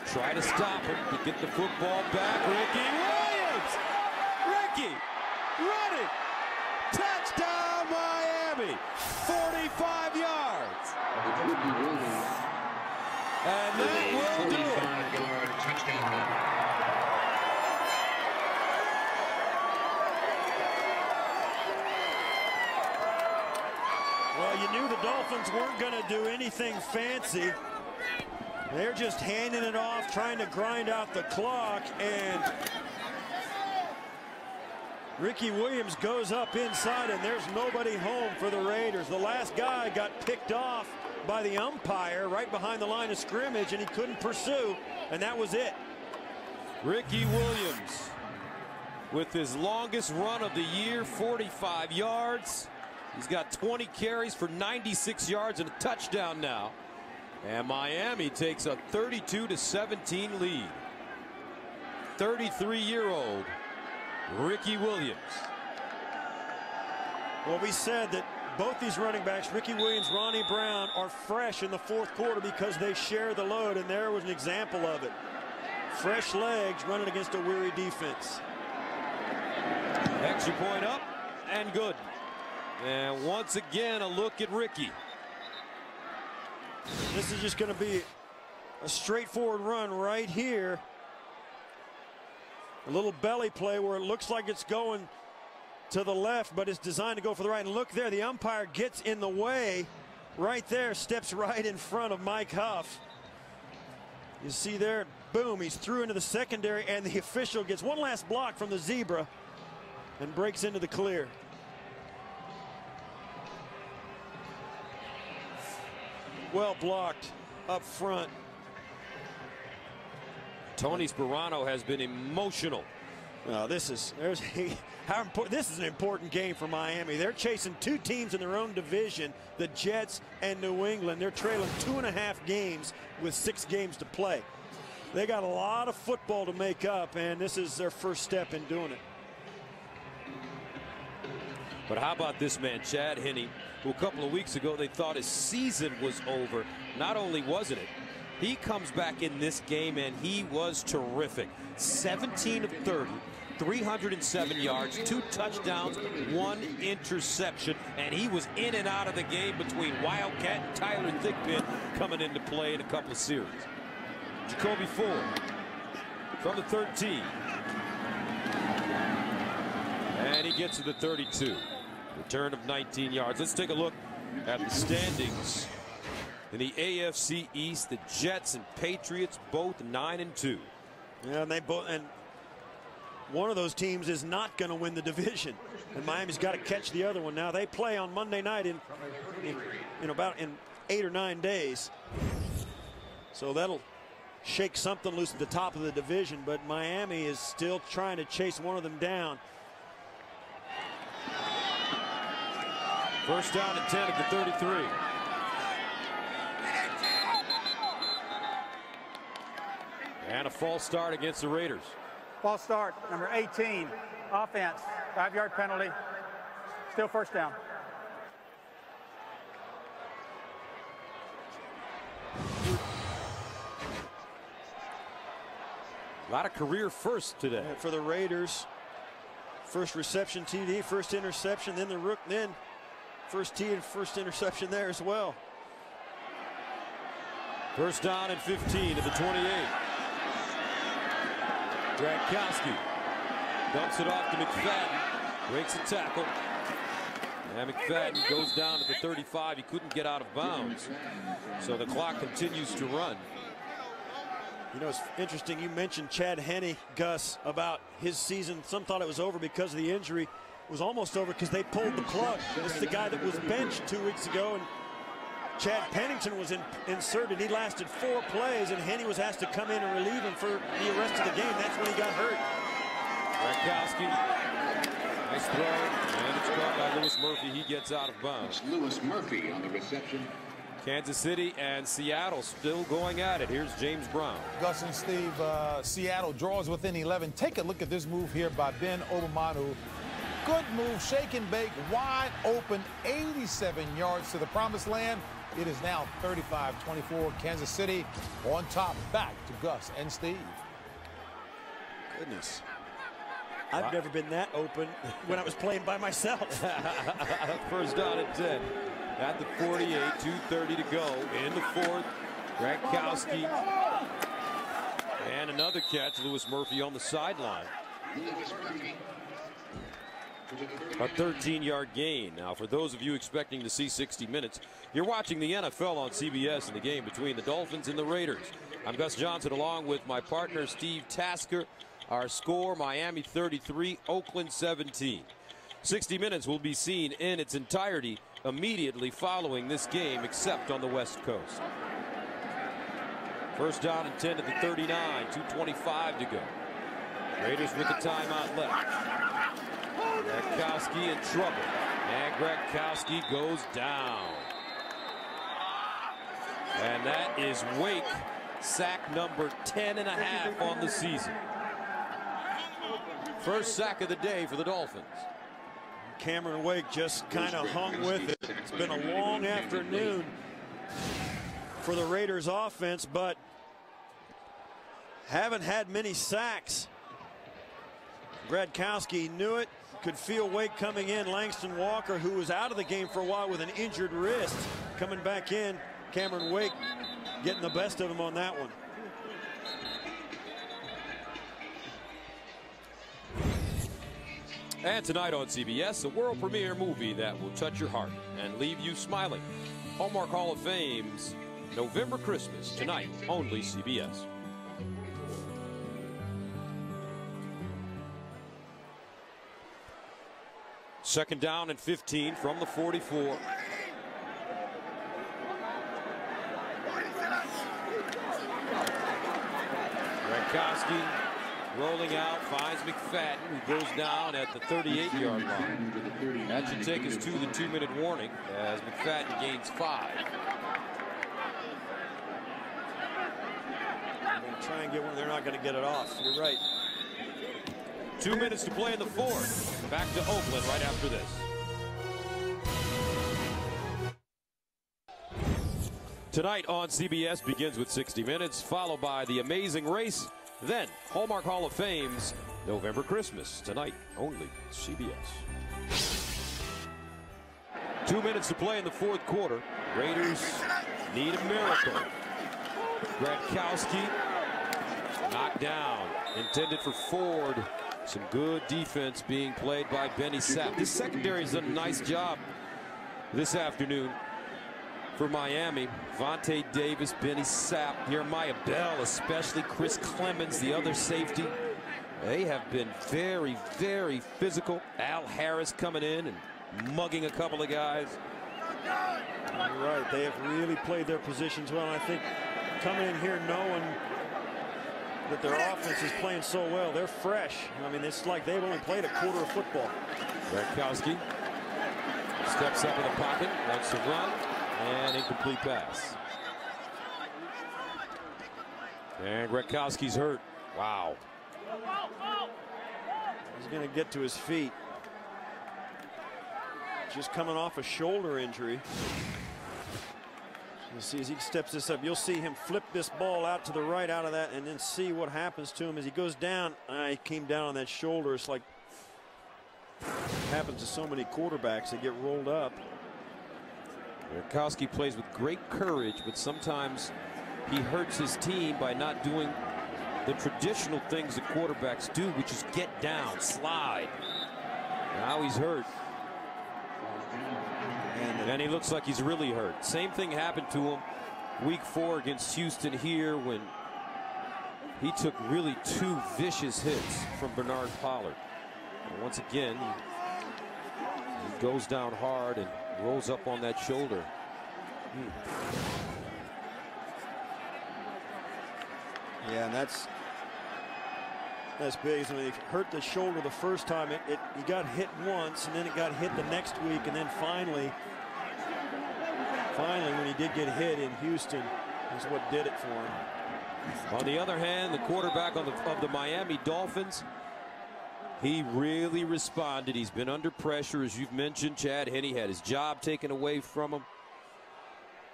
try to stop him to get the football back. Ricky Williams! Ricky running! Touchdown Miami! 45 yards! And that will do it. Touchdown. Well, you knew the Dolphins weren't going to do anything fancy. They're just handing it off, trying to grind out the clock, and Ricky Williams goes up inside, and there's nobody home for the Raiders. The last guy got picked off by the umpire right behind the line of scrimmage, and he couldn't pursue, and that was it. Ricky Williams with his longest run of the year, 45 yards. He's got 20 carries for 96 yards and a touchdown now. And Miami takes a 32-17 lead. 33-year-old Ricky Williams. Well, we said that both these running backs, Ricky Williams, Ronnie Brown, are fresh in the 4th quarter because they share the load, and there was an example of it. Fresh legs running against a weary defense. Extra point up and good. And once again, a look at Ricky. This is just going to be a straightforward run right here. A little belly play where it looks like it's going to the left, but it's designed to go for the right. And look there, the umpire gets in the way right there, steps right in front of Mike Huff. You see there, boom, he's through into the secondary, and the official gets one last block from the zebra and breaks into the clear. Well blocked up front. Tony Sperano has been emotional. This is an important game for Miami. They're chasing two teams in their own division, the Jets and New England. They're trailing 2.5 games with 6 games to play. They got a lot of football to make up, and this is their first step in doing it. But how about this man, Chad Henne, who a couple of weeks ago they thought his season was over. Not only wasn't it, he comes back in this game and he was terrific. 17 of 30, 307 yards, 2 touchdowns, 1 interception, and he was in and out of the game between Wildcat and Tyler Thigpen coming into play in a couple of series. Jacoby Ford from the 13. And he gets to the 32. Return of 19 yards. Let's take a look at the standings in the AFC East. The Jets and Patriots both 9-2. Yeah, and one of those teams is not going to win the division, and Miami's got to catch the other one. Now they play on Monday night in 8 or 9 days, so that'll shake something loose at the top of the division. But Miami is still trying to chase one of them down. First down and 10 at the 33. And a false start against the Raiders. False start, number 18, offense, 5-yard penalty, still first down. A lot of career firsts today for the Raiders. First reception TD, first interception, then first tee and first interception there as well. First down and 15 at the 28. Gronkowski dumps it off to McFadden, breaks a tackle, and McFadden goes down to the 35. He couldn't get out of bounds, so the clock continues to run. You know, it's interesting you mentioned Chad Henne, Gus, about his season. Some thought it was over because of the injury. It was almost over because they pulled the plug. This is the guy that was benched 2 weeks ago, and Chad Pennington was inserted. He lasted 4 plays, and Henne was asked to come in and relieve him for the rest of the game. That's when he got hurt. Gronkowski, nice throw, and it's caught by Lewis Murphy. He gets out of bounds. Lewis Murphy on the reception. Kansas City and Seattle still going at it. Here's James Brown. Gus and Steve, Seattle draws within 11. Take a look at this move here by Ben Obamanu. Good move, shake and bake, wide open, 87 yards to the promised land. It is now 35-24, Kansas City on top. Back to Gus and Steve. Goodness. I've never been that open when I was playing by myself. First down at 10. At the 48, 2:30 to go in the 4th. Gronkowski. And another catch, Lewis Murphy on the sideline. A 13-yard gain. Now, for those of you expecting to see 60 minutes, you're watching the NFL on CBS in the game between the Dolphins and the Raiders. I'm Gus Johnson along with my partner Steve Tasker. Our score, Miami 33, Oakland 17. 60 minutes will be seen in its entirety immediately following this game, except on the West Coast. First down and 10 at the 39, 2:25 to go. Raiders with the timeout left. Gronkowski in trouble, and Gronkowski goes down. And that is Wake, sack number 10.5 on the season. First sack of the day for the Dolphins. Cameron Wake just kind of hung with it. It's been a long afternoon for the Raiders offense, but haven't had many sacks. Gronkowski knew it, could feel Wake coming in. Langston Walker, who was out of the game for a while with an injured wrist, coming back in. Cameron Wake getting the best of him on that one. And tonight on CBS, a world premiere movie that will touch your heart and leave you smiling. Hallmark Hall of Fame's November Christmas, tonight, only CBS. Second down and 15 from the 44. Gronkowski rolling out, finds McFadden, who goes down at the 38-yard line. That should take us to the 2-minute warning as McFadden gains 5. Try and get one. They're not going to get it off. You're right. 2 minutes to play in the fourth. Back to Oakland right after this. Tonight on CBS begins with 60 Minutes, followed by The Amazing Race, then Hallmark Hall of Fame's November Christmas. Tonight, only CBS. 2 minutes to play in the fourth quarter. Raiders need a miracle. Gronkowski knocked down, intended for Ford. Some good defense being played by Benny Sapp. This secondary has done a nice job this afternoon for Miami. Vontae Davis, Benny Sapp, Jeremiah Bell, especially Chris Clemens, the other safety. They have been very, very physical. Al Harris coming in and mugging a couple of guys. You're right. They have really played their positions well. And I think coming in here knowing that their offense is playing so well, they're fresh. I mean, it's like they've only played a quarter of football. Gronkowski steps up in the pocket, wants to run, and incomplete pass. And Gronkowski's hurt. Wow. He's going to get to his feet. Just coming off a shoulder injury. You see as he steps this up, you'll see him flip this ball out to the right out of that and then see what happens to him as he goes down. He came down on that shoulder. It's like happens to so many quarterbacks. They get rolled up. Gronkowski plays with great courage, but sometimes he hurts his team by not doing the traditional things that quarterbacks do, which is get down, slide. Now he's hurt. And he looks like he's really hurt. Same thing happened to him week 4 against Houston here when he took really 2 vicious hits from Bernard Pollard. And once again, he goes down hard and rolls up on that shoulder. Yeah, and that's big. So when he hurt the shoulder the first time, he got hit once, and then it got hit the next week, and then finally when he did get hit in Houston is what did it for him. On the other hand, the quarterback of the Miami Dolphins, he really responded. He's been under pressure, as you've mentioned. Chad Henne had his job taken away from him.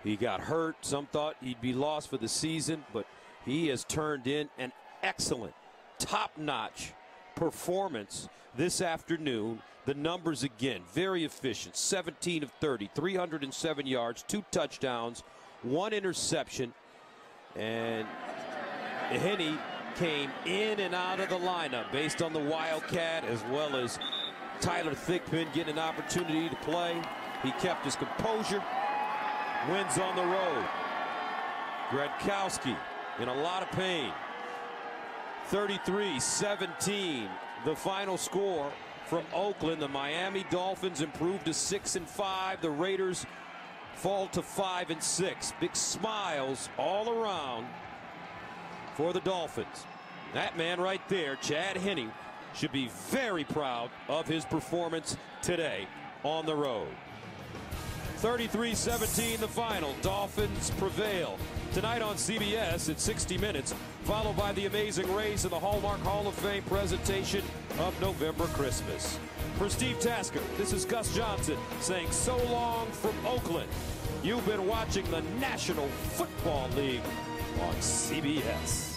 He got hurt. Some thought he'd be lost for the season, but he has turned in an excellent, top-notch performance this afternoon. The numbers again, very efficient. 17 of 30, 307 yards, 2 touchdowns, 1 interception. And Henne came in and out of the lineup based on the Wildcat, as well as Tyler Thigpen getting an opportunity to play. He kept his composure. Wins on the road. Gronkowski in a lot of pain. 33-17, the final score from Oakland. The Miami Dolphins improved to 6-5. The Raiders fall to 5-6. Big smiles all around for the Dolphins. That man right there, Chad Henne, should be very proud of his performance today on the road. 33-17 the final. Dolphins prevail. Tonight on CBS at 60 Minutes, followed by The Amazing Race and the Hallmark Hall of Fame presentation of November Christmas. For Steve Tasker, this is Gus Johnson saying so long from Oakland. You've been watching the National Football League on CBS.